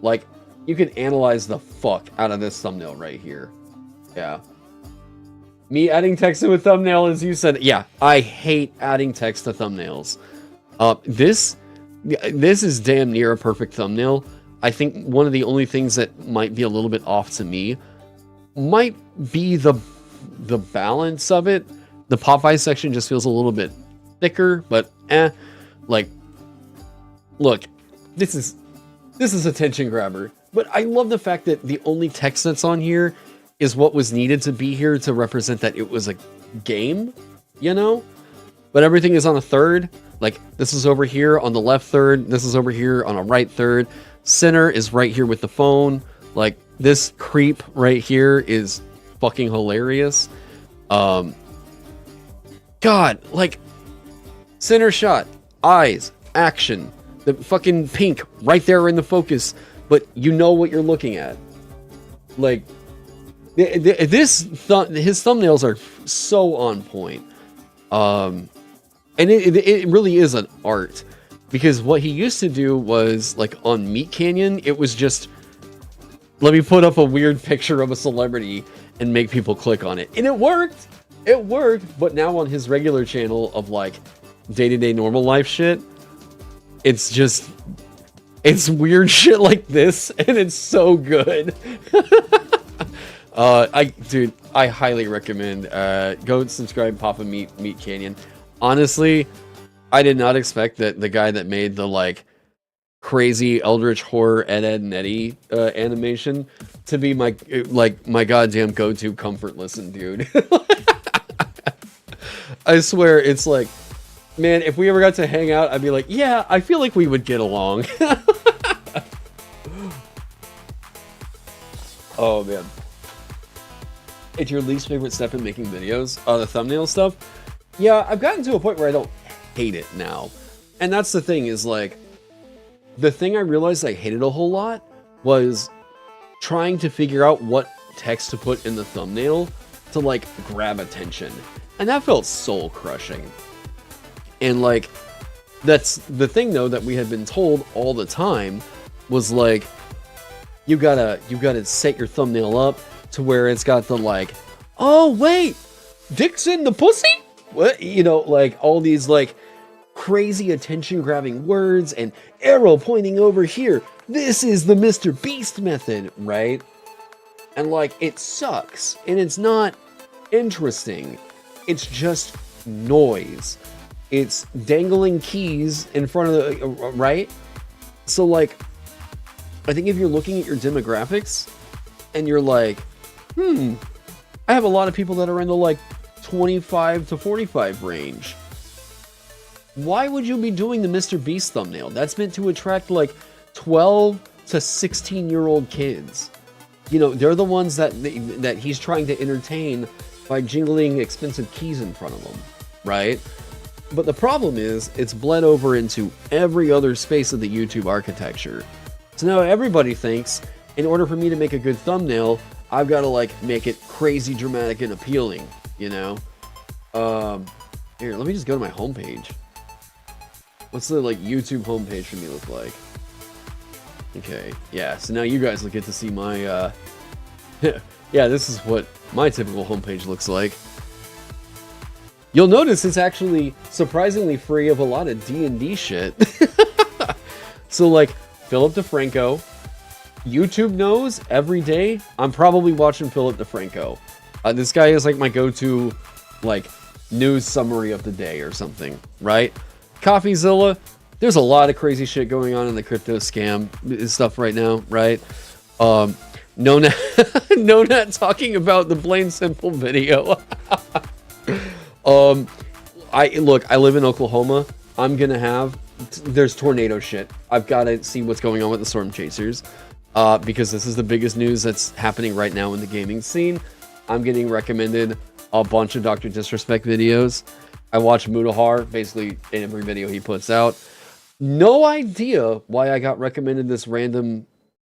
Like, you can analyze the fuck out of this thumbnail right here. Yeah. Me adding text to a thumbnail, as you said, yeah, I hate adding text to thumbnails. This is damn near a perfect thumbnail. I think one of the only things that might be a little bit off to me might be the balance of it. The Popeye section just feels a little bit thicker, but like, look, this is a attention grabber. But I love the fact that the only text that's on here is what was needed to be here to represent that it was a game, you know? But everything is on a third. Like, this is over here on the left third. This is over here on a right third. Center is right here with the phone. Like, this creep right here is fucking hilarious. God, like, center shot, eyes, action, the fucking pink right there in the focus, but you know what you're looking at. Like, his thumbnails are so on point. And it really is an art, because what he used to do was, like, on Meat Canyon, it was just, let me put up a weird picture of a celebrity and make people click on it. And it worked! It worked! But now on his regular channel of, like, day-to-day normal life shit, it's just, it's weird shit like this, and it's so good. Dude, I highly recommend, go and subscribe Papa Meat Canyon. Honestly, I did not expect that the guy that made the, like, crazy Eldritch Horror Ed, and Eddie animation to be my goddamn go-to comfort listen, dude. I swear, it's like, man, if we ever got to hang out, I'd be like, yeah, I feel like we would get along. Oh, man. It's your least favorite step in making videos? The thumbnail stuff? Yeah, I've gotten to a point where I don't hate it now. And that's the thing, is like, the thing I realized I hated a whole lot was trying to figure out what text to put in the thumbnail to, like, grab attention. And that felt soul crushing. And, like, that's the thing, though, that we had been told all the time was, like, you gotta set your thumbnail up to where it's got the, like, oh, wait, dick's in the pussy? What? You know, like, all these, like, crazy attention-grabbing words and arrow pointing over here. This is the Mr. Beast method, right? And, like, it sucks. And it's not interesting. It's just noise. It's dangling keys in front of the... right? So, like, I think if you're looking at your demographics and you're like, I have a lot of people that are in the, like, 25 to 45 range. Why would you be doing the Mr. Beast thumbnail? That's meant to attract, like, 12 to 16-year-old kids. You know, they're the ones that he's trying to entertain by jingling expensive keys in front of them, right? But the problem is, it's bled over into every other space of the YouTube architecture. So now everybody thinks, in order for me to make a good thumbnail, I've got to, like, make it crazy, dramatic, and appealing, you know? Here, let me just go to my homepage. What's the, like, YouTube homepage for me look like? Okay, yeah, so now you guys will get to see my, yeah, this is what my typical homepage looks like. You'll notice it's actually surprisingly free of a lot of D&D shit. So, like, Philip DeFranco, YouTube knows every day I'm probably watching Philip DeFranco. This guy is, like, my go-to, like, news summary of the day or something, right? CoffeeZilla, there's a lot of crazy shit going on in the crypto scam stuff right now, right? No Nat talking about the Plain Simple video. I live in Oklahoma. I'm gonna have, there's tornado shit. I've got to see what's going on with the storm chasers, because this is the biggest news that's happening right now in the gaming scene. I'm getting recommended a bunch of Dr. Disrespect videos. I watch Mutahar basically in every video he puts out. No idea why I got recommended this random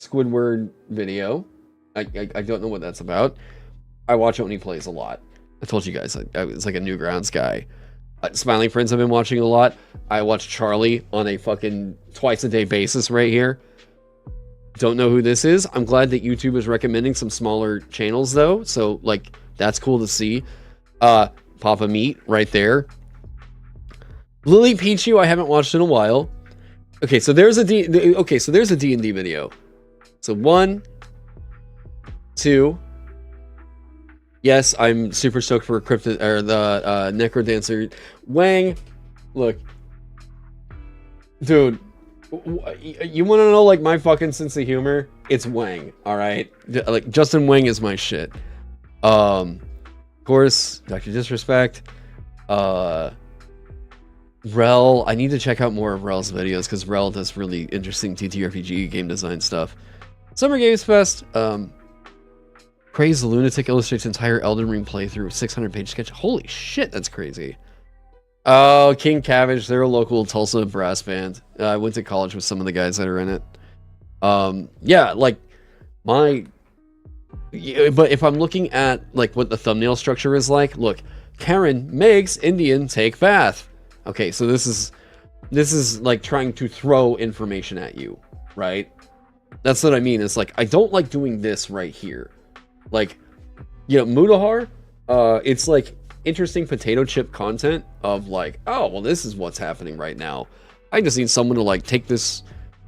Squidward video. I don't know what that's about. I watch Oni Plays a lot. I told you guys I was like a Newgrounds guy. Smiling Friends I've been watching a lot. I watch Charlie on a fucking twice-a-day basis right here. Don't know who this is. I'm glad that YouTube is recommending some smaller channels, though. So, like, that's cool to see. Papa Meat right there. Lily Pichu I haven't watched in a while. Okay, so there's a D&D video. So 1, 2. Yes, I'm super stoked for the Necrodancer. Wang, look, dude, you want to know, like, my fucking sense of humor? It's Wang, all right? Like, Justin Wang is my shit. Of course, Dr. Disrespect. Rel, I need to check out more of Rel's videos because Rel does really interesting TTRPG game design stuff. Summer Games Fest. Crazy Lunatic illustrates entire Elden Ring playthrough, 600-page sketch. Holy shit, that's crazy. Oh, King Cabbage, they're a local Tulsa brass band. I went to college with some of the guys that are in it. Yeah, like my yeah, but if I'm looking at like what the thumbnail structure is like, look, Karen makes Indian take bath. Okay, so this is like trying to throw information at you, right? That's what I mean. It's like I don't like doing this right here. Like, you know, Mudahar, it's like interesting potato chip content of like, oh, well, this is what's happening right now. I just need someone to like take this,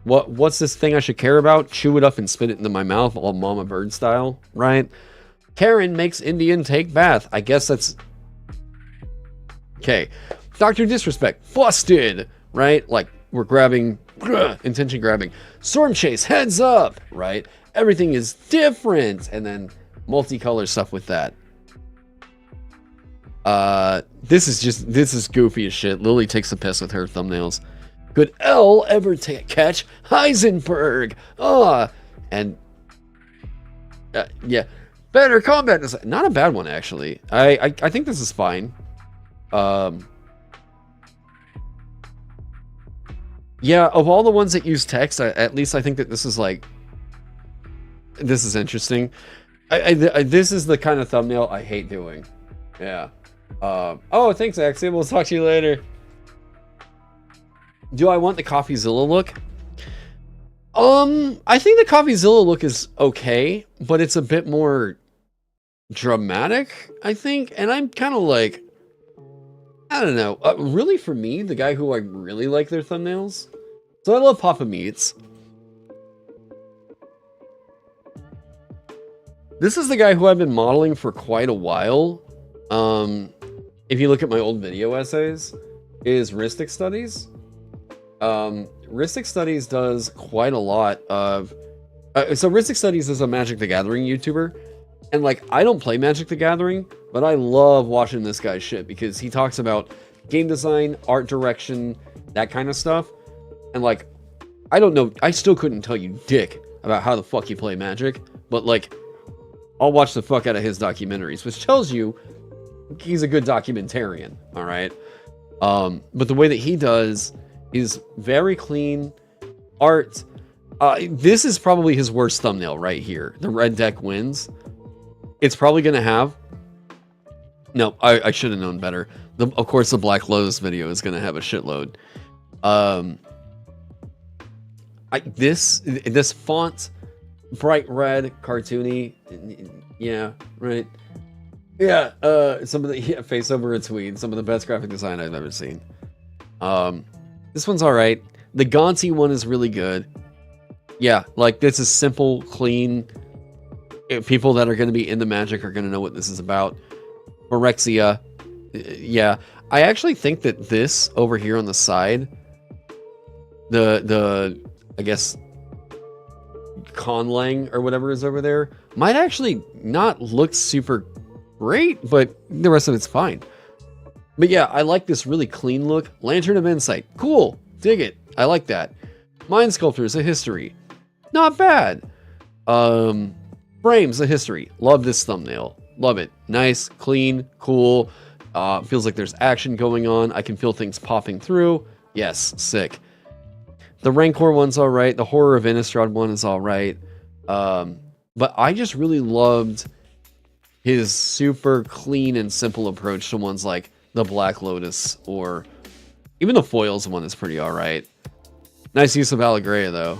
what's this thing I should care about? Chew it up and spit it into my mouth, all Mama Bird style, right? Karen makes Indian take bath. I guess that's okay. Dr. Disrespect, busted, right? Like we're grabbing, intention grabbing. Storm Chase, heads up, right? Everything is different, and then multicolor stuff with that. This is goofy as shit. Lily takes a piss with her thumbnails. Could L ever catch Heisenberg? And yeah, better combat design. Not a bad one actually. I think this is fine. Yeah, of all the ones that use text, at least I think that this is like, this is interesting. This is the kind of thumbnail I hate doing. Yeah. Oh, thanks, Axiom. We'll talk to you later. Do I want the CoffeeZilla look? I think the CoffeeZilla look is okay, but it's a bit more dramatic, I think. And I'm kind of like, I don't know. Really, for me, the guy who I really like their thumbnails. So I love Papa Meats. This is the guy who I've been modeling for quite a while. If you look at my old video essays, is Ristic Studies. Ristic Studies does quite a lot of... so Ristic Studies is a Magic the Gathering YouTuber. And like, I don't play Magic the Gathering, but I love watching this guy's shit because he talks about game design, art direction, that kind of stuff. And like, I don't know, I still couldn't tell you dick about how the fuck you play Magic, but like, I'll watch the fuck out of his documentaries, which tells you he's a good documentarian, all right? But the way that he does is very clean art. This is probably his worst thumbnail right here. The red deck wins. It's probably going to have... No, I should have known better. Of course, the Black Lotus video is going to have a shitload. This font, bright red, cartoony. Yeah, right. Yeah, some of the face over a tweed. Some of the best graphic design I've ever seen. This one's all right. The Gonti one is really good. Yeah, like this is simple, clean. People that are going to be into Magic are going to know what this is about. Orexia. Yeah, I actually think that this over here on the side, the I guess Conlang or whatever is over there, might actually not look super great, but the rest of it's fine. But yeah, I like this really clean look. Lantern of Insight. Cool. Dig it. I like that. Mind Sculptors, a history. Not bad. Frames, a history. Love this thumbnail. Love it. Nice, clean, cool. Feels like there's action going on. I can feel things popping through. Yes, sick. The Rancor one's all right. The Horror of Innistrad one is all right. But I just really loved his super clean and simple approach to ones like the Black Lotus, or even the Foils one is pretty all right. Nice use of Allegria though,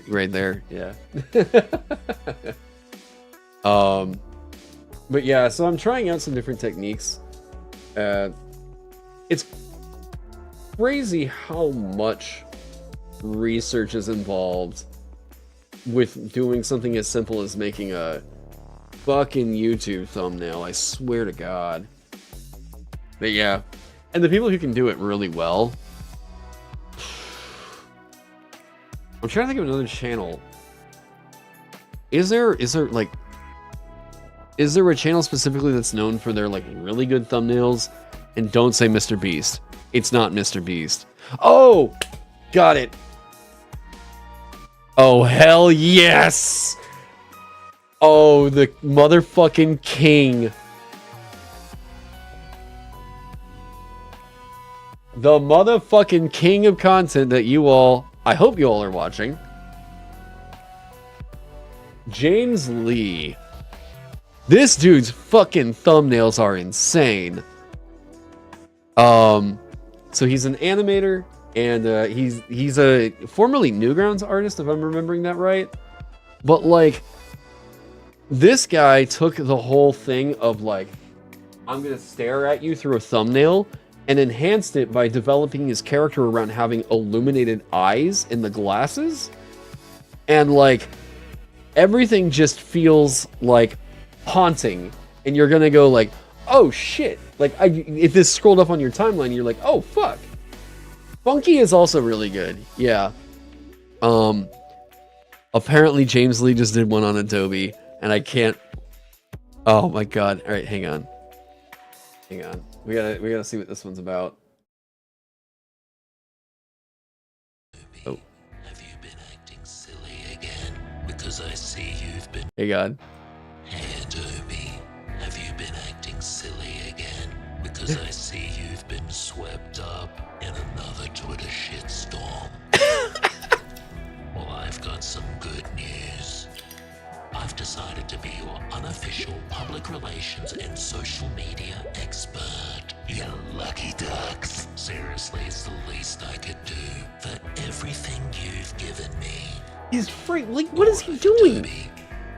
right there. Yeah. But yeah, so I'm trying out some different techniques. It's crazy how much research is involved with doing something as simple as making a fucking YouTube thumbnail. I swear to God. But yeah, and the people who can do it really well. I'm trying to think of another channel. Is there a channel specifically that's known for their like really good thumbnails? And don't say Mr. Beast. It's not Mr. Beast. Oh, got it. Oh, hell yes. Oh, the motherfucking king. the motherfucking king of content that you all, I hope you all are watching. James Lee. This dude's fucking thumbnails are insane. So he's an animator, and he's a formerly Newgrounds artist, if I'm remembering that right. But like, this guy took the whole thing of like, I'm gonna stare at you through a thumbnail, and enhanced it by developing his character around having illuminated eyes in the glasses, and like, everything just feels like haunting, and you're gonna go like, oh shit, like if this scrolled up on your timeline, you're like, oh fuck. Funky is also really good. Yeah. Apparently James Lee just did one on Adobe, and I can't. Oh my god. All right, hang on. We gotta see what this one's about. Oh. Have you been acting silly again? Because I see you've been. Hey god. Hey Adobe, have you been acting silly again? Because I see you've been swept up in another Twitter shitstorm. Well, I've got some good news. I've decided to be your unofficial public relations and social media expert. You lucky ducks. Seriously, it's the least I could do for everything you've given me. He's free. Like, what is he doing? Adobe,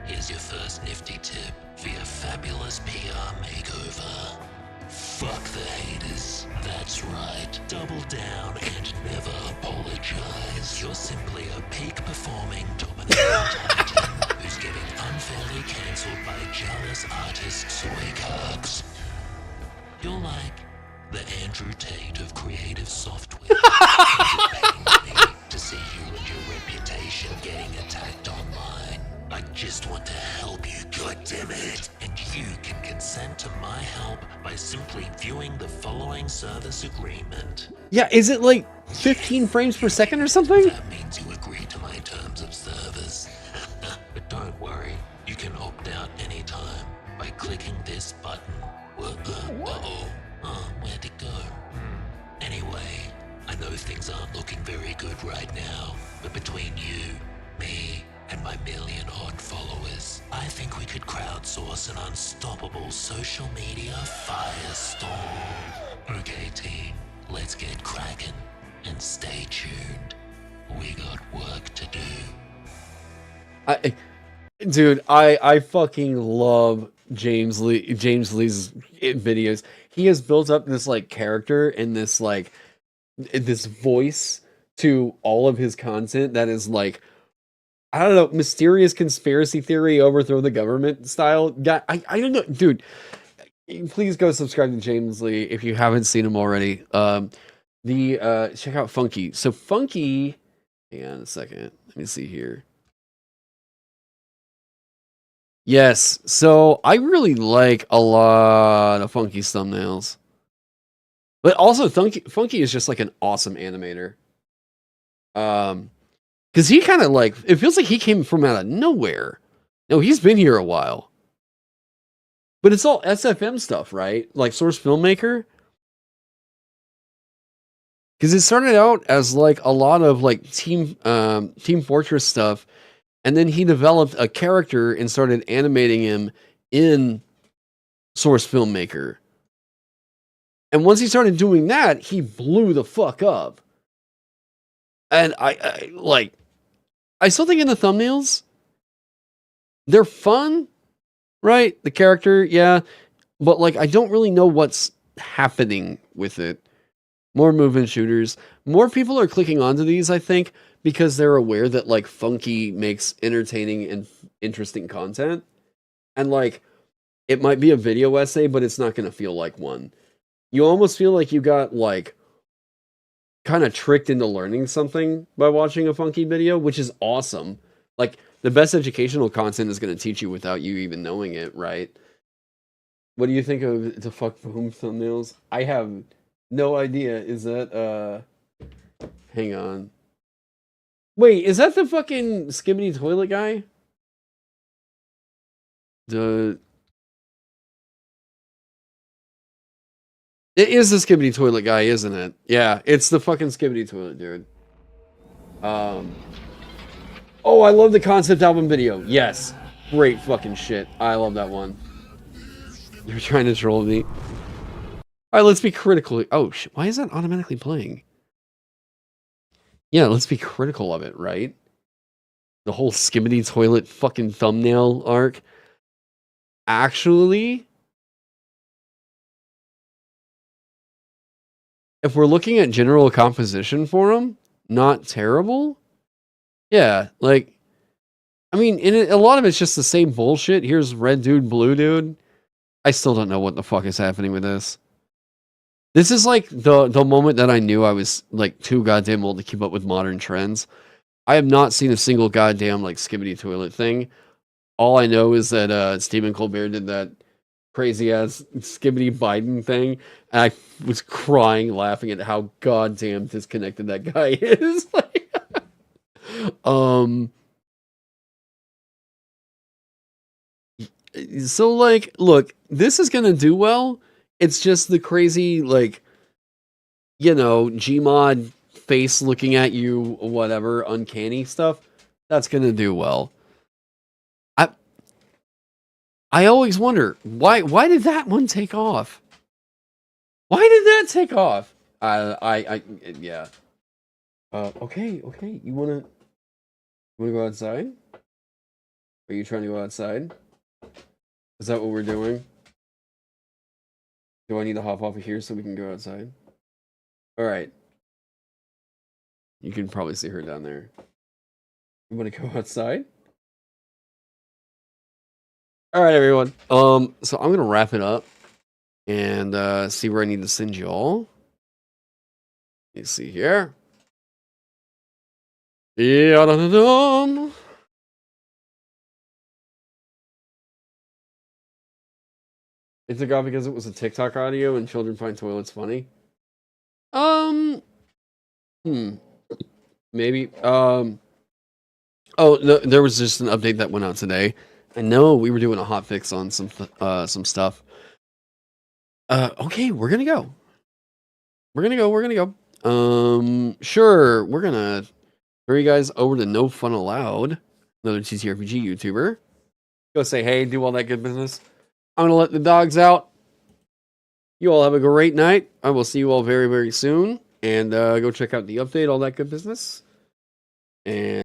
here's your first nifty tip for your fabulous PR makeover. Fuck the haters. That's right. Double down and never apologize. You're simply a peak performing dominant titan who's getting unfairly cancelled by jealous artist soy cucks. You're like the Andrew Tate of creative software. It pains me to see you and your reputation getting attacked online. I just want to help you, goddammit. And you can consent to my help by simply viewing the following service agreement. Yeah, is it like 15 frames per second or something? That means you agree to my terms of service. But don't worry, you can opt out anytime by clicking this button. Where'd it go? Anyway, I know things aren't looking very good right now, but between you, me, and my million-odd followers, I think we could crowdsource an unstoppable social media firestorm. Okay, team, let's get cracking, and stay tuned. We got work to do. Dude, I fucking love James Lee's videos. He has built up this like character and this like this voice to all of his content that is like, I don't know, mysterious conspiracy theory, overthrow the government style. Guy, I don't know, dude. Please go subscribe to James Lee if you haven't seen him already. Check out Funky. So Funky, hang on a second. Let me see here. Yes, so I really like a lot of Funky's thumbnails. But also Funky is just like an awesome animator. Because he kind of like, it feels like he came from out of nowhere. No, he's been here a while. But it's all SFM stuff, right? Like Source Filmmaker. Because it started out as like a lot of like Team Fortress stuff. And then he developed a character and started animating him in Source Filmmaker. And once he started doing that, he blew the fuck up. And I still think in the thumbnails, they're fun, right? The character, yeah. But like, I don't really know what's happening with it. More movement shooters. More people are clicking onto these, I think, because they're aware that like Funky makes entertaining and interesting content. And like, it might be a video essay, but it's not going to feel like one. You almost feel like you got like kind of tricked into learning something by watching a Funky video, which is awesome. Like, the best educational content is going to teach you without you even knowing it, right? What do you think of the fuck boom thumbnails? I have no idea. Is that hang on. Wait, is that the fucking Skibbity toilet guy? It is the skibbity toilet guy, isn't it? Yeah, it's the fucking skibbity toilet, dude. Oh, I love the concept album video. Yes. Great fucking shit. I love that one. You're trying to troll me. Alright, let's be critical. Oh, shit. Why is that automatically playing? Yeah, let's be critical of it, right? The whole skibbity toilet fucking thumbnail arc. Actually, if we're looking at general composition for them, not terrible. Yeah, like, I mean, a lot of it's just the same bullshit. Here's red dude, blue dude. I still don't know what the fuck is happening with this. This is like the moment that I knew I was like too goddamn old to keep up with modern trends. I have not seen a single goddamn like skibbity toilet thing. All I know is that Stephen Colbert did that crazy ass skibbity Biden thing, and I was crying laughing at how goddamn disconnected that guy is. So like, look, this is gonna do well. It's just the crazy, like, you know, Gmod face looking at you, whatever, uncanny stuff. That's gonna do well. I always wonder why did that one take off? Why did that take off? Yeah. Okay. You wanna go outside? Are you trying to go outside? Is that what we're doing? Do I need to hop off of here so we can go outside? All right. You can probably see her down there. You want to go outside? All right, everyone. So I'm gonna wrap it up and see where I need to send you all. Let me see here. Yeah, it took off because it was a TikTok audio and children find toilets funny. Maybe. Oh, no, there was just an update that went out today. I know we were doing a hot fix on some stuff. Okay, we're gonna go. We're gonna go. Sure, we're gonna throw you guys over to No Fun Allowed, another TTRPG YouTuber. Go say hey, do all that good business. I'm gonna let the dogs out. You all have a great night. I will see you all very, very soon. And go check out the update, all that good business. And